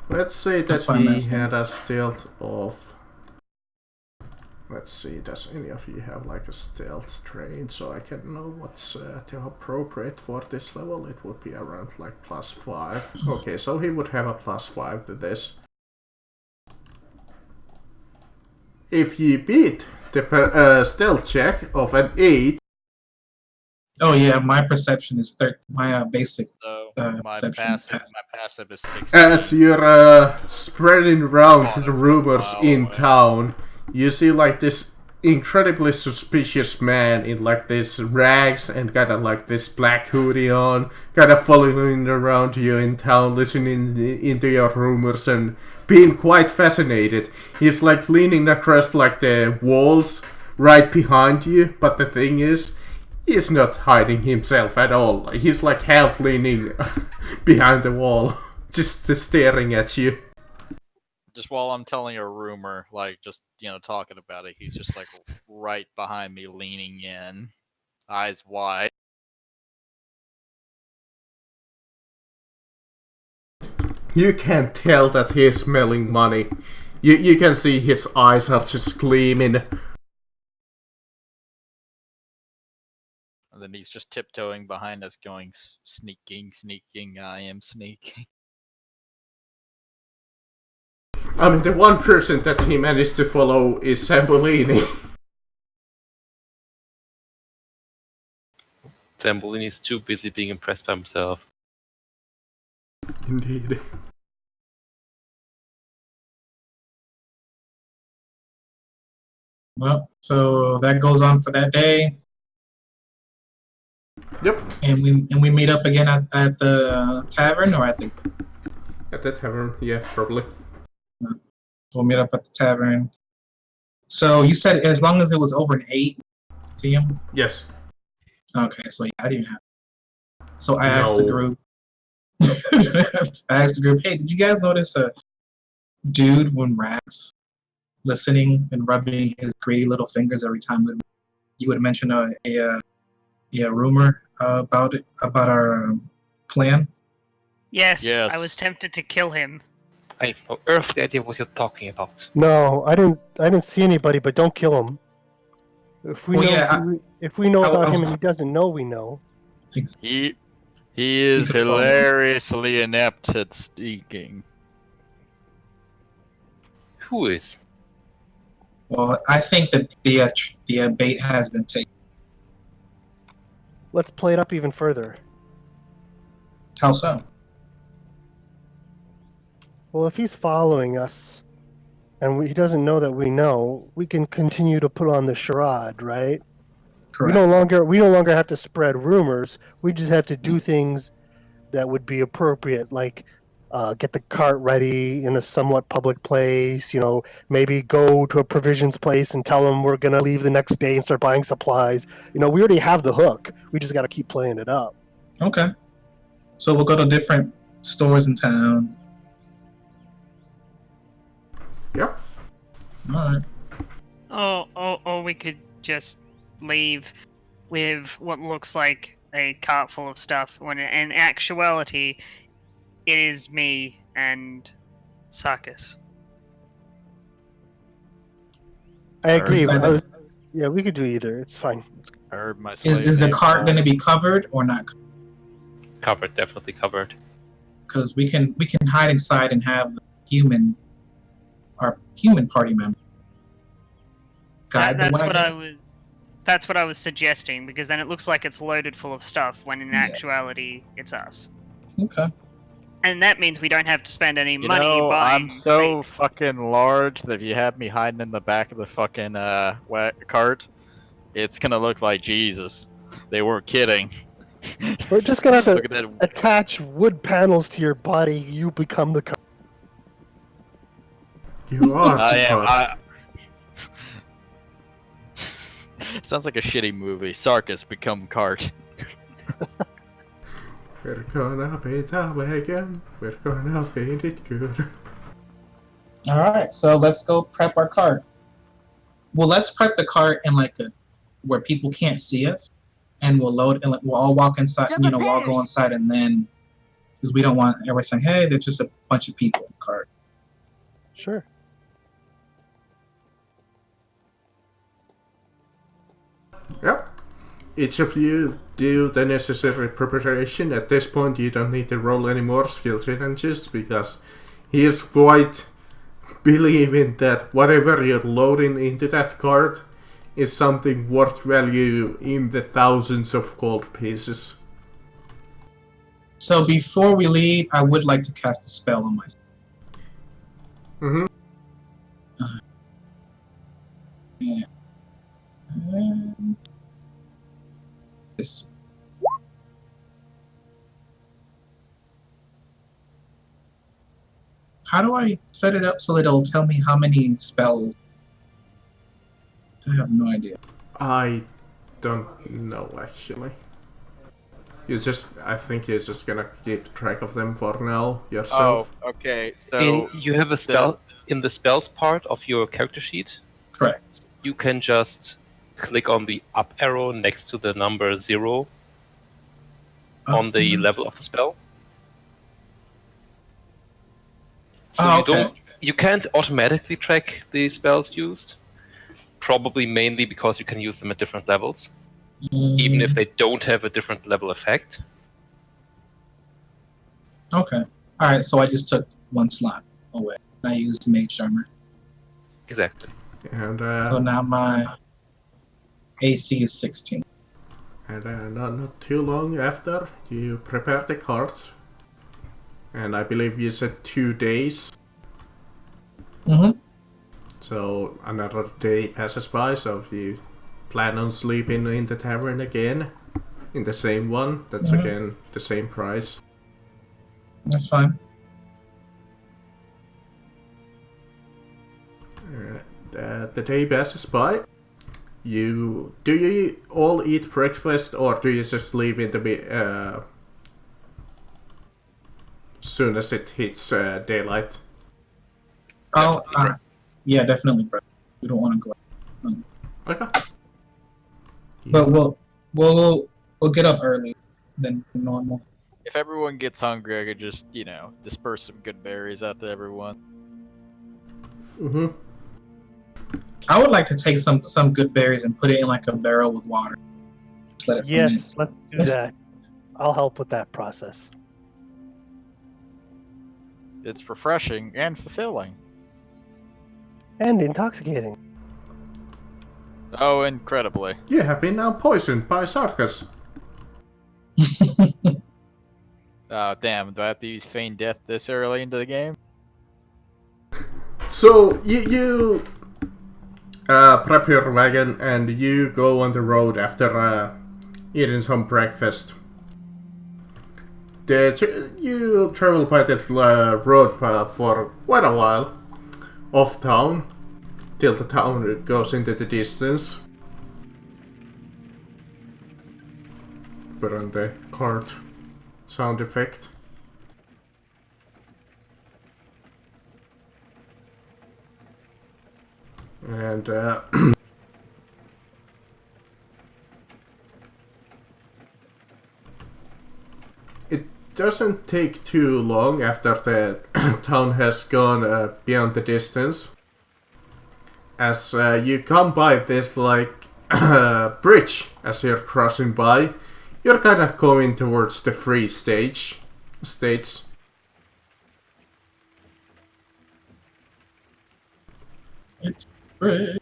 Let's say That's that why I'm he asking. had a stealth of. Let's see, does any of you have like a stealth train so I can know what's appropriate for this level? It would be around like +5. Okay, so he would have a +5 to this. If you beat the stealth check of an 8, oh yeah, my perception is my basic. So my perception passive is 16. as you're spreading around Oh, the rumors wow, in yeah. town, you see like this incredibly suspicious man in like this rags and kind of like this black hoodie on, kind of following around you in town, listening into your rumors and being quite fascinated. He's like leaning across like the walls right behind you, but the thing is, he's not hiding himself at all. He's like half leaning behind the wall, just staring at you. Just while I'm telling a rumor, like just talking about it, he's just like right behind me, leaning in, eyes wide. You can tell that he's smelling money. You can see his eyes are just gleaming. And then he's just tiptoeing behind us, going, sneaking, sneaking, I am sneaking. I mean, the one person that he managed to follow is Sambolini. Zambolini is too busy being impressed by himself. Indeed. Well, so that goes on for that day, Yep. and we meet up again at the tavern or at the. At the tavern, yeah, probably. We'll meet up at the tavern. So you said as long as it was over an 8, see him. Yes. Okay, so yeah, I didn't have. So I asked the No. group. I asked the group, "Hey, did you guys notice a dude when Rax listening and rubbing his greedy little fingers every time you would mention a rumor about our plan?" Yes, Yes. I was tempted to kill him. I have no earthly idea what you're talking about. No, I didn't see anybody, but don't kill him. If we Well, know, yeah, if we know I about was- him and he doesn't know, we know. He is could follow. hilariously inept at sneaking. Who is? Well, I think that the bait has been taken. Let's play it up even further. How so? Well, if he's following us, and he doesn't know that we know, we can continue to put on the charade, right? Correct. We no longer have to spread rumors. We just have to do things that would be appropriate, like get the cart ready in a somewhat public place, maybe go to a provisions place and tell them we're going to leave the next day and start buying supplies. We already have the hook. We just got to keep playing it up. Okay. So we'll go to different stores in town. Yep. Alright. Or we could just leave with what looks like a cart full of stuff, when in actuality, it is me and Sarkis. I agree. Excited. Yeah, we could do either. It's fine. I heard my Is slave the name cart called. going to be covered or not? Covered, definitely covered. Because we can hide inside and have our human party member guide the wagon. That's what I was suggesting, because then it looks like it's loaded full of stuff, when in Yeah. actuality, it's us. Okay. And that means we don't have to spend any You money know, buying. I'm so fucking large that if you have me hiding in the back of the fucking cart, it's gonna look like Jesus. They weren't kidding. We're just gonna have Look to at that. attach wood panels to your body. You become the cart. You are I the am. cart. Sounds like a shitty movie. Sarkis become cart. We're gonna be the wagon. We're gonna beat it good. Alright, so let's go prep our cart. Well, let's prep the cart in where people can't see us, and we'll load and we'll all walk inside. Jump We'll all go repairs. inside, and then because we don't want everyone saying, "Hey, there's just a bunch of people in the cart." Sure. Yep. Each of you do the necessary preparation. At this point, you don't need to roll any more skill challenges because he is quite believing that whatever you're loading into that card is something worth value in the thousands of gold pieces. So before we leave, I would like to cast a spell on myself. Mm-hmm. Yeah. This. How do I set it up so that it'll tell me how many spells? I have no idea. I don't know actually. I think you're just gonna keep track of them for now yourself. Oh, okay. So You have a spell in the spells part of your character sheet. Correct. You can just click on the up arrow next to the number 0 on the level of the spell. So Oh, okay. you can't automatically track the spells used. Probably mainly because you can use them at different levels, even if they don't have a different level effect. Okay. All right. So I just took one slot away. I used Mage Armor. Exactly. And So now my AC is 16. not too long after, you prepare the card. And I believe you said 2 days. Mm-hmm. So another day passes by, so if you plan on sleeping in the tavern again, in the same one, that's again the same price. That's fine. The day passes by. Do you all eat breakfast, or do you just leave in the soon as it hits daylight? Oh, yeah, definitely, bro. We don't want to go out. Okay. But we'll get up early than normal. if everyone gets hungry, I could just, disperse some good berries out to everyone. Mm-hmm. I would like to take some good berries and put it in a barrel with water. Just let it ferment. Yes, let's do that. I'll help with that process. It's refreshing and fulfilling. And intoxicating. Oh, incredibly. You have been now poisoned by Sarkis. Oh, damn. Do I have to use feign death this early into the game? So you prep your wagon and you go on the road after eating some breakfast. You travel by the road for quite a while, off town, till the town goes into the distance. Put on the cart sound effect. And it doesn't take too long after the town has gone beyond the distance, as you come by this like bridge as you're crossing by. You're kind of going towards the free states. It's great.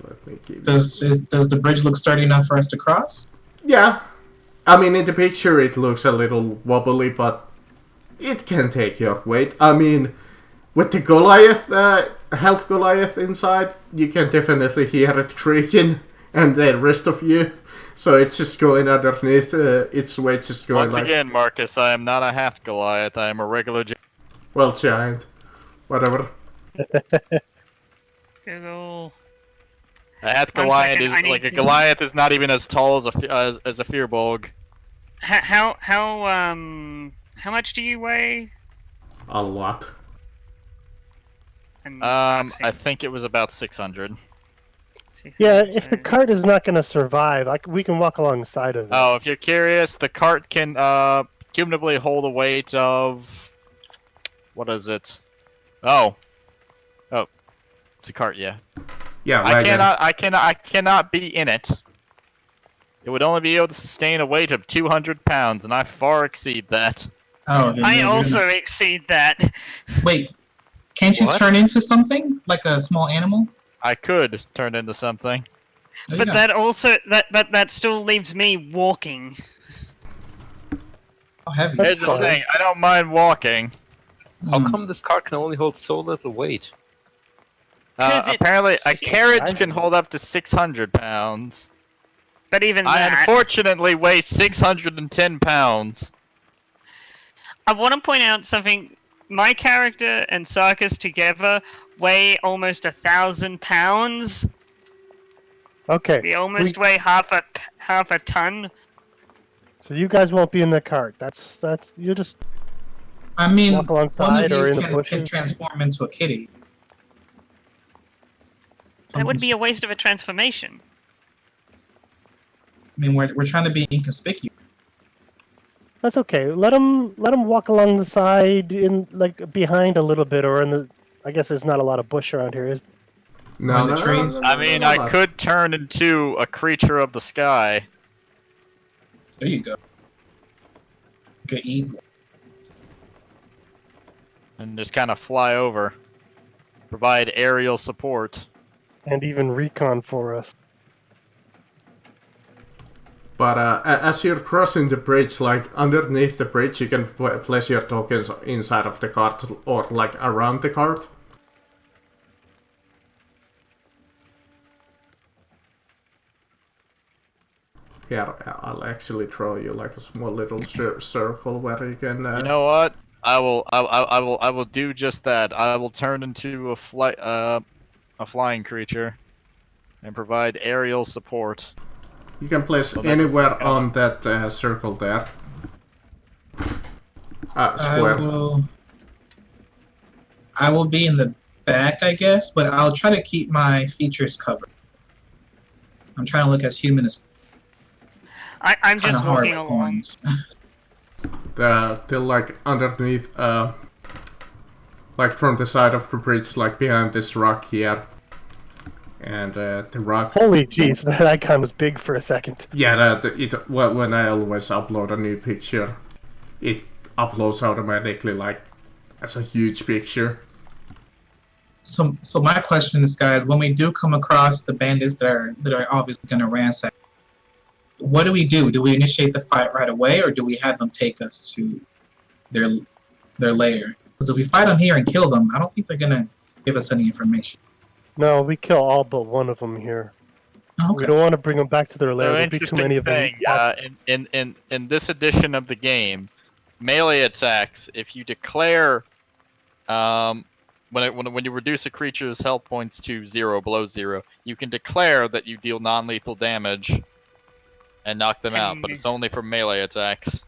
Let me keep... Does the bridge look sturdy enough for us to cross? Yeah, I mean in the picture it looks a little wobbly, but it can take your weight. I mean, with the Goliath, health Goliath inside, you can definitely hear it creaking, and the rest of you. So it's just going underneath, its weight just going Once like... again, Marcus, I am not a half Goliath. I am a regular. Well, giant. Whatever. Google. A half 1 Goliath second, is I need like a to- Goliath is not even as tall as a Fearbog. How much do you weigh? A lot. I think it was about 600. Yeah, if the cart is not going to survive, we can walk alongside of it. Oh, if you're curious, the cart can cumulatively hold a weight of... What is it? Oh, it's a cart. Yeah. Yeah, I cannot be in it. It would only be able to sustain a weight of 200 pounds, and I far exceed that. Oh, then I you're also not- exceed that. Wait. Can't you What? turn into something like a small animal? I could turn into something. There you But go. that also that still leaves me walking. How heavy? That's Here's the fine. thing, I don't mind walking. How Hmm. come this car can only hold so little weight? 'Cause it's Apparently, a huge. carriage can hold up to 600 pounds. But even I that, unfortunately weigh 610 pounds. I want to point out something. My character and Sarkis together weigh almost 1,000 pounds. Okay, We almost weigh half a ton. so you guys won't be in the cart. That's you just I mean, walk one of alongside you or in the can bushes. transform into a kitty. That would be a waste of a transformation. I mean, we're trying to be inconspicuous. That's okay. Let them walk along the side in like behind a little bit or in the. I guess there's not a lot of bush around here. Is No, the trees. I mean, I could turn into a creature of the sky. There you go. Good eagle. And just kind of fly over. Provide aerial support. and even recon for us. But as you're crossing the bridge, like underneath the bridge, you can place your tokens inside of the cart or like around the cart. Here, I'll actually draw you like a small little circle where you can. You know what? I will do just that. I will turn into a flying creature and provide aerial support. You can place So that- anywhere on that circle there. Square. I will be in the back, I guess, but I'll try to keep my features covered. I'm trying to look as human as I'm kind just of hard walking with along. horns. Till like underneath, like from the side of the bridge, like behind this rock here. And the rock. Holy jeez, that icon was big for a second. Yeah, when I always upload a new picture, it uploads automatically like as a huge picture. So my question is, guys, when we do come across the bandits that are obviously going to ransack, what do we do? Do we initiate the fight right away, or do we have them take us to their lair? Because if we fight them here and kill them, I don't think they're going to give us any information. No, we kill all but one of them here. Oh, We okay. don't want to bring them back to their lair. So There'll be too many of them. interesting thing, in this edition of the game, melee attacks, if you declare when you reduce a creature's health points to 0, below 0, you can declare that you deal non-lethal damage and knock them out, but it's only for melee attacks.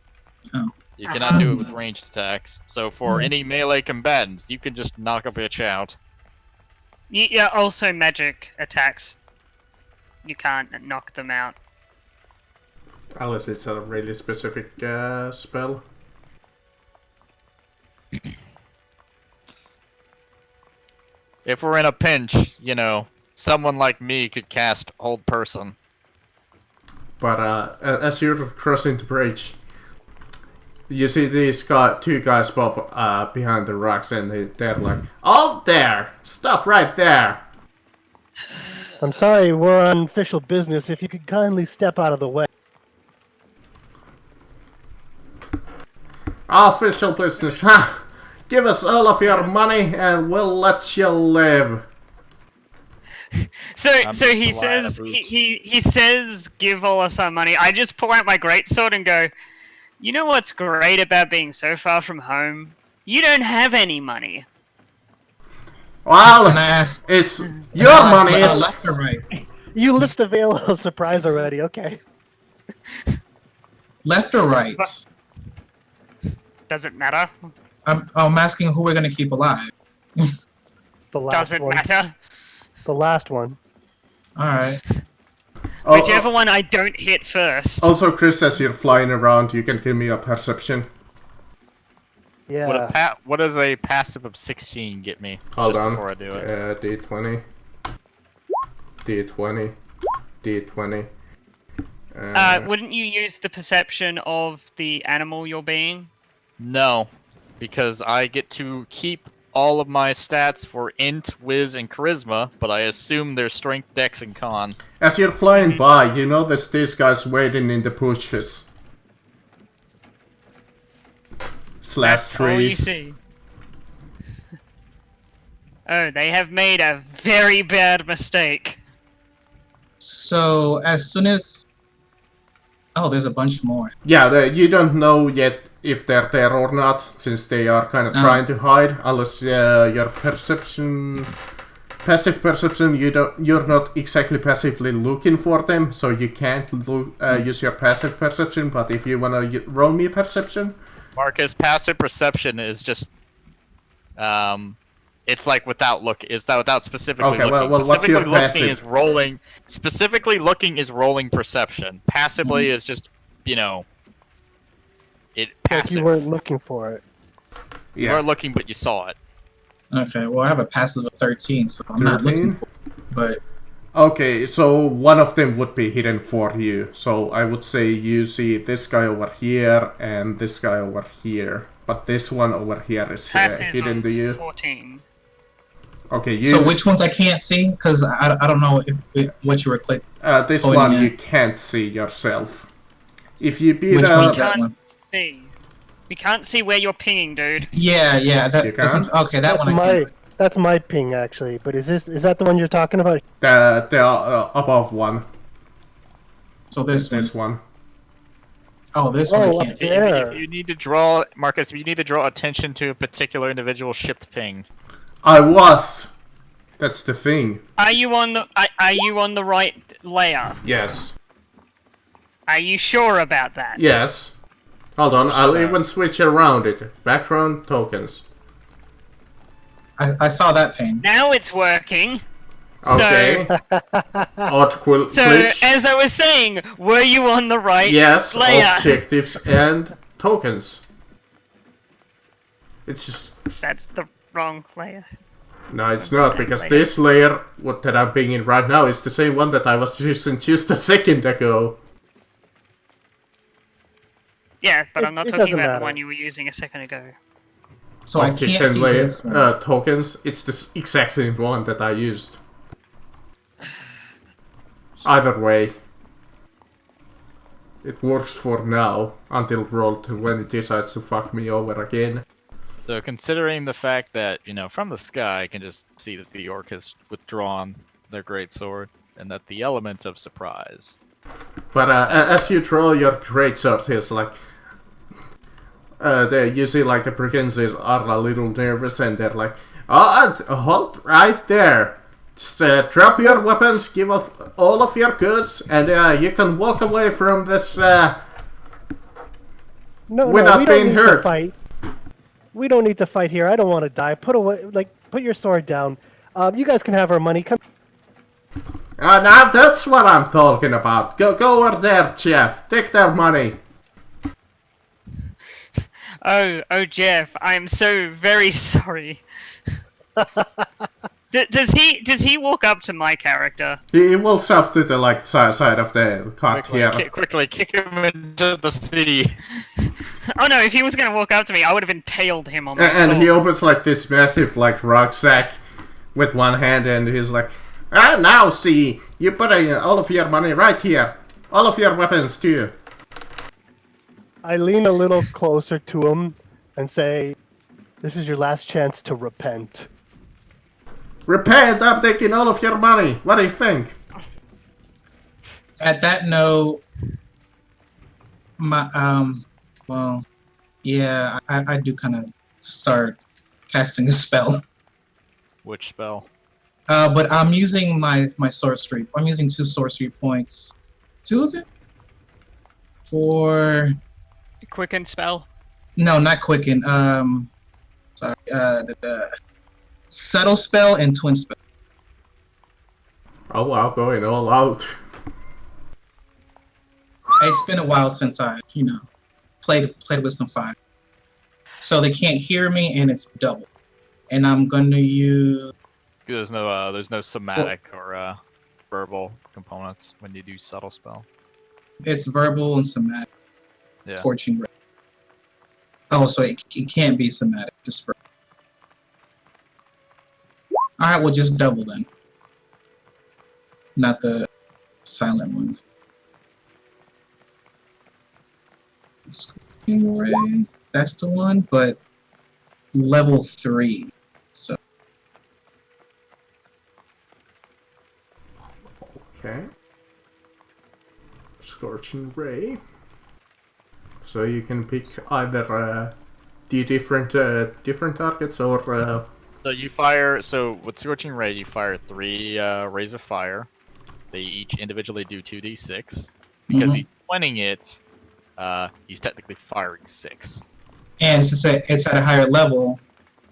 Oh. You cannot do it with ranged attacks. So for any melee combatants, you can just knock a bitch out. Yeah, also magic attacks. You can't knock them out. Unless it's a really specific spell. If we're in a pinch, you know, someone like me could cast Hold Person. But as you're crossing the bridge, you see these two guys pop behind the rocks, and they're like, "Oh, there! Stop right there!" I'm sorry, we're on official business. If you could kindly step out of the way. Official business, huh? Give us all of your money, and we'll let you live. So he just says lying about he says give all us our money. I just pull out my greatsword and go, you know what's great about being so far from home? You don't have any money. Well, Can I ask? it's can your I ask money. Is left or right? You lift the veil of surprise already. Okay. Left or right? Does it matter? I'm asking who we're gonna keep alive. The last Does it one. matter? The last one. All right. Whichever one I don't hit first. Also, Chris, as you're flying around, you can give me a perception. Yeah. What does a passive of 16 get me? Hold just on. Before I do it. D20. D20. D20. Wouldn't you use the perception of the animal you're being? No, because I get to keep all of my stats for int, whiz, and charisma, but I assume they're strength, dex, and con. As you're flying by, you notice these guys waiting in the bushes. Slash That's all you trees. see. Oh, they have made a very bad mistake. So as soon as there's a bunch more. Yeah, you don't know yet if they're there or not, since they are kind of trying to hide. Unless your perception, passive perception, you're not exactly passively looking for them, so you can't use your passive perception. But if you wanna roll me a perception, Marcus, passive perception is just, it's like without look. It's that without specifically Okay, looking. well, what's your Specifically looking passive? is rolling. Specifically looking is rolling perception. Passively is just, it Like passive. you weren't looking for it. You yeah. weren't looking, but you saw it. Okay. Well, I have a passive of 13, so I'm not 13? looking for it. But Okay, so one of them would be hidden for you. So I would say you see this guy over here and this guy over here. But this one over here is Passive hidden of to you. 14. Okay, you. so which ones I can't see? Because I don't know what you were clicking. This pointing one at? you can't see yourself. If you beat Which one We is that can't one? see. We can't see where you're pinging, dude. Yeah. You can't? Okay, that That's one. I can't see. that's my ping actually. But is that the one you're talking about? the above one, So this one. one. Oh, this one Oh, I up can't see. there. You need to draw, Marcus. You need to draw attention to a particular individual shipped ping. I was. That's the thing. Are you on the right layer? Yes. Are you sure about that? Yes. Hold on, I'll even switch around it. Background tokens. I saw that pane. Now it's working. Okay. Odd So, glitch. as I was saying, were you on the right Yes, layer? objectives and tokens. It's just... That's the wrong layer. No, it's not, because this layer that I'm pinging right now is the same one that I was using just a second ago. Yeah, but I'm It not talking doesn't about matter. the one you were using a second ago. So I Objects can't and see layer, this one. tokens, it's the exact same one that I used. Either way. It works for now, until Roll20 decides to fuck me over again. So considering the fact that, from the sky I can just see that the orc has withdrawn their great sword. and that the element of surprise. But as you draw your greatsword, he's like, you see like the Brigands are a little nervous, and they're like, hold right there. Just drop your weapons, give off all of your goods, and you can walk away from this No, without we don't being need hurt. to fight. We don't need to fight here. I don't want to die. Put your sword down. You guys can have our money. Come. Now that's what I'm talking about. Go over there, Jeff. Take their money. Oh, Jeff, I'm so very sorry. Does he walk up to my character? He walks up to the side of the cart here. Quickly kick him into the sea. Oh no! If he was gonna walk up to me, I would have impaled him on my sword. And he opens like this massive rucksack with one hand, and he's like, now see, you put all of your money right here. All of your weapons too. I lean a little closer to him and say, "This is your last chance to repent." Repent, I'm taking all of your money. What do you think? At that note, well, yeah, I do kind of start casting a spell. Which spell? But I'm using my sorcery. I'm using 2 sorcery points. 2, is it? For... Quicken spell? No, not quicken. Sorry. The subtle spell and twin spell. Oh wow, going all out. It's been a while since I, played Wisdom 5. So they can't hear me, and it's double. And I'm gonna use... There's no somatic or verbal components when you do subtle spell. It's verbal and somatic. Yeah. Torching ray. Oh, so it can't be somatic, just verbal. Alright, well just double then. Not the silent one. Scorching ray, that's the one, but level 3. So Okay. Scorching Ray. So you can pick either the different targets or... So you fire. So with Scorching Ray, you fire 3 rays of fire. They each individually do 2d6. Because he's pointing it, he's technically firing 6. and since it's at a higher level,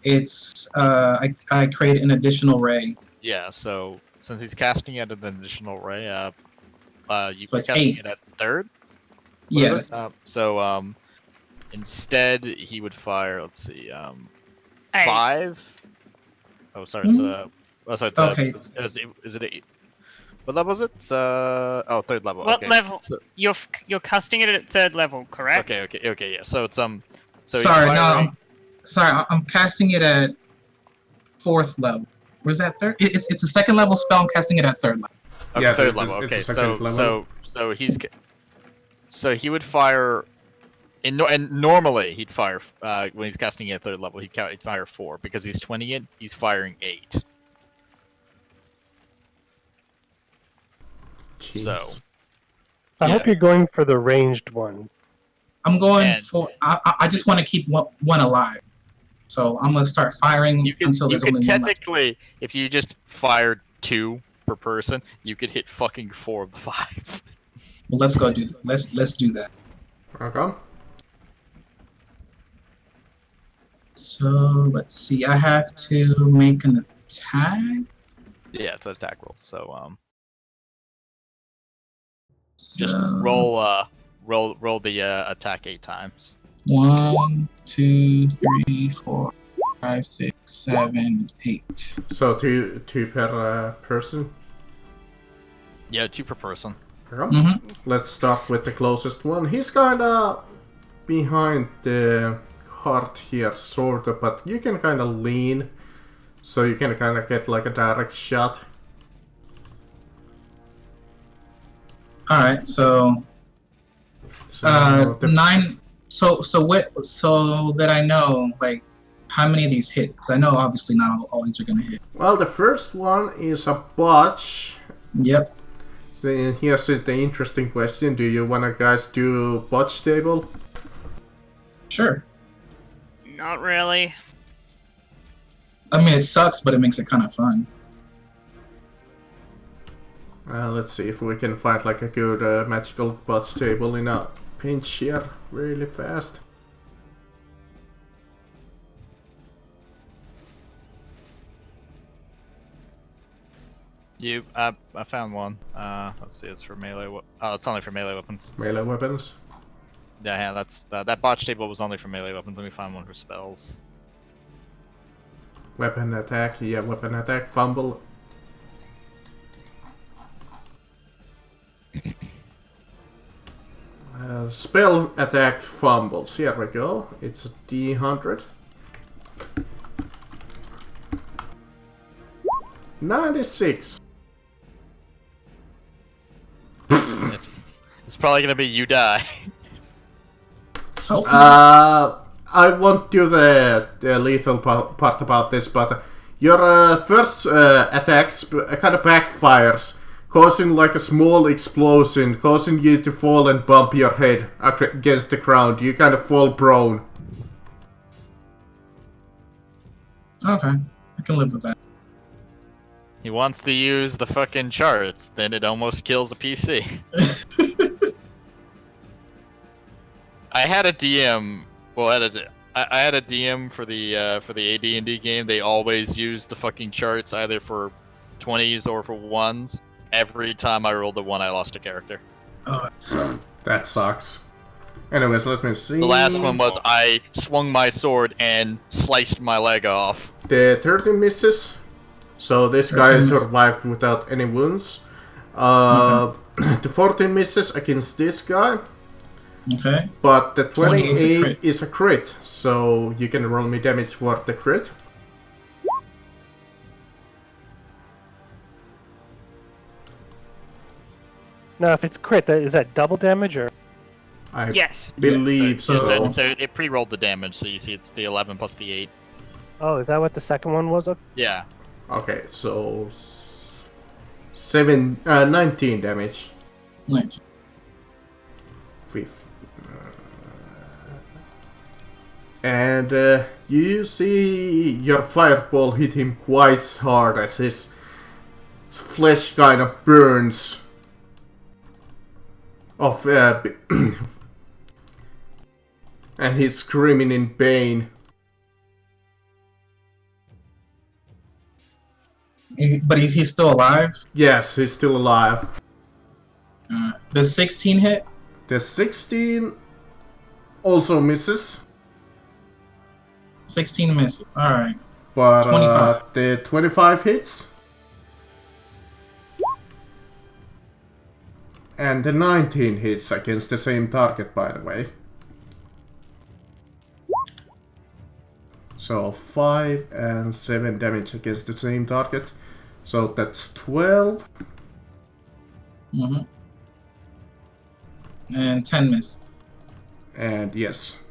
it's I create an additional ray. Yeah. So since he's casting it at an additional ray, you So can it's casting 8. it at 3rd. Yeah. So instead he would fire. Let's see. Hey. 5. Oh, sorry. It's it's Okay. Is it 8? What level is it? It's, 3rd level. What okay. level? So, You're casting it at 3rd level, correct? okay. Yeah. So it's So he's sorry, firing- I'm casting it at 4th level. Where's that 3rd? It's a 2nd level spell. I'm casting it at 3rd level. Okay, Yeah, 3rd it's level. a Okay, second level. So he would fire. And normally he'd fire when he's casting it at 3rd level. He'd fire 4 because he's 20 it. He's firing 8. Jeez. So I Yeah. hope you're going for the ranged one. I'm going And- for. I just want to keep one alive. So I'm gonna start firing until there's only one left. technically, if you just fired 2 per person, you could hit fucking 4 of the 5. Well, let's go do. Let's do that. Okay. So let's see. I have to make an attack. Yeah, it's an attack roll. So So, just roll the attack 8 times. 1, 2, 3, 4, 5, 6, 7, 8. So two per person. Yeah, 2 per person. Okay. Mm-hmm. Let's start with the closest one. He's kinda behind the cart here, sorta, but you can kinda lean, so you can kinda get like a direct shot. All right. So So the- 9. So that I know, like, how many of these hit? Because I know obviously not all these are gonna hit. Well, the first one is a botch, Yep. So here's the interesting question. Do you wanna guys do botch table? Sure. Not really. I mean, it sucks, but it makes it kind of fun. Let's see if we can find like a good magical botch table in a pinch here really fast. I found one. Let's see, it's for melee. Oh, it's only for melee weapons. Melee weapons. Yeah, that's that botch table was only for melee weapons. Let me find one for spells. Weapon attack, yeah, weapon attack, fumble. Spell attack fumbles, here we go. It's a D100. 96. It's probably gonna be you die. I won't do the lethal part about this, but your first attack kind of backfires, causing like a small explosion, causing you to fall and bump your head against the ground. You kind of fall prone. Okay, I can live with that. He wants to use the fucking charts, then it almost kills a PC. I had a DM. Well, I had a DM for the AD&D game. They always use the fucking charts either for 20s or for 1s. Every time I rolled a 1, I lost a character. Oh, it sucks. That sucks. Anyways, let me see. The last one was I swung my sword and sliced my leg off. The 13 misses. So this guy survived without any wounds. The 14 misses against this guy. Okay. But the 28 28 is a crit, so you can roll me damage for the crit. Now, if it's crit, is that double damage or? I Yes. believe So so. it pre-rolled the damage, so you see it's the 11 plus the 8. Oh, is that what the second one was? Yeah. Okay, so 19 damage. Nice. And you see your fireball hit him quite hard as his flesh kind of burns off, and he's screaming in pain. But he's still alive? Yes, he's still alive. Does 16 hit? The 16 also misses. 16 misses. Alright. But 25. the 25 hits. And the 19 hits against the same target, by the way. So 5 and 7 damage against the same target. So that's 12. Mm-hmm. And 10 miss. And yes.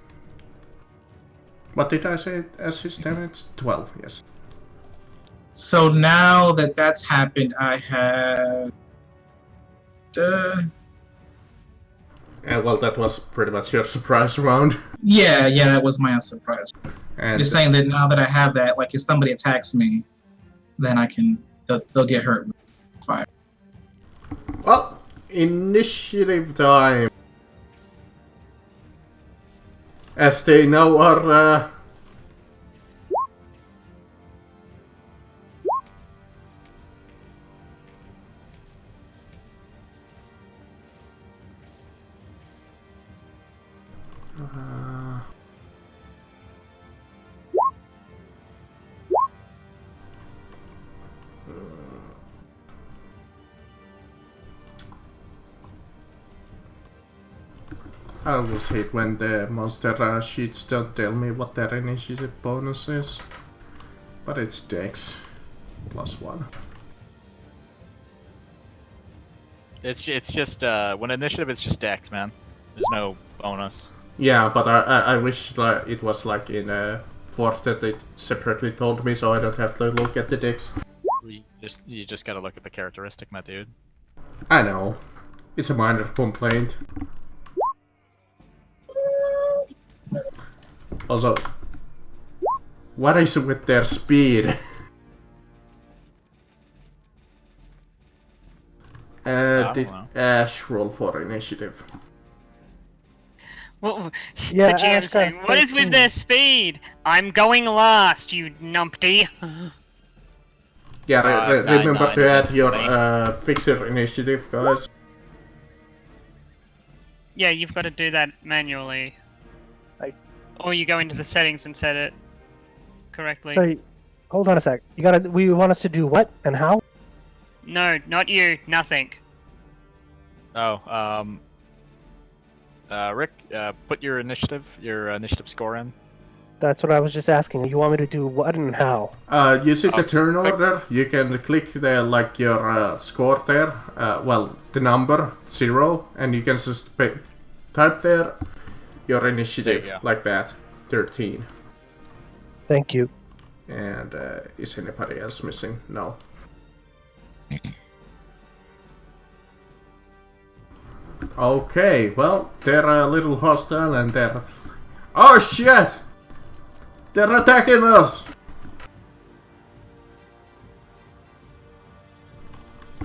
What did I say as his damage? 12, yes. So now that that's happened, I have... Well, that was pretty much your surprise round. Yeah, that was my surprise. And Just saying that now that I have that, like if somebody attacks me, then I can... They'll get hurt with fire. well, initiative time. As they now are I always hate when the monster sheets don't tell me what their initiative bonus is. But it's Dex. +1. It's just when initiative is just dex, man. There's no bonus. Yeah, but I wish it was like in 4th that it separately told me so I don't have to look at the Dex. You just gotta look at the characteristic, my dude. I know. It's a minor complaint. Also, what is with their speed? don't Did know. Ash roll for initiative? Well, Yeah, the GM Ash got saying, "What is with 13. their speed? I'm going last, you numpty." Yeah, remember 9, to add 10, your 20. fixer initiative, guys. Yeah, you've got to do that manually. Or you go into the settings and set it correctly. So, hold on a sec. We want us to do what and how? No, not you. Nothing. Oh, Rick, put your initiative score in. That's what I was just asking. You want me to do what and how? Using the turn quick. order, you can click the your score there. Well, the number 0, and you can just type there your initiative There you go. like that, 13. Thank you. And is anybody else missing? No. Okay, well, they're a little hostile and they're... Oh shit! They're attacking us!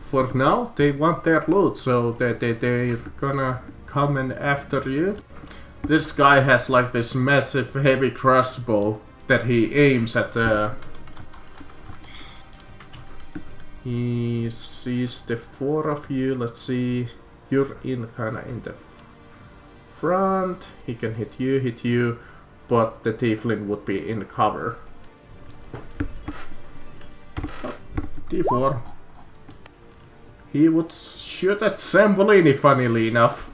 For now, they want their loot, so they're gonna come in after you. This guy has like this massive heavy crossbow that he aims at He sees the 4 of you. Let's see. You're in kinda in the front. He can hit you, but the tiefling would be in cover. D4. He would shoot at Zambolini, funnily enough.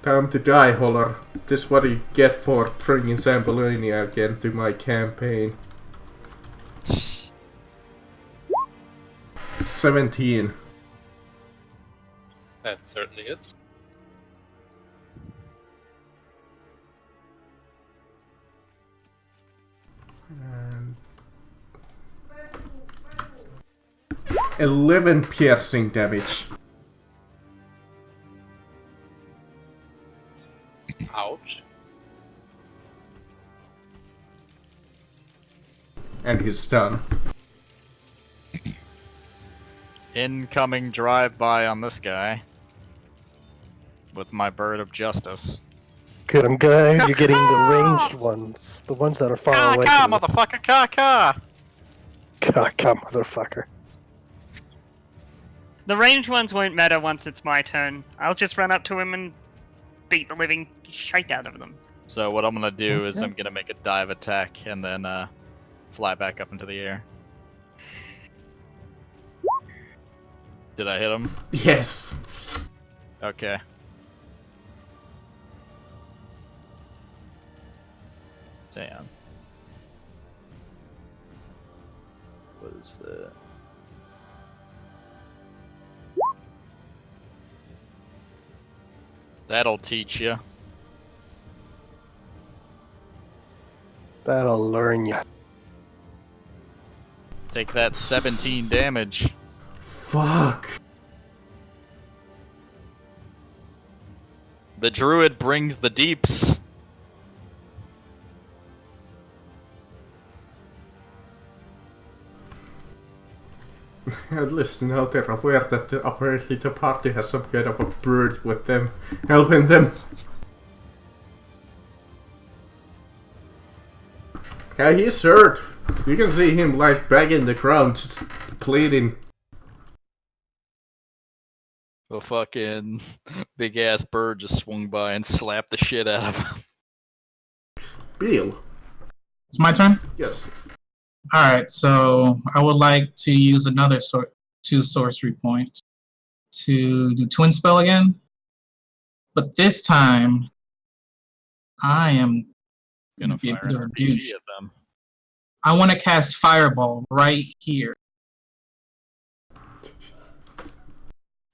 Time to die, Holler. This is what you get for bringing Zambolini again to my campaign. 17. That certainly is. And 11 piercing damage. Ouch. And he's done. Incoming drive-by on this guy. With my bird of justice. Good. I'm glad you're getting the ranged ones. The ones that are far away. Ka, From motherfucker, ka! Ka, motherfucker. The ranged ones won't matter once it's my turn. I'll just run up to him and beat the living shite out of them. So what I'm gonna do is Okay. I'm gonna make a dive attack and then fly back up into the air. Did I hit him? Yes. Okay. Damn. What is that? That'll teach you. That'll learn you. Take that 17 damage. Fuck. The druid brings the deeps. At least now they're aware that apparently the party has some kind of a bird with them, helping them. Yeah, he's hurt. You can see him like back in the ground, just bleeding. The fucking big ass bird just swung by and slapped the shit out of him. Beal. It's my turn. Yes. All right, so I would like to use another 2 sorcery points to do twin spell again, but this time I am Gonna be a fire bit an of a RPG douche. at them. I want to cast fireball right here.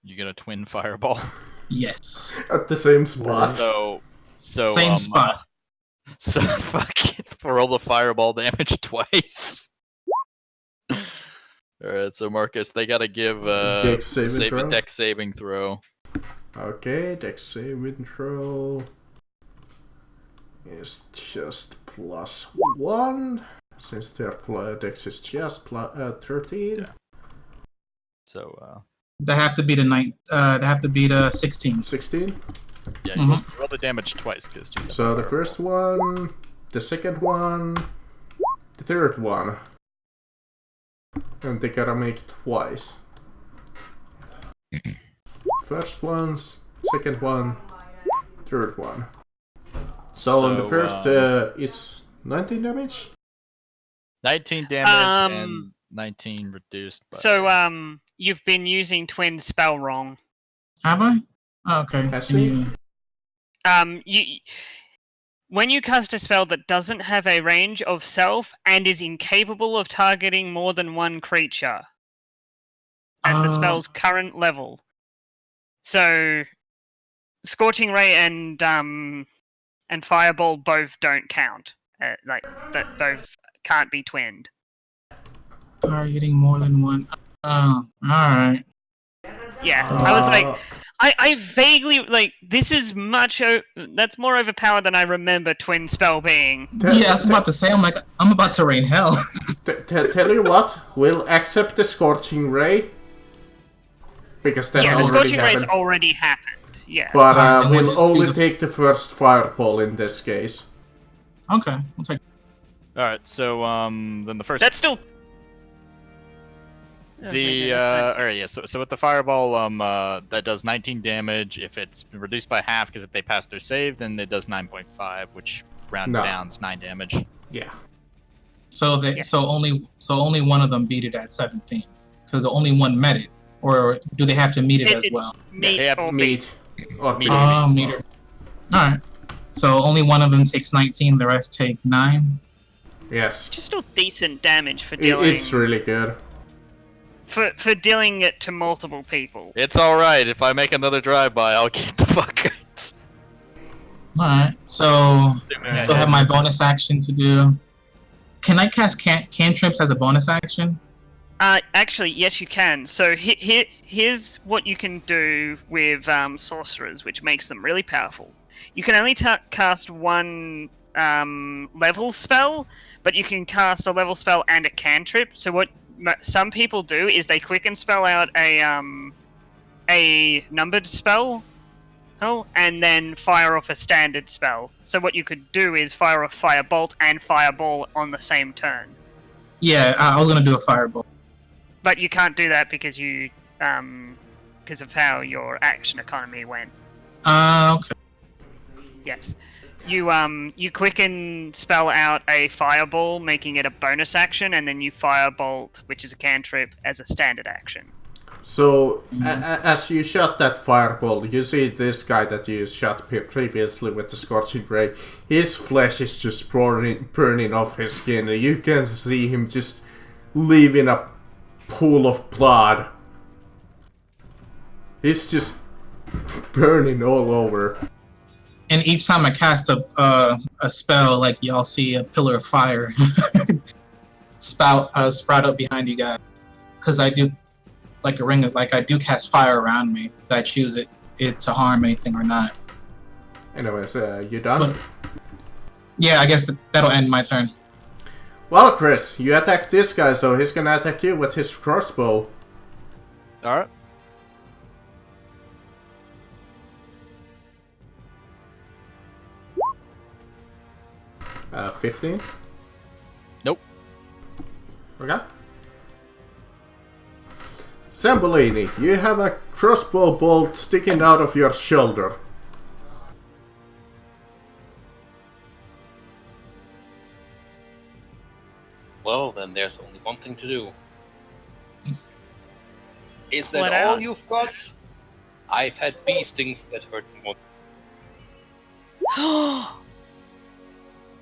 You get a twin fireball. Yes, At the same spot. So same spot. So fucking roll the fireball damage twice. Alright, so Marcus, they gotta give Dex saving throw? a dex saving throw. Okay, dex saving throw is just +1, since their dex is just 13. Yeah. So, They have to be the 16. 16. yeah, you roll the damage twice. So the first one, the second one, the third one. And they gotta make twice. First ones, second one, third one. So the first is 19 damage? 19 damage and 19 reduced. So, you've been using twin spell wrong. Have I? Oh, okay. Has he? When you cast a spell that doesn't have a range of self and is incapable of targeting more than one creature at the spell's current level. So, Scorching Ray and Fireball both don't count. That both can't be twinned. Targeting more than one. Oh, alright. Yeah, I was like, I vaguely, like, this is that's more overpowered than I remember twin spell being. Yeah, I was about to say, I'm about to rain hell. Tell you what, we'll accept the Scorching Ray. Because that the already Scorching happened. Ray's already happened, yeah. But we'll only take the first Fireball in this case. Okay, we'll take. Alright, so, then the first... That's still... Alright, yeah, so with the Fireball, that does 19 damage. If it's reduced by half, because if they pass their save, then it does 9.5, which rounded down is 9 damage. Yeah. So only one of them beat it at 17. Because only one met it. Or do they have to meet it as well? Meet or beat. Meter. Alright. So only one of them takes 19, the rest take 9? Yes. Just still decent damage for dealing... It's really good. For dealing it to multiple people. It's alright, if I make another drive-by, I'll keep the fuck out. Alright, so I still have my bonus action to do. Can I cast cantrips as a bonus action? Actually, yes, you can. So here's what you can do with sorcerers, which makes them really powerful. You can only cast one level spell, but you can cast a level spell and a cantrip. So what some people do is they quicken spell out a numbered spell, and then fire off a standard spell. So what you could do is fire off Firebolt and Fireball on the same turn. Yeah, I was gonna do a Firebolt. But you can't do that because because of how your action economy went. Okay. Yes. You quicken spell out a Fireball, making it a bonus action, and then you Firebolt, which is a cantrip, as a standard action. So, as you shot that Fireball, you see this guy that you shot previously with the Scorching Ray. His flesh is just burning off his skin. You can see him just leaving a pool of blood. It's just burning all over. And each time I cast a spell, like y'all see a pillar of fire sprout up behind you guys, because I do like a ring of I do cast fire around me. If I choose it to harm anything or not. Anyways, you done? But, yeah, I guess that'll end my turn. Well, Chris, you attack this guy, so he's gonna attack you with his crossbow. Alright. 15? Nope. Okay. Zambolini, you have a crossbow bolt sticking out of your shoulder. Well, then there's only one thing to do. Is Pull that it all out. you've got? I've had bee stings that hurt more.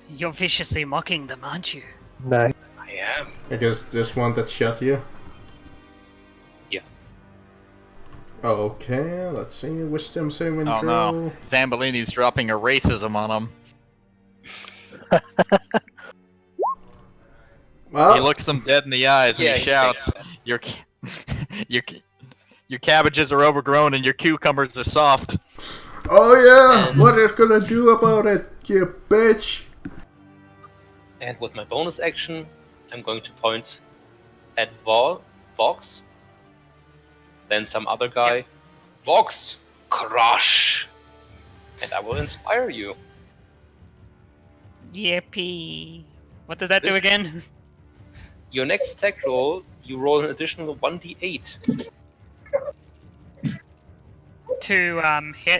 You're viciously mocking them, aren't you? Nice. I am. I guess this one that shot you. Yeah. Okay, let's see. Wisdom saving Oh throw. no. Zambolini's dropping a racism on him. He Well, looks them dead in the eyes and Yeah, he he shouts, takes that. Your your your cabbages are overgrown and your cucumbers are soft. Oh yeah, And- what are you gonna do about it, you bitch? And with my bonus action, I'm going to point at Vox, then some other guy. Vox, crush! And I will inspire you. Yippee. What does that do This- again? Your next attack roll, you roll an additional 1d8, To hit.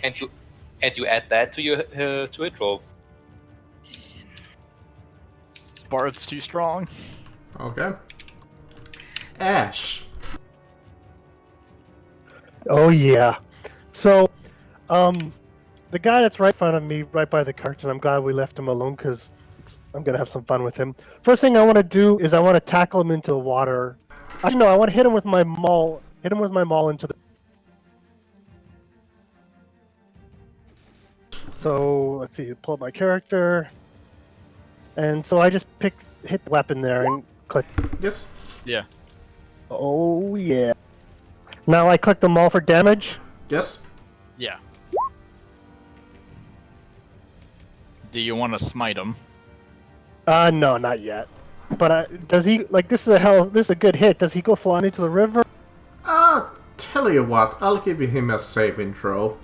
and you add that to your to hit roll. Bard's too strong. Okay. Ash. Oh yeah. So, the guy that's right in front of me, right by the curtain, I'm glad we left him alone because I'm gonna have some fun with him. First thing I want to do is I want to tackle him into the water. Actually, no, I want to hit him with my maul. Hit him with my maul into the. So let's see. Pull up my character, and so I just hit the weapon there and click. Yes. Yeah. Oh yeah. Now I click the maul for damage. Yes. Yeah. Do you want to smite him? No, not yet. But does he like this is a good hit? Does he go flying into the river? Tell you what, I'll give him a saving throw.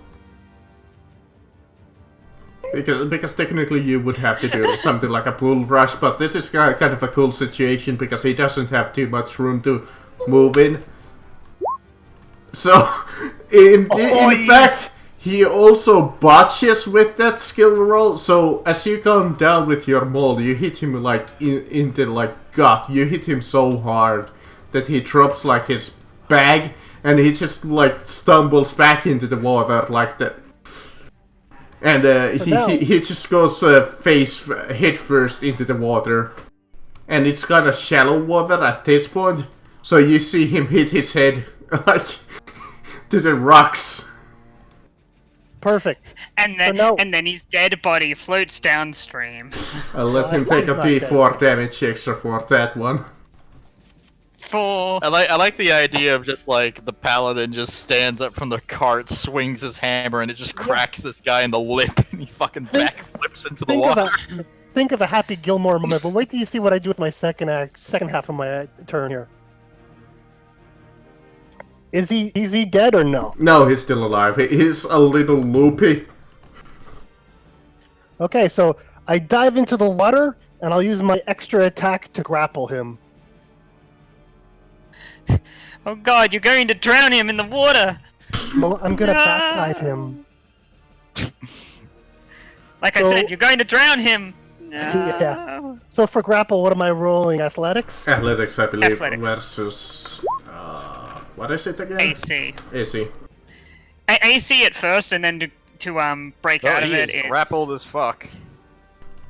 Because technically you would have to do something like a bull rush, but this is kind of a cool situation because he doesn't have too much room to move in. So, in fact, he also botches with that skill roll. So as you come down with your maul, you hit him like in the like gut. You hit him so hard that he drops like his bag, and he just like stumbles back into the water like that. And he just goes head first into the water, and it's kind of shallow water at this point. So you see him hit his head like to the rocks. Perfect. And then, So now- and then his dead body floats downstream. I'll let him take a D4 damage extra for that one. For I like the idea of just like the paladin just stands up from the cart, swings his hammer, and it just cracks this guy in the lip, and he fucking backflips into the water. Think of a Happy Gilmore moment, but wait till you see what I do with my second half of my turn here. Is he dead or no? No, he's still alive. He's a little loopy. Okay, so I dive into the water and I'll use my extra attack to grapple him. oh god, you're going to drown him in the water. Well, I'm gonna No. baptize him. Like I So- said, you're going to drown him. No. Yeah. So for grapple, what am I rolling? Athletics? Athletics, I believe, Athletics. versus... what is it again? AC. AC. AC at first, and then to break out of he it. is It's... grappled as fuck.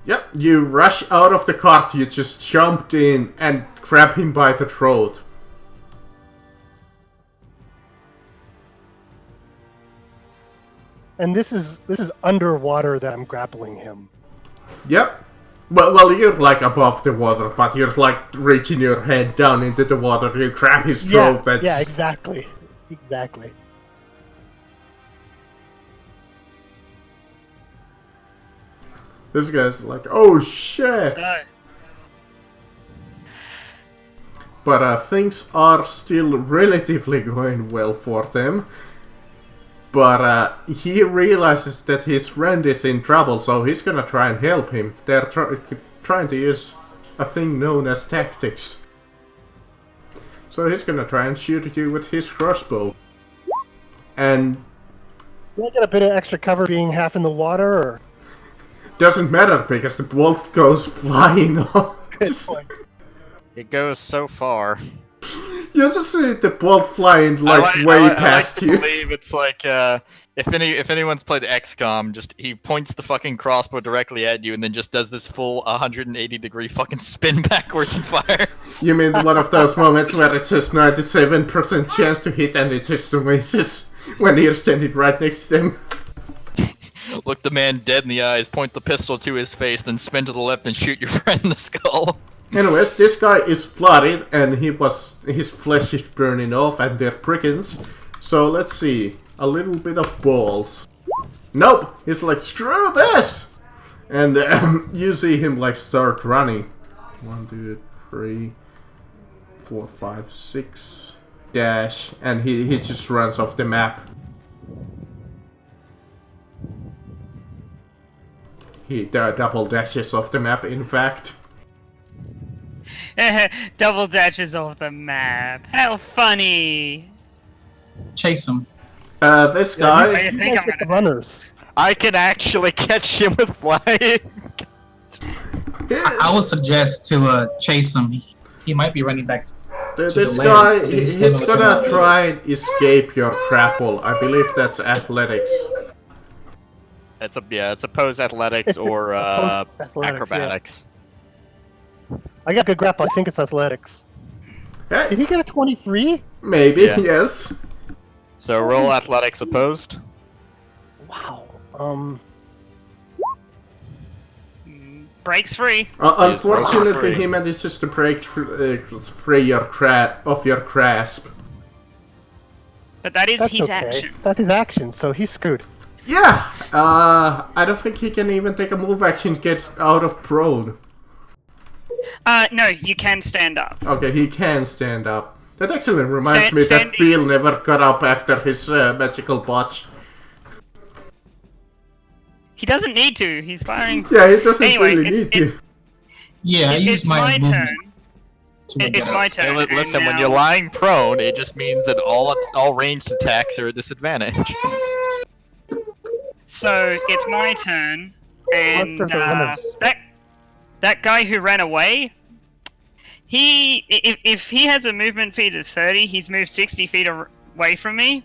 Yep, you rush out of the cart, you just jumped in and grab him by the throat. And this is underwater that I'm grappling him. Yep. Well, you're like above the water, but you're like reaching your head down into the water. You grab his throat. Yeah, exactly. Exactly. This guy's like, oh shit! So, But things are still relatively going well for them. But he realizes that his friend is in trouble, so he's gonna try and help him. They're trying to use a thing known as tactics. So he's gonna try and shoot you with his crossbow. And Do I get a bit of extra cover being half in the water, or? doesn't matter because the bolt goes flying off. Just- It goes so far. You just see the bolt flying like way past I you. like to believe it's like if anyone's played XCOM, just he points the fucking crossbow directly at you and then just does this full 180-degree fucking spin backwards and fire. You mean one of those moments where it's just 97% chance to hit and it just misses when you're standing right next to them? Look the man dead in the eyes, point the pistol to his face, then spin to the left and shoot your friend in the skull. Anyways, this guy is bloodied and his flesh is burning off and they're prickings. So let's see. A little bit of balls. Nope! He's like, screw this! And you see him like start running. 1, 2, 3, 4, 5, 6. Dash. And he just runs off the map. He double dashes off the map, in fact. Double dashes off the map. How funny! Chase him. This guy... I You think guys I'm get the gonna... runners. I can actually catch him with flying. I would suggest to chase him. He might be running back. This the guy, land. He's he's gonna gonna let you know. try and escape your grapple. I believe that's athletics. It's opposed athletics It's or opposed athletics, acrobatics. I got good grapple. I think it's athletics. Hey, Did he get a 23? maybe, Yeah. yes. So roll athletics opposed. Wow. Breaks free. Unfortunately, free. he manages to break free of your grasp. But that is That's his okay. action. That's his action, so he's screwed. Yeah, I don't think he can even take a move action to get out of prone. No, you can stand up. Okay, he can stand up. That actually reminds me that Standing. Bill never got up after his magical botch. He doesn't need to. He's firing. Yeah, he doesn't Anyway, really it's- need to. Yeah, I It's used my my movement turn. to get It's up. my turn. Hey, and listen, when now- you're lying prone, it just means that all ranged attacks are a disadvantage. So it's my turn, and After the runners. that guy who ran away, if he has a movement speed of 30, he's moved 60 feet away from me.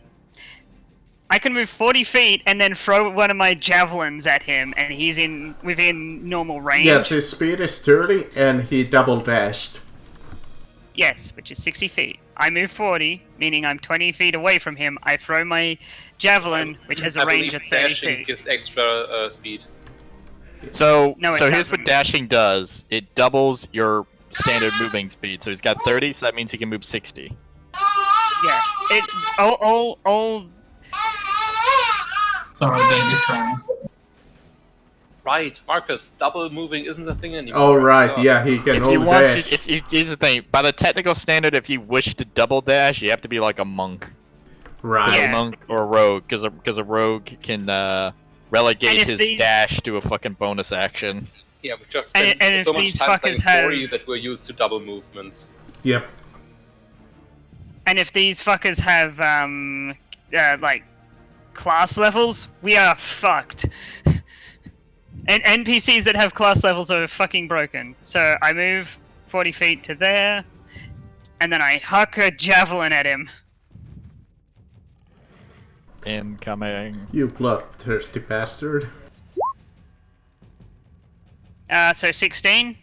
I can move 40 feet and then throw one of my javelins at him, and he's within normal range. Yes, his speed is 30 and he double dashed. Yes, which is 60 feet. I move 40, meaning I'm 20 feet away from him. I throw my javelin, which has a I range believe of 30 dashing feet. gives extra speed. So, No, it here's doesn't. what dashing does. It doubles your standard moving speed. So he's got 30, so that means he can move 60. Yeah. All Sorry, baby's crying. Right, Marcus, double moving isn't a thing anymore. Oh right, Oh. yeah, he can If you only want dash. to, here's the thing. By the technical standard, if you wish to double dash, you have to be like a monk. Right. A Yeah. monk or a rogue, because a rogue can relegate And if his these- dash to a fucking bonus action. Yeah, we just And- spent and if so much these time playing fuckers have- story that we're used to double movements. Yep. And if these fuckers have, like, class levels, we are fucked. And NPCs that have class levels are fucking broken. So I move 40 feet to there, and then I huck a javelin at him. Incoming. You bloodthirsty bastard. So 16.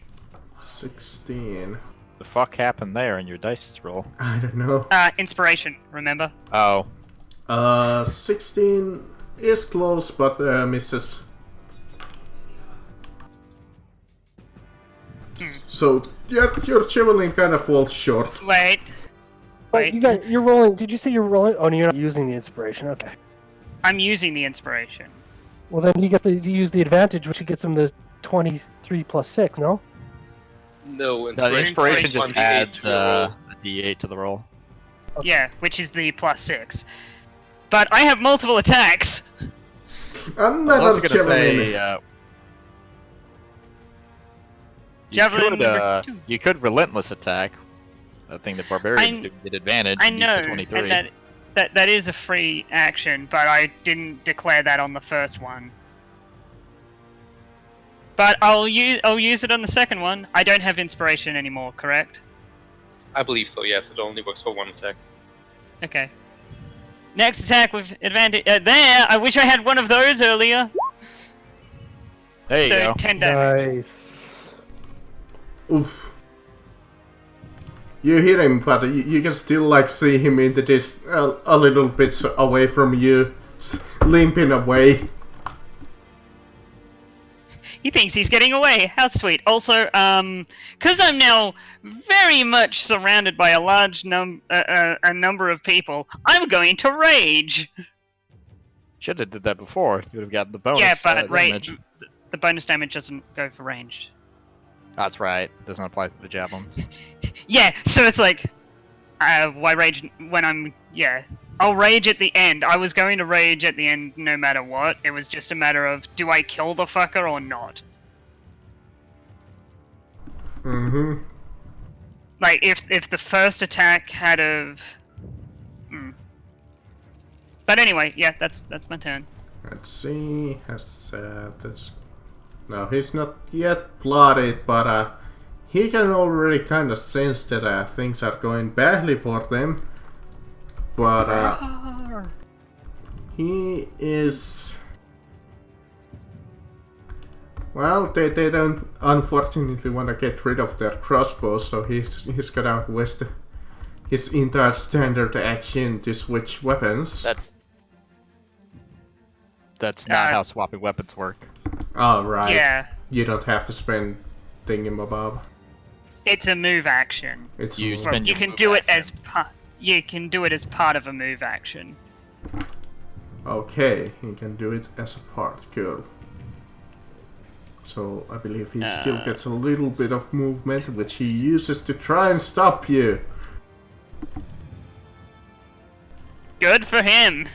16. The fuck happened there in your dice roll? I don't know. Inspiration, remember? Oh. 16 is close, but misses. So your javelin kind of falls short. Wait. Wait, you're rolling. Did you say you're rolling? Oh, no, you're not using the inspiration. Okay. I'm using the inspiration. Well, then he gets to use the advantage, which gets him the 23 plus 6, no? No, No, the inspiration just 1d8 adds to a roll. a d8 to the roll. Yeah, which is the plus 6. But I have multiple attacks. I was Another also gonna javelin. say, Javelin number 2. you could relentless attack. I think the barbarians do get advantage. I and use know, the 23. and that is a free action, but I didn't declare that on the first one. But I'll use it on the second one. I don't have inspiration anymore, correct? I believe so, yes, it only works for one attack. Okay. Next attack with advantage. There! I wish I had one of those earlier. There you So go. 10 damage. Nice. Oof. You hit him, but you can still like see him in the a little bit away from you, limping away. He thinks he's getting away. How sweet. Also, because I'm now very much surrounded by a large number of people, I'm going to rage. Should have did that before. You would have gotten the bonus. Yeah, but damage. the bonus damage doesn't go for ranged. That's right. It doesn't apply to the javelin. Yeah, so it's like, why rage when I'm... Yeah, I'll rage at the end. I was going to rage at the end no matter what. It was just a matter of, do I kill the fucker or not? Mm-hmm. Like, if the first attack had of... But anyway, yeah, that's my turn. Let's see. No, he's not yet blooded, but he can already kind of sense that things are going badly for them. But he is... Well, they don't unfortunately want to get rid of their crossbows, so he's gonna waste his entire standard action to switch weapons. That's not how swapping weapons work. Oh, right. Yeah. You don't have to spend thingamabob. It's a move action. It's You move. spend You your can move do it action. you can do it as part of a move action. Okay, he can do it as a part. Cool. So I believe he still gets a little bit of movement, which he uses to try and stop you. Good for him.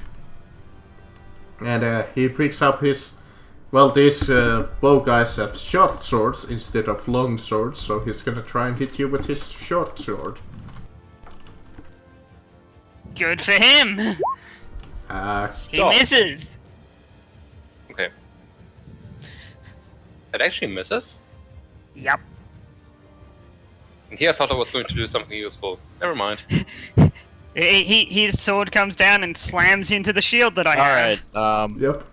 And he picks up his... Well, these bow guys have short swords instead of long swords, so he's gonna try and hit you with his short sword. Good for him. He misses. Okay. It actually misses? Yep. And here I thought I was going to do something useful. Never mind. His sword comes down and slams into the shield that I have. Alright, Yep.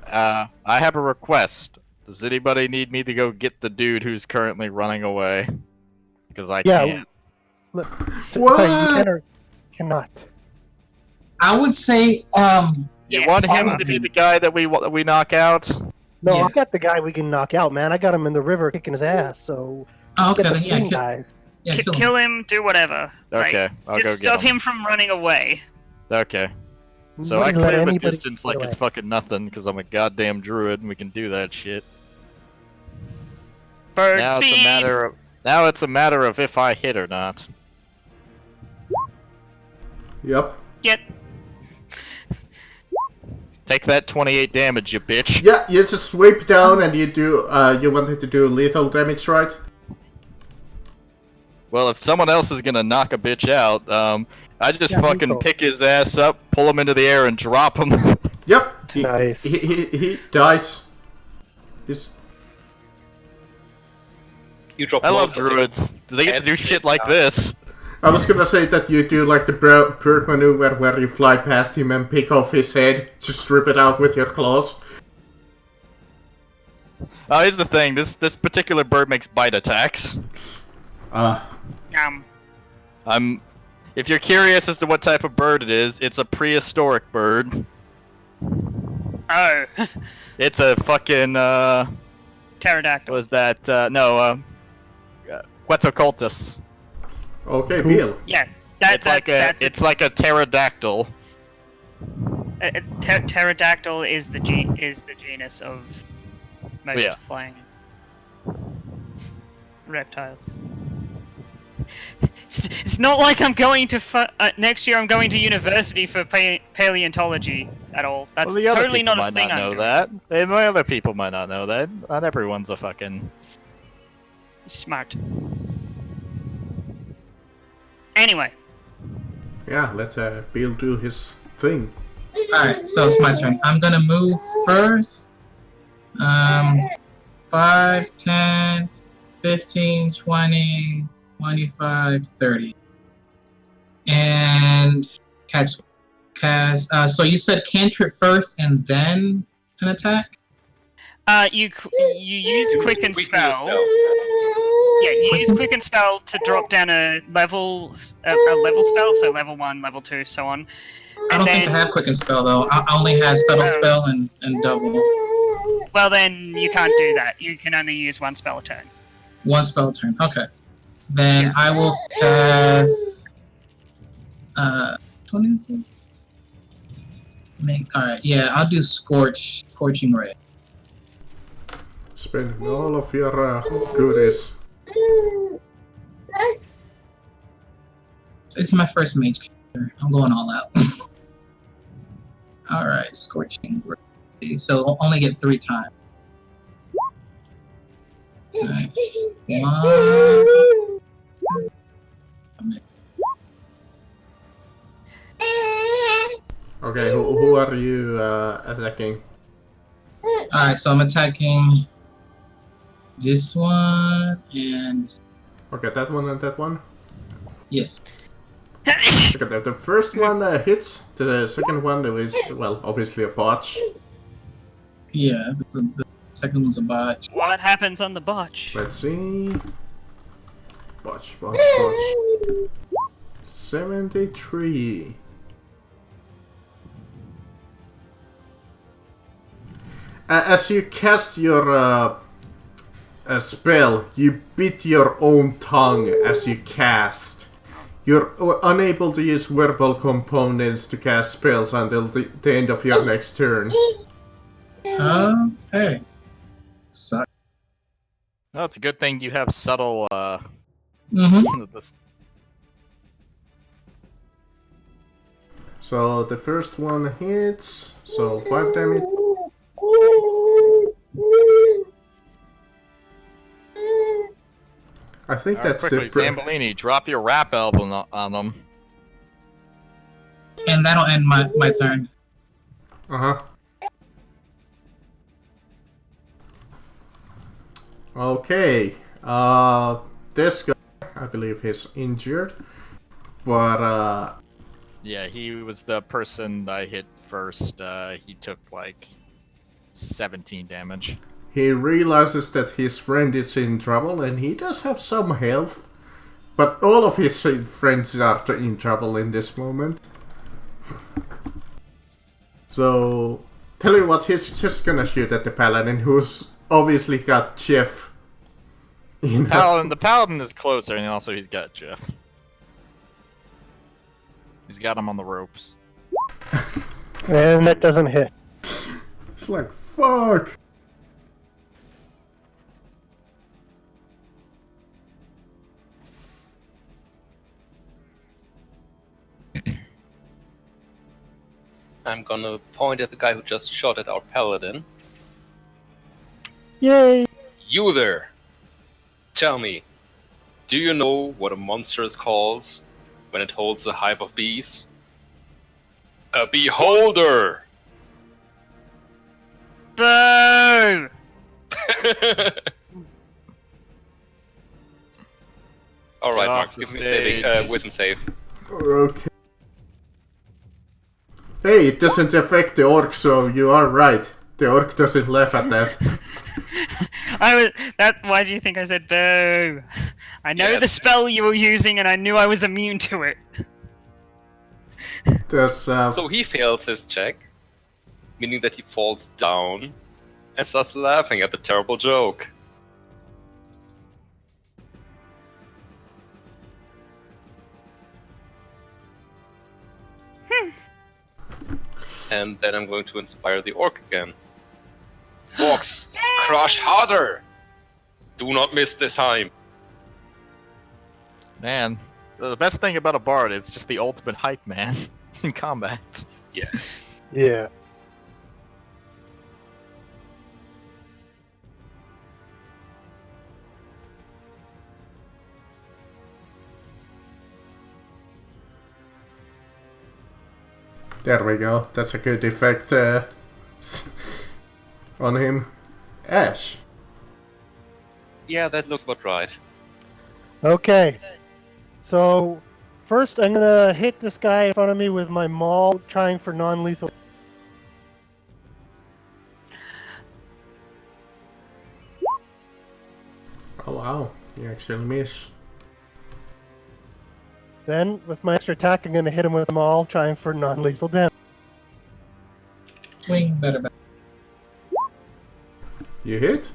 I have a request. Does anybody need me to go get the dude who's currently running away? Because I can't. Look, What? sorry, you can or cannot. I would say, You Yes. want him to be the guy that we knock out? No, Yeah. I got the guy we can knock out, man. I got him in the river kicking his ass, so oh, get okay, the then, yeah, thing, guys. Kill him, do whatever. Okay, I'll go Just get stop him. him from running away. Okay. So I Wouldn't let clear the anybody distance get like away. it's fucking nothing because I'm a goddamn druid and we can do that shit. Bird Now speed. it's a matter of if I hit or not. Yep. Yep. Take that 28 damage, you bitch. Yeah, you just sweep down and you do, you wanted to do lethal damage, right? Well, if someone else is gonna knock a bitch out, I just Yeah, fucking lethal. pick his ass up, pull him into the air, and drop him. Yep. Nice. He dies. You drop I love most of the- druids. Do they get to do shit like this? I was gonna say that you do like the bird maneuver where you fly past him and pick off his head, just strip it out with your claws. Oh, here's the thing. This particular bird makes bite attacks. If you're curious as to what type of bird it is, it's a prehistoric bird. Oh. It's a fucking Pterodactyl. was that Quetzalcoatlus. Okay, Cool. Bill. Yeah. It's like a pterodactyl. Pterodactyl is the genus of most Yeah. flying reptiles. It's not like I'm going to next year. I'm going to university for paleontology at all. That's Well, the other totally people not a might thing. not I'm know doing. that. And my other people might not know that. Not everyone's a fucking. Smart. Anyway, Yeah, let Bill do his thing. Alright, so it's my turn. I'm gonna move first. 5, 10, 15, 20, 25, 30. And cast. So you said cantrip first and then an attack? you use quicken We can spell. use Yeah, you use quicken spell to drop down a level spell, so level 1, level 2, so on. I don't think I have quicken spell though. I only have subtle spell and double. Well, then you can't do that. You can only use one spell a turn. One spell turn. Okay. Then Yeah. I will cast. What is this? Alright, yeah, I'll do Scorching Ray. Spending all of your goodies. It's my first mage character. I'm going all out. Alright, Scorching Ray. So I'll only get 3 times. Alright. 1. Okay, who are you attacking? Alright, so I'm attacking this one and this. Okay, that one and that one. Yes. Okay, the first one hits. The second one is, well, obviously a botch. Yeah, the second one's a botch. What happens on the botch? Let's see. Botch. 73. As you cast your spell, you bit your own tongue as you cast. You're unable to use verbal components to cast spells until the end of your next turn. Okay. Suck. No, it's a good thing you have subtle. This- So the first one hits, so 5 damage. I think Alright, that's quickly, it. Zambolini, drop your rap album on them. And that'll end my turn. Uh-huh. Okay. This guy, I believe he's injured. But, Yeah, he was the person I hit first. He took like 17 damage. he realizes that his friend is in trouble, and he does have some health. But all of his friends are in trouble in this moment. So, tell you what, he's just gonna shoot at the paladin, who's obviously got Jeff. The paladin is closer, and also he's got Jeff. He's got him on the ropes. And that doesn't hit. It's like, fuck! I'm gonna point at the guy who just shot at our paladin. Yay! You there! Tell me, do you know what a monster is called when it holds a hive of bees? A beholder! Boo! Alright, Get off Marks, the give me a stage. wisdom save. Okay. Hey, it doesn't affect the orc, so you are right. The orc doesn't laugh at that. Why do you think I said boo? I know Yes. the spell you were using, and I knew I was immune to it. Does, So he fails his check, meaning that he falls down and starts laughing at the terrible joke. And then I'm going to inspire the orc again. Orcs, crush harder! Do not miss this time. Man, the best thing about a bard is just the ultimate hype man in combat. Yeah. Yeah. there we go. That's a good effect on him. Ash. Yeah, that looks about right. Okay. So, first I'm gonna hit this guy in front of me with my maul, trying for non-lethal. Oh wow, you actually miss. Then, with my extra attack, I'm gonna hit him with my maul, trying for non-lethal damage. Swing better back. You hit?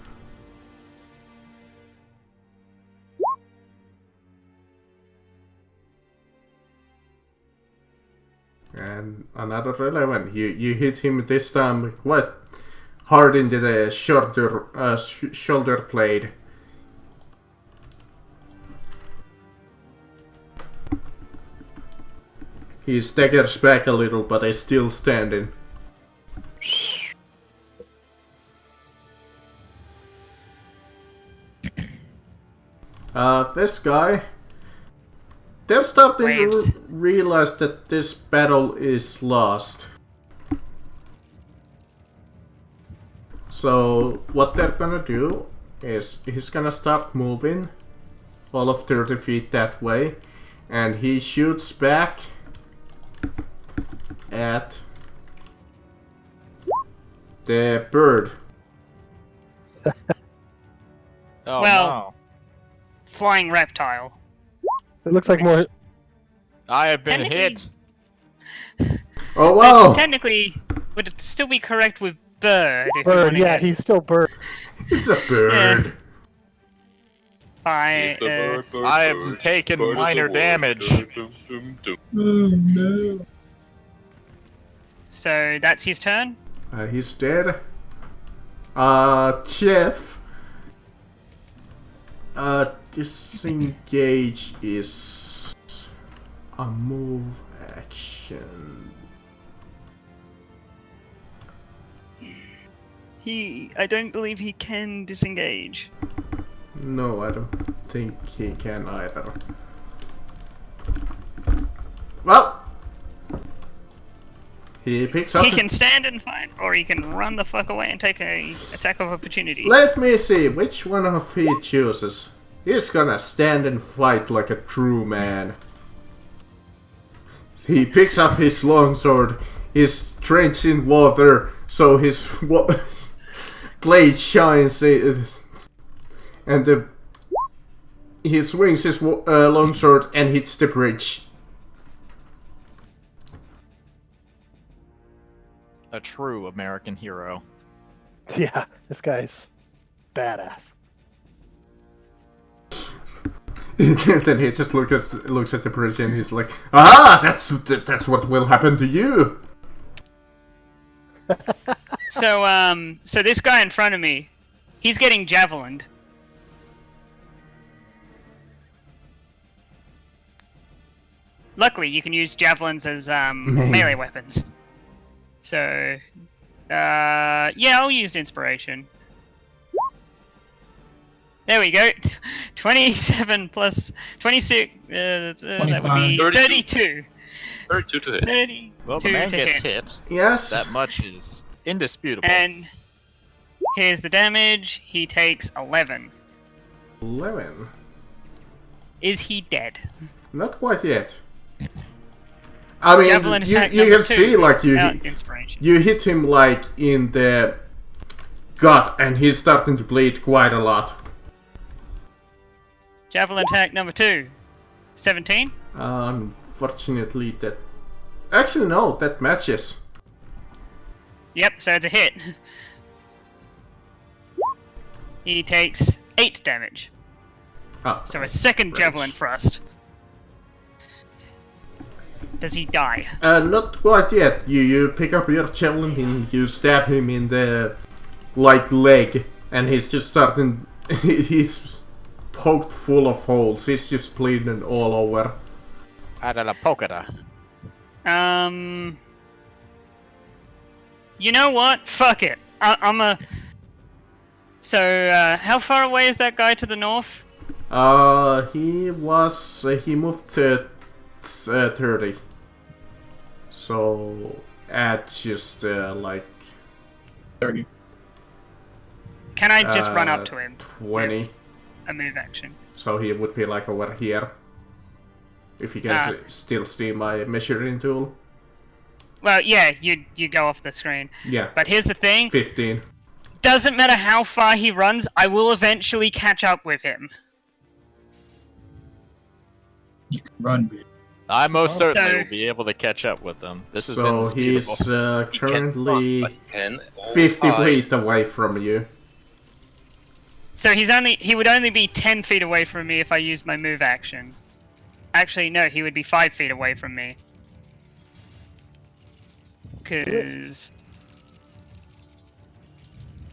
And another 11. You hit him this time quite hard into the shoulder blade. He staggers back a little, but is still standing. This guy... They're starting to realize that this battle is lost. So, what they're gonna do is he's gonna start moving all of 30 feet that way, and he shoots back at the bird. Oh, Well- no. Flying reptile. It looks like more. I have been Technically- hit. Oh But wow! technically, would it still be correct with bird? If you Bird, wanna yeah, get he's still bird. It's a bird. by, I am taking minor damage. So that's his turn. He's dead. Jeff. Disengage is a move action. I don't believe he can disengage. No, I don't think he can either. Well, he picks up. He can stand and fight, or he can run the fuck away and take a attack of opportunity. Let me see which one of he chooses. He's gonna stand and fight like a true man. He picks up his longsword. He's drenched in water, so his blade shines, and he swings his longsword and hits the bridge. A true American hero. Yeah, this guy's badass. Then he just looks at the bridge and he's like, "Ah, that's what will happen to you." So this guy in front of me, he's getting javelined. Luckily, you can use javelins as melee weapons. So, yeah, I'll use inspiration. There we go. 27 plus 26. That would be 32. 32 to hit. 32 Well, the man to gets hit. hit. Yes. That much is indisputable. And here's the damage. He takes 11. 11. Is he dead? Not quite yet. I mean, Javelin you attack can number see 2 like without inspiration. you hit him like in the gut, and he's starting to bleed quite a lot. Javelin attack number 2. 17. Unfortunately, that actually no, that matches. Yep, so it's a hit. He takes 8 damage. Oh, So a second Right. javelin thrust. Does he die? not quite yet. You pick up your javelin and you stab him in the leg, and he's just starting. He's poked full of holes. He's just bleeding all over. Ada la pokera. You know what? Fuck it. So, how far away is that guy to the north? He moved to 30. So add just 30. Can I just run up to him? 20. A move action. So he would be like over here. If you can still see my measuring tool. Well, yeah, you go off the screen. Yeah. But here's the thing. 15. Doesn't matter how far he runs, I will eventually catch up with him. You can run, bitch. I most certainly So- will be able to catch up with them. This is So indisputable. he's He can currently run, but he can also 50 hide. feet away from you. So he would only be 10 feet away from me if I used my move action. Actually, no, he would be 5 feet away from me. Cause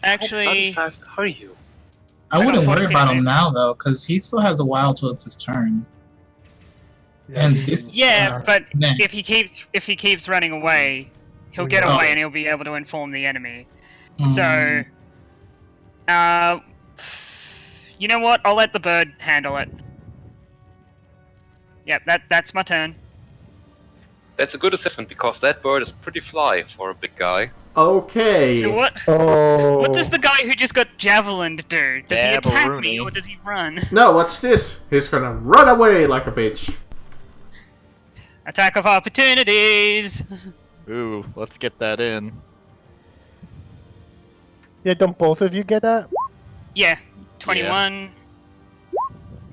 actually, How fast are you? I I got wouldn't 40 worry feet about of him move. now though, because he still has a while till it's his turn. And this, yeah, but nah. if he keeps running away, he'll get Oh. away and he'll be able to inform the enemy. Mm. So, you know what? I'll let the bird handle it. Yep, that's my turn. That's a good assessment because that bird is pretty fly for a big guy. Okay. So what? Oh. What does the guy who just got javelined do? Does he attack me Dabberoonie. or does he run? No, what's this? He's gonna run away like a bitch. Attack of opportunities. Ooh, let's get that in. Yeah, don't both of you get that? Yeah, 21.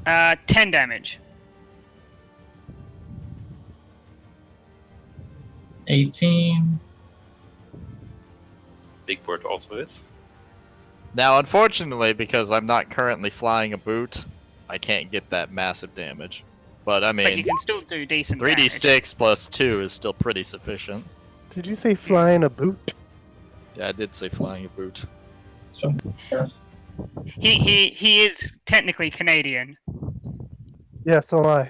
10 damage. 18. Big bird also hits. Now, unfortunately, because I'm not currently flying a boot, I can't get that massive damage. But I But you mean, can still do decent damage. 3d6 plus 2 is still pretty sufficient. Did you say flying a boot? Yeah, I did say flying a boot. So, He is technically Canadian. Yeah, so am I.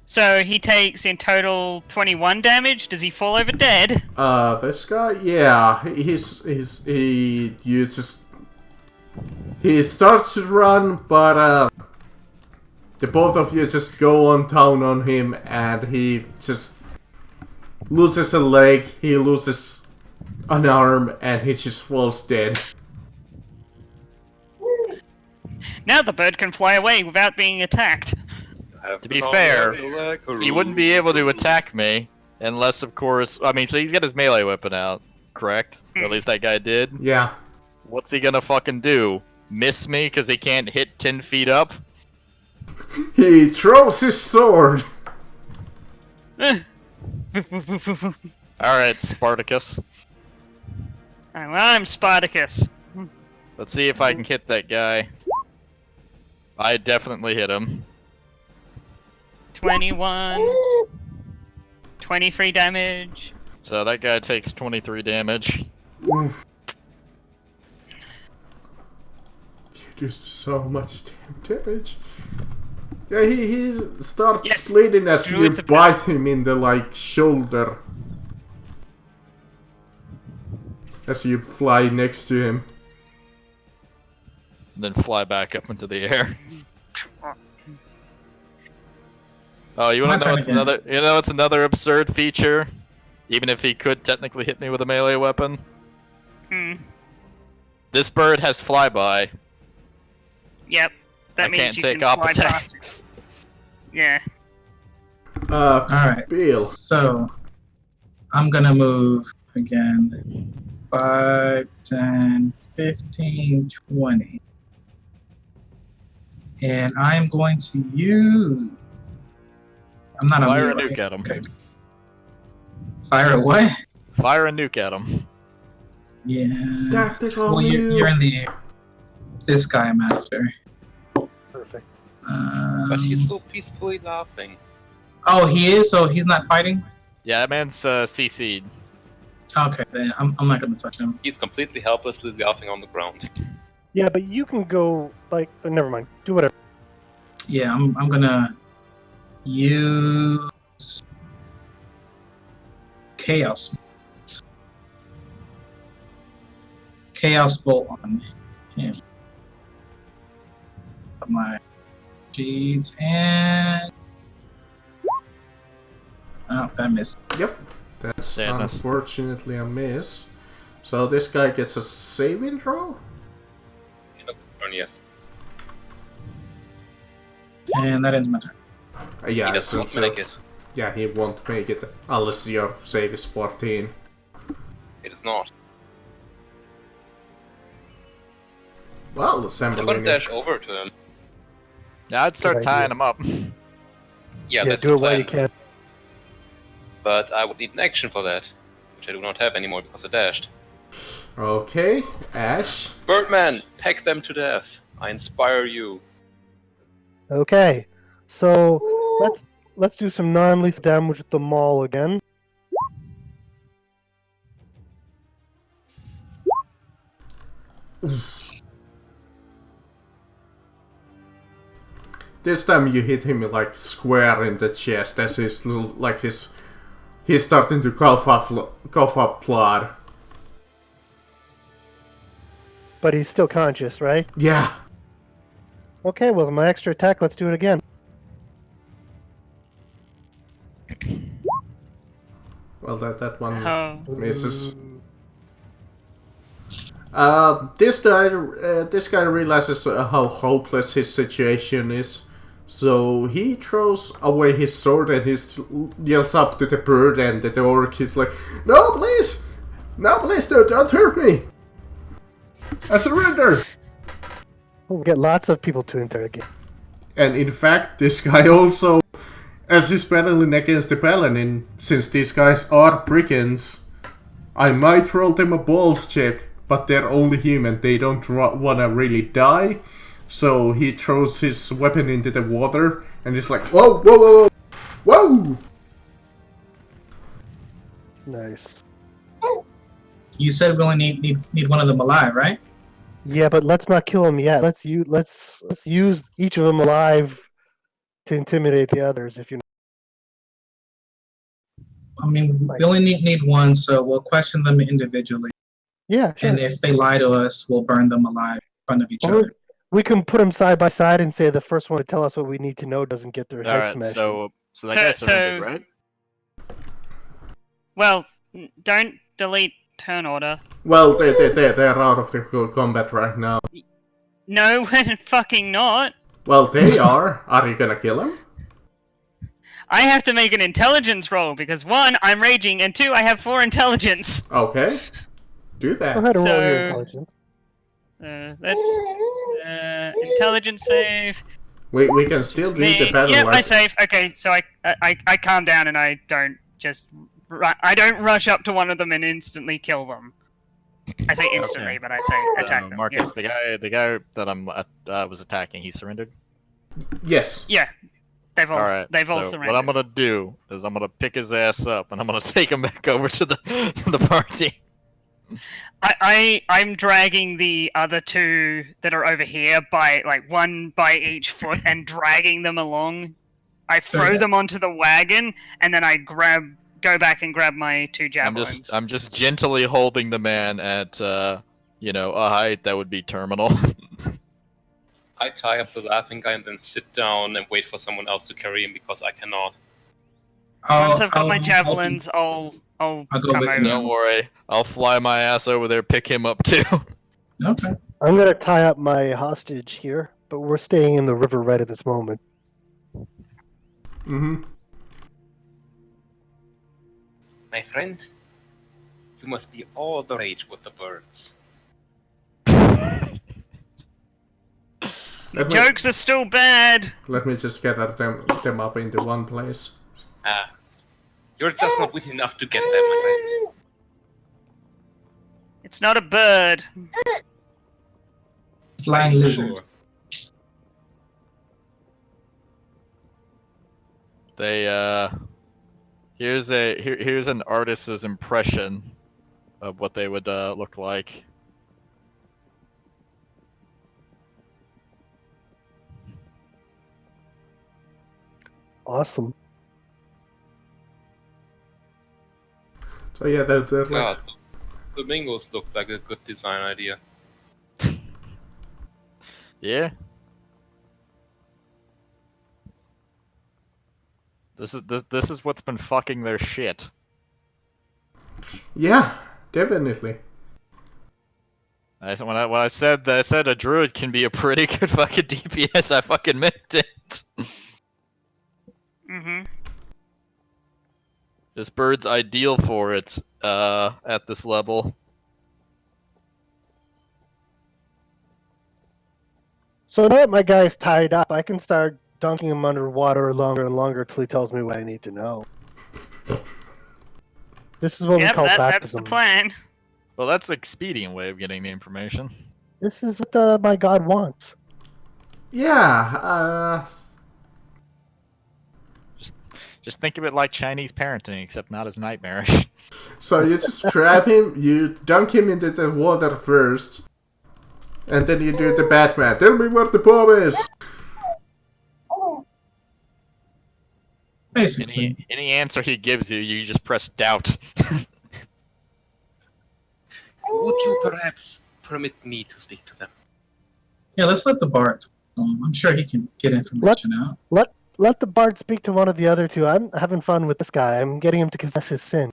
So he takes in total 21 damage. Does he fall over dead? This guy, yeah, he starts to run, but the both of you just go on down on him, and he just loses a leg, he loses an arm, and he just falls dead. Now the bird can fly away without being attacked. To be fair, he wouldn't be able to attack me unless, of course, I mean, so he's got his melee weapon out, correct? Or at least that guy did. Yeah. What's he gonna fucking do? Miss me because he can't hit 10 feet up? He throws his sword. Alright, Spartacus. I'm Spartacus. Let's see if I can hit that guy. I definitely hit him. 21. 23 damage. So that guy takes 23 damage. Oof. You do so much damn damage. Yeah, he starts Yes. bleeding as you Druid's a bite him in the, like, shoulder. As you fly next to him. And then fly back up into the air. Oh, you It's wanna my know turn what's again. what's another absurd feature? Even if he could technically hit me with a melee weapon? Hmm. This bird has flyby. Yep. That I means can't you take can off fly past. attacks. Yeah. Alright. Bill. So, I'm gonna move again. 5, 10, 15, 20. And I'm going to use... I'm not Fire a melee, nuke at him. Okay. Fire a what? Fire a nuke at him. Yeah. Tactical Well, you're in the air. It's this guy I'm after. Perfect. But he's so peacefully laughing. Oh, he is? So he's not fighting? Yeah, that man's CC'd. Okay, then I'm not gonna touch him. He's completely helplessly laughing on the ground. Yeah, but you can go, like, never mind. Do whatever. Yeah, I'm gonna use Chaos. Chaos Bolt on him. My sheets and oh, that missed. Yep. That's Sadness. unfortunately a miss. So this guy gets a saving throw? Yes. And that ends my turn. Yeah, He I does assume not so. make it. Yeah, he won't make it unless your save is 14. It is not. Well, I'm gonna assembling is... dash over to him. Yeah, I'd start Good tying idea. him up. Yeah, Yeah, that's do the it while plan. you can. But I would need an action for that, which I do not have anymore because I dashed. Okay, Ash. Birdman, peck them to death. I inspire you. Okay, so let's do some non-lethal damage with the maul again. This time you hit him like square in the chest as he's starting to cough up blood. But he's still conscious, right? Yeah. Okay, well, my extra attack, let's do it again. Well, that one Oh. misses. This guy realizes how hopeless his situation is, so he throws away his sword and he yells up to the bird and the orc. He's like, "No, please, don't hurt me! I surrender!" We'll get lots of people to interrogate. And in fact, this guy also, as he's battling against the paladin, since these guys are brigands, I might roll them a balls check. But they're only human, they don't wanna really die. So he throws his weapon into the water and he's like, whoa, whoa, whoa, whoa! Nice. You said we only need one of them alive, right? Yeah, but let's not kill him yet. Let's use each of them alive to intimidate the others. If you. I mean, we only need one, so we'll question them individually. Yeah, sure. And if they lie to us, we'll burn them alive in front of each other. We can put them side by side and say the first one to tell us what we need to know doesn't get their head Alright, smashed. so that guy surrendered, right? Well, don't delete turn order. Well, they're out of the combat right now. No, we're fucking not. Well, they are. Are you gonna kill him? I have to make an intelligence roll because 1, I'm raging, and 2, I have 4 intelligence. Okay. Do that. Go ahead and roll your So- intelligence. That's intelligence save. We can still do the battle Yeah, like... I save. Okay, so I calm down and I don't just I don't rush up to one of them and instantly kill them. I say instantly, Okay. but I say attack them. Marcus, the guy that I'm was attacking, he surrendered. Yes. Yeah, they've all Alright, they've all so surrendered. what I'm gonna do is I'm gonna pick his ass up and I'm gonna take him back over to the party. I'm dragging the other 2 that are over here by one by each foot and dragging them along. I throw them onto the wagon and then I go back and grab my 2 javelins. I'm just gently holding the man at a height that would be terminal. I tie up the laughing guy and then sit down and wait for someone else to carry him because I cannot. Once I've got my javelins, I'll go come with over. you. Don't worry, I'll fly my ass over there, pick him up too. Okay. I'm gonna tie up my hostage here, but we're staying in the river right at this moment. Mm-hmm. My friend, you must be all the rage with the birds. Jokes are still bad. Let me just gather them up into one place. You're just not witty enough to get them, my friend. It's not a bird. Flying lizard. Sure. They here's an artist's impression of what they would look like. Awesome. So yeah, they're like... God, flamingos look like a good design idea. Yeah. This is what's been fucking their shit. Yeah, definitely. When I said a druid can be a pretty good fucking DPS, I fucking meant it. Mm-hmm. This bird's ideal for it at this level. So now that my guy's tied up, I can start dunking him underwater longer and longer till he tells me what I need to know. This is what we Yep, call that's baptism. the plan. Well, that's the expedient way of getting the information. This is what my god wants. Yeah, Just think of it like Chinese parenting, except not as nightmarish. so you just grab him, you dunk him into the water first, and then you do the Batman. Tell me where the bomb is! Basically. Any answer he gives you, you just press doubt. Would you perhaps permit me to speak to them? Yeah, let's let the Bard. I'm sure he can get information out. Let the bard speak to one of the other two. I'm having fun with this guy. I'm getting him to confess his sin.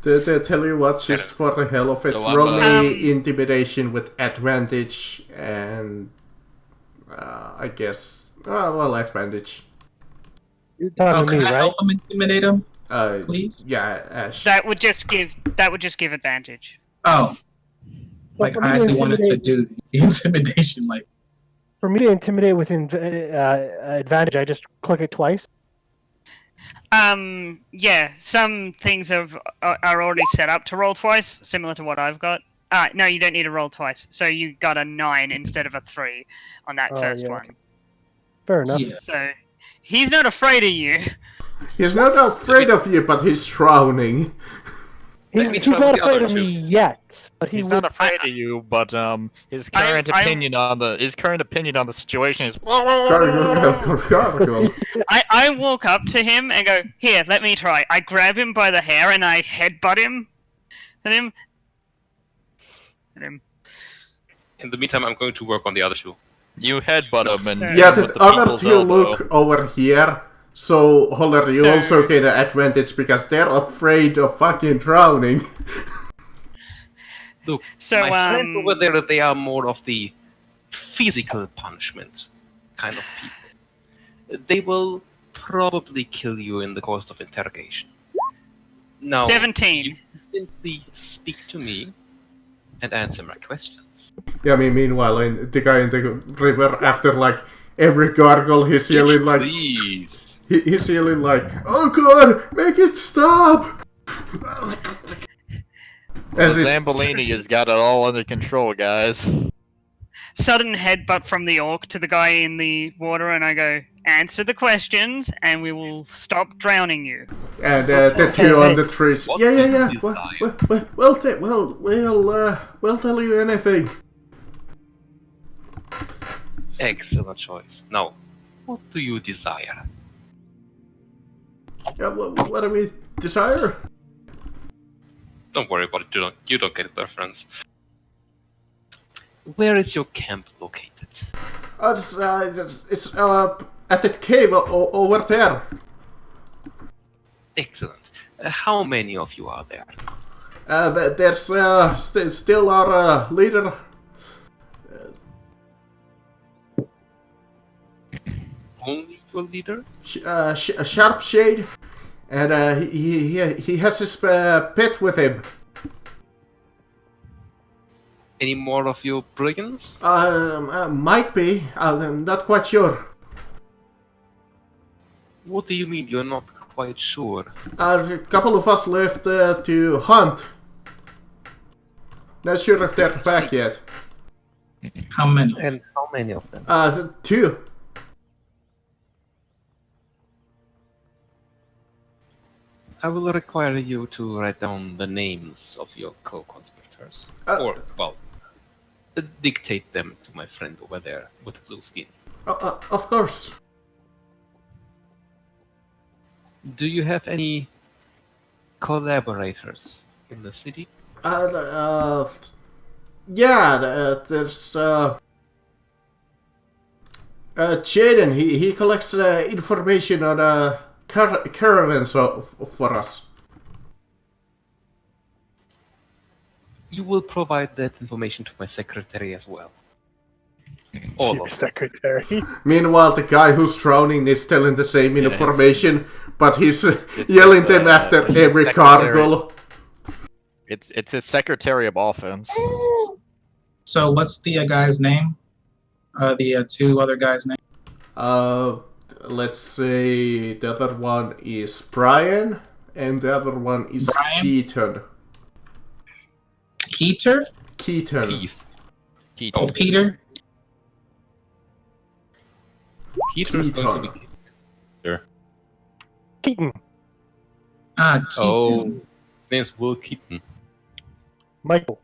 To tell you what, just for the hell of it, So I'm, roll me intimidation with advantage and I guess advantage. You're talking to Can me, I right? help him intimidate him, please? Yeah, Ash. That would just give advantage. Oh, like for me I to actually wanted to intimidate- do the intimidation. Like, For me to intimidate with advantage, I just click it twice. Yeah, some things are already set up to roll twice, similar to what I've got. No, you don't need to roll twice. So you got a 9 instead of a 3 on that Oh, first yeah, one. okay. Fair enough. yeah. So he's not afraid of you. He's not afraid of you, but he's drowning. Let me He's try not with the afraid other of two. me yet, but He's would. not afraid of you, but his current opinion on the situation is. Gargle. I walk up to him and go, "Here, let me try." I grab him by the hair and I headbutt him. At him. In the meantime, I'm going to work on the other two. You headbutt him, and Yeah, with the the other people's two elbow. look over here. So, Holler, you So- also get an advantage because they're afraid of fucking drowning. Look, So, my friends over there, they are more of the physical punishment kind of people. They will probably kill you in the course of interrogation. Now, 17. you simply speak to me and answer my questions. Yeah, I mean, meanwhile, the guy in the river, after like every gargle, he's yelling like, Please. he's yelling like, "Oh God, make it stop!" As he's- Zambolini has got it all under control, guys. Sudden headbutt from the orc to the guy in the water, and I go, "Answer the questions, and we will stop drowning you." And the two on the trees. What Yeah. do you We'll tell you anything. Excellent choice. Now, what do you desire? What do we desire? Don't worry about it. You don't get it, my friends. Where is your camp located? It's at that cave over there. Excellent. How many of you are there? There's still our leader. Only your leader? Sharp Shade, and he has his pet with him. Any more of your brigands? Might be. I'm not quite sure. What do you mean you're not quite sure? A couple of us left to hunt. Not sure if they're back yet. How many? And how many of them? Two. I will require you to write down the names of your co-conspirators. Or, well, dictate them to my friend over there with the blue skin. Of course. Do you have any collaborators in the city? Yeah, there's Jaden. He collects information on caravans for us. You will provide that information to my secretary as well. All Your of them. secretary. Meanwhile, the guy who's drowning is telling the same Yeah, information, but he's yelling them after it's every secretary. cargo. It's his secretary of offense. So what's the guy's name? The two other guys' name? Let's say the other one is Brian, and the other one is Brian? Keaton. Peter? Keaton. Keith. Oh, Peter? Peter is going to be. Sure. Keaton. Ah, Keaton. Oh, his name's Will Keaton. Michael.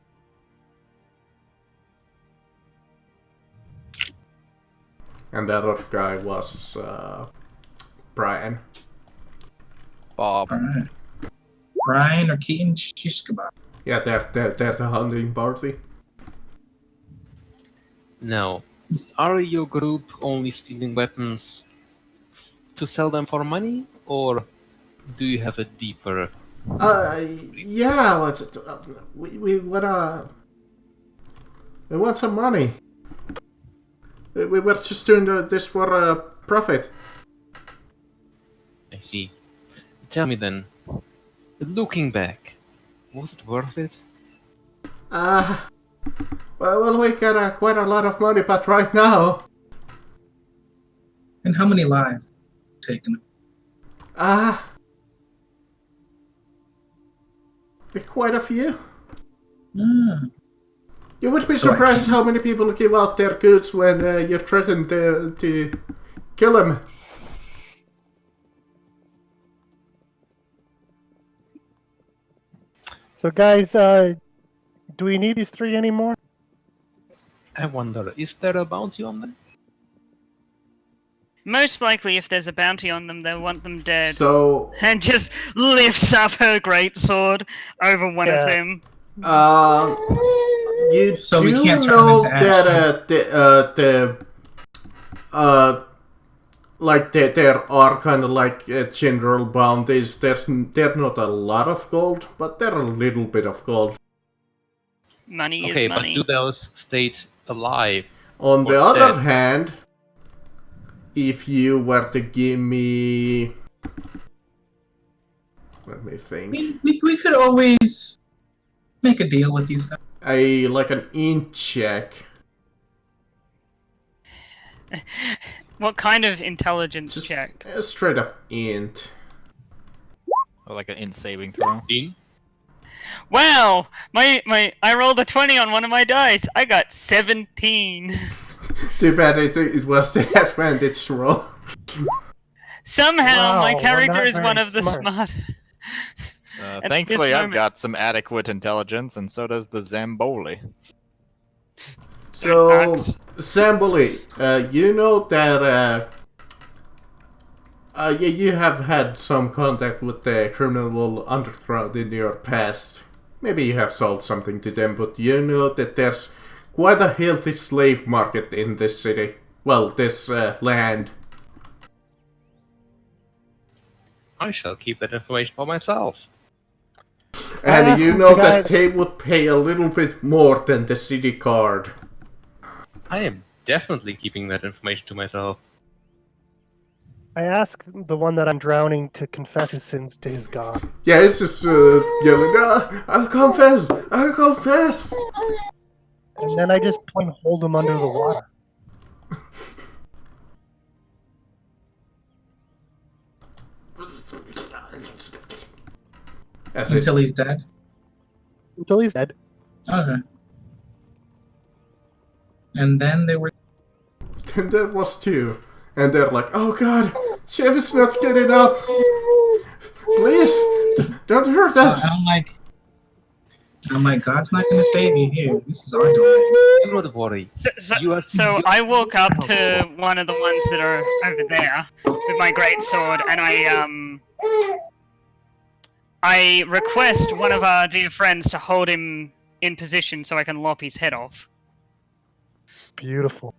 And the other guy was Brian. Bob. Alright. Brian or Keaton? Shish kebab. Yeah, they're the hunting party. Now, are your group only stealing weapons to sell them for money, or do you have a deeper? Yeah, we want some money. We were just doing this for profit. I see. Tell me then, looking back, was it worth it? Well, we got quite a lot of money, but right now, And how many lives taken? quite a few. Hmm. You would be So I surprised can- how many people give out their goods when you threaten to kill them. So, guys, do we need these 3 anymore? I wonder, is there a bounty on them? Most likely, if there's a bounty on them, they'll want them dead. So, And just lifts up her greatsword over one of Yeah. them. you So we do can't turn know them into that there are kind of like general bounties. They're not a lot of gold, but they're a little bit of gold. Money Okay, is but money. do those stay alive? On the Or other dead. hand, if you were to give me, let me think, We could always make a deal with these guys. an int check. What kind of intelligence Just check? a straight up int. Or like an in saving throw. Dean? Wow! I rolled a 20 on one of my dice. I got 17. Too bad it was the advantage roll. Somehow, Wow, my we're character not is very one of the smart. smart. At Thankfully, this I've moment- got some adequate intelligence, and so does the Zamboli. So, Facts. Zamboli, you know that you have had some contact with the criminal underground in your past. Maybe you have sold something to them, but you know that there's quite a healthy slave market in this city. Well, this land. I shall keep that information for myself. And asked you the know guy- that they would pay a little bit more than the city card. I am definitely keeping that information to myself. I asked the one that I'm drowning to confess his sins to his god. Yeah, it's just yelling, I'll confess! I'll confess! And then I just point and hold him under the water. That's it. Until he's dead. Until he's dead. Okay. And then they were. And there was 2. And they're like, oh god, Chef is not getting up! Please, don't hurt us! I'm like, God's not gonna save you here. This is our domain. Do not worry. So I walk up to one of the ones that are over there with my great sword, and I request one of our dear friends to hold him in position so I can lop his head off. Beautiful.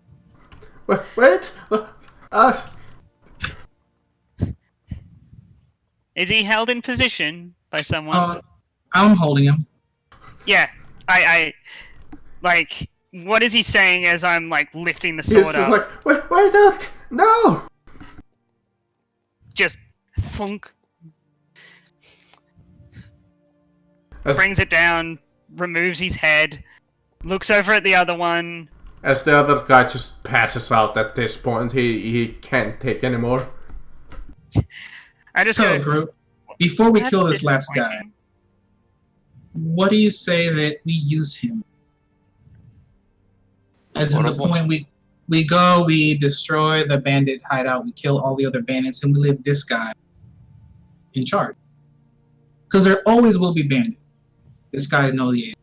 Wait! Is he held in position by someone? I'm holding him. Yeah, I like. What is he saying as I'm like lifting the He's sword just up? like, wait, Doc! No! Just thunk. As, Brings it down, removes his head, looks over at the other one. as the other guy just passes out at this point, he can't take anymore. I just So, go, group, before we "That's kill this last guy, disappointing." What do you say that we use him? As in Or the what? point we go, we destroy the bandit hideout, we kill all the other bandits, and we leave this guy in charge. Because there always will be bandits. This guy's no the.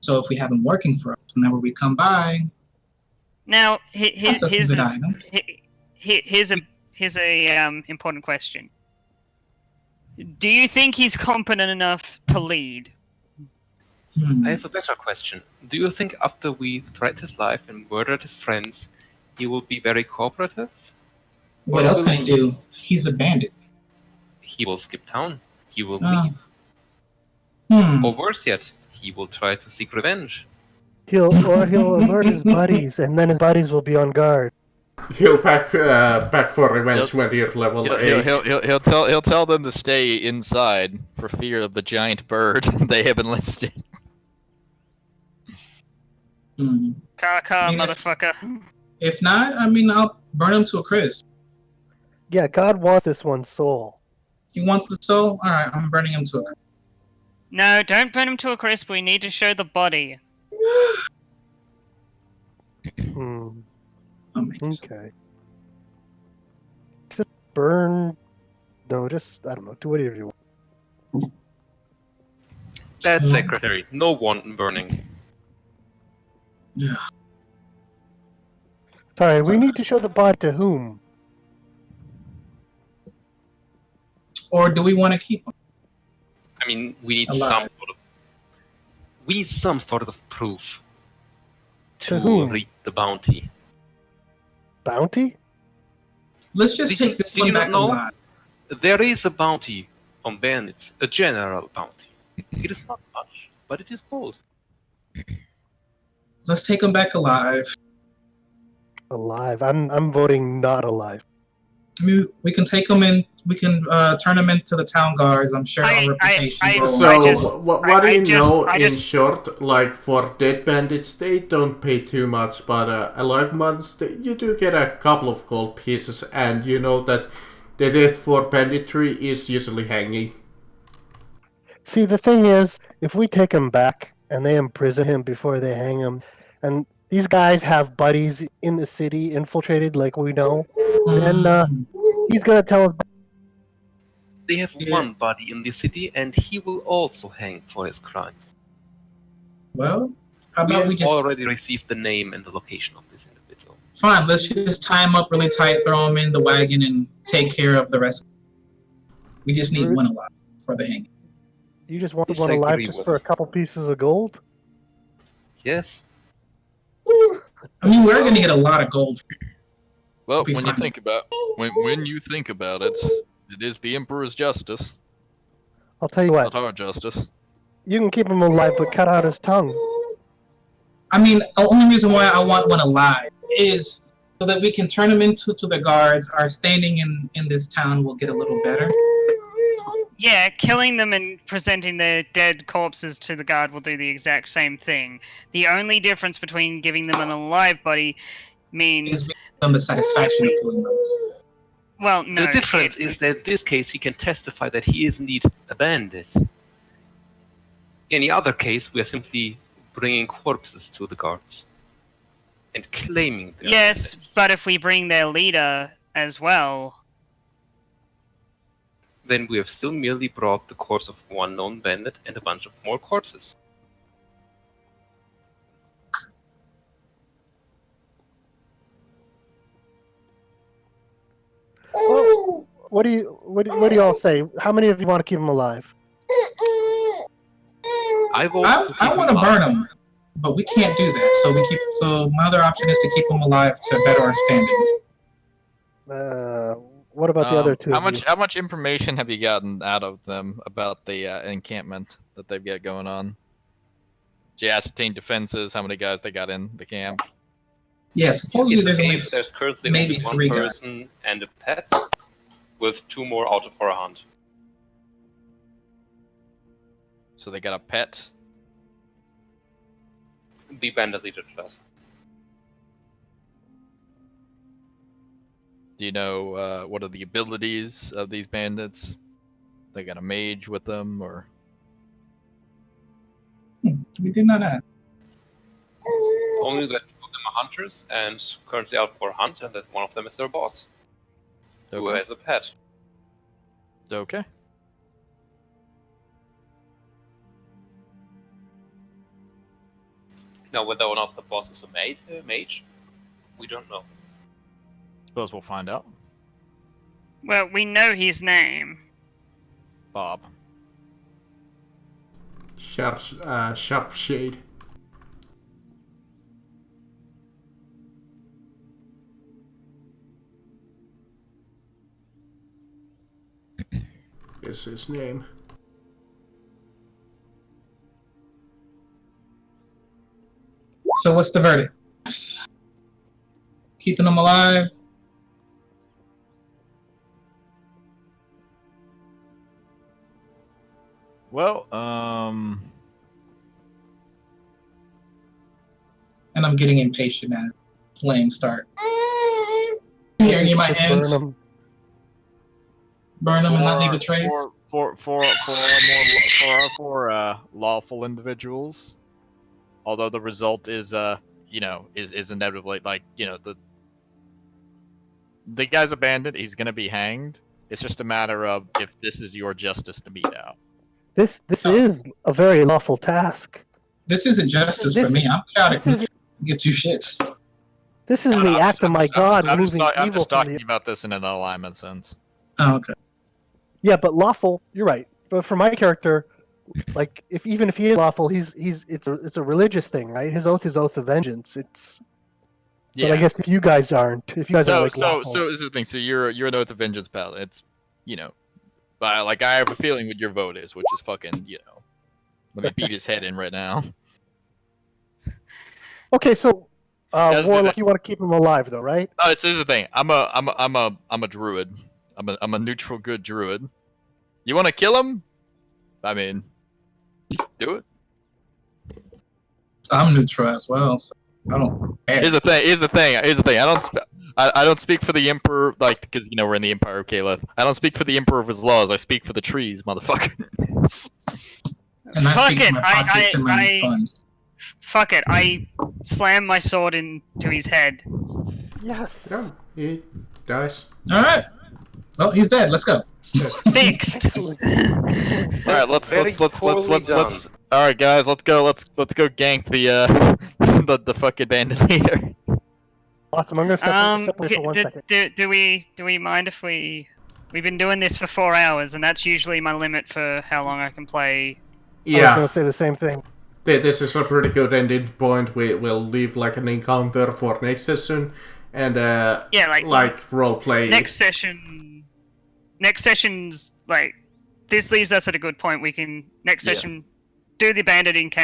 So if we have him working for us, whenever we come by, Now, pass us some good items. here's a important question. Do you think he's competent enough to lead? I have a better question. Do you think after we threatened his life and murdered his friends, he will be very cooperative? What Or else will can he do? He's a bandit. He will skip town. He will Oh. leave. Hmm. Or worse yet, he will try to seek revenge. He'll alert his buddies, and then his buddies will be on guard. He'll back for revenge He'll- when you're level He'll, 8. he'll tell them to stay inside for fear of the giant bird they have enlisted. Hmm. Car, I mean, motherfucker. If not, I mean, I'll burn him to a crisp. Yeah, God wants this one's soul. He wants the soul? Alright, I'm burning him to a crisp. No, don't burn him to a crisp. We need to show the body. Hmm. I'll make it so. Okay. Just burn. No, just I don't know. Do whatever you want. That's secretary. No wanton burning. Yeah. Sorry, we need to show the body to whom? Or do we want to keep him? I mean, we need Alive. some sort of proof To whom? reap the bounty. Bounty? Let's just Did take you- this did one you not back know? alive. There is a bounty on bandits, a general bounty. It is not much, but it is gold. Let's take him back alive. Alive. I'm voting not alive. I mean, we can take him in. We can turn him into the town guards. I'm sure our reputation will. So, what do you know I in just- short? Like, for dead bandits, they don't pay too much, but alive ones, you do get a couple of gold pieces, and you know that the death for banditry is usually hanging. See, the thing is, if we take him back and they imprison him before they hang him, and these guys have buddies in the city infiltrated, like we know, then he's gonna tell us. They have Yeah. one body in the city, and he will also hang for his crimes. Well, how We about have we just already received the name and the location of this individual. fine? Let's just tie him up really tight, throw him in the wagon, and take care of the rest. We just need Rude. one alive for the hanging. You just want the This one I alive agree just with. for a couple pieces of gold? Yes. I mean, we're gonna get a lot of gold. Well, If we when you find think about when you think about it, it is the Emperor's justice, I'll tell you what. not our justice. You can keep him alive, but cut out his tongue. I mean, the only reason why I want one alive is so that we can turn him into the guards. Our standing in this town will get a little better. Yeah, killing them and presenting their dead corpses to the guard will do the exact same thing. The only difference between giving them an alive body means, Gives them the satisfaction of killing them. well, no. The difference it's- is that in this case he can testify that he is indeed a bandit. In the other case, we are simply bringing corpses to the guards and claiming they are Yes, bandits. but if we bring their leader as well, Then we have still merely brought the corpse of one known bandit and a bunch of more corpses. Well, what do you all say? How many of you want to keep him alive? I vote to keep I want him to burn alive. him, but we can't do that. So my other option is to keep him alive to better our standing. What about the other two? How of much you? how much information have you gotten out of them about the encampment that they've got going on? Did you ascertain defenses? How many guys they got in the camp? Yeah, supposedly It's there's okay only if there's currently maybe only one 3 guys. person and a pet, with 2 more out for a hunt. So they got a pet. The bandit leader does. Do you know what are the abilities of these bandits? They got a mage with them, or We did not ask. Only that two of them are hunters and currently out for a hunt, and that one of them is their boss, who Okay. has a pet. Okay. Now, whether or not the boss is a mage, we don't know. Suppose we'll find out. Well, we know his name. Bob. Sharp shade. Is his name. So what's the verdict? Keeping them alive? Well, And I'm getting impatient as flames start tearing in my hands. Burn them and not leave a trace. For lawful individuals, although the result is is inevitably the guy's abandoned, he's gonna be hanged. It's just a matter of if this is your justice to mete out. This is a very lawful task. This isn't justice for me. I'm counting. Give two shits. This is the act of my God I'm removing just evil from talking the. about this in an alignment sense. Oh, okay. Yeah, but lawful. You're right. But for my character, like even if he is lawful, it's a religious thing, right? His oath is oath of vengeance. Yeah. But I guess if you guys aren't, if you guys are like lawful. So this is the thing. So you're an oath of vengeance pal. It's but like I have a feeling what your vote is, which is fucking let me beat his head in right now. Okay, so That's the Warlock, thing. you want to keep him alive though, right? Oh, this is the thing. I'm a druid. I'm a neutral good druid. You want to kill him? I mean, do it. I'm neutral as well, so I don't care. Here's the thing. I don't speak for the Emperor, like, because we're in the Empire of Caleth. I don't speak for the Emperor of his laws. I speak for the trees, motherfucker. And I Fuck speak it, to my pockets and my fun. Fuck it, I slam my sword into his head. Yes. Yeah, he dies. All right. Well, he's dead. Let's go. Fixed. Excellent. Excellent. All right, let's. All right, guys, let's go gank the fucking bandit leader. Awesome. I'm gonna step away for 1 second. Do we mind if we've been doing this for 4 hours, and that's usually my limit for how long I can play. I was Yeah, gonna say the same thing. this is a pretty good ending point. We will leave like an encounter for next session, and like role play. Next session's like this leaves us at a good point. We can next session do the bandit encounter.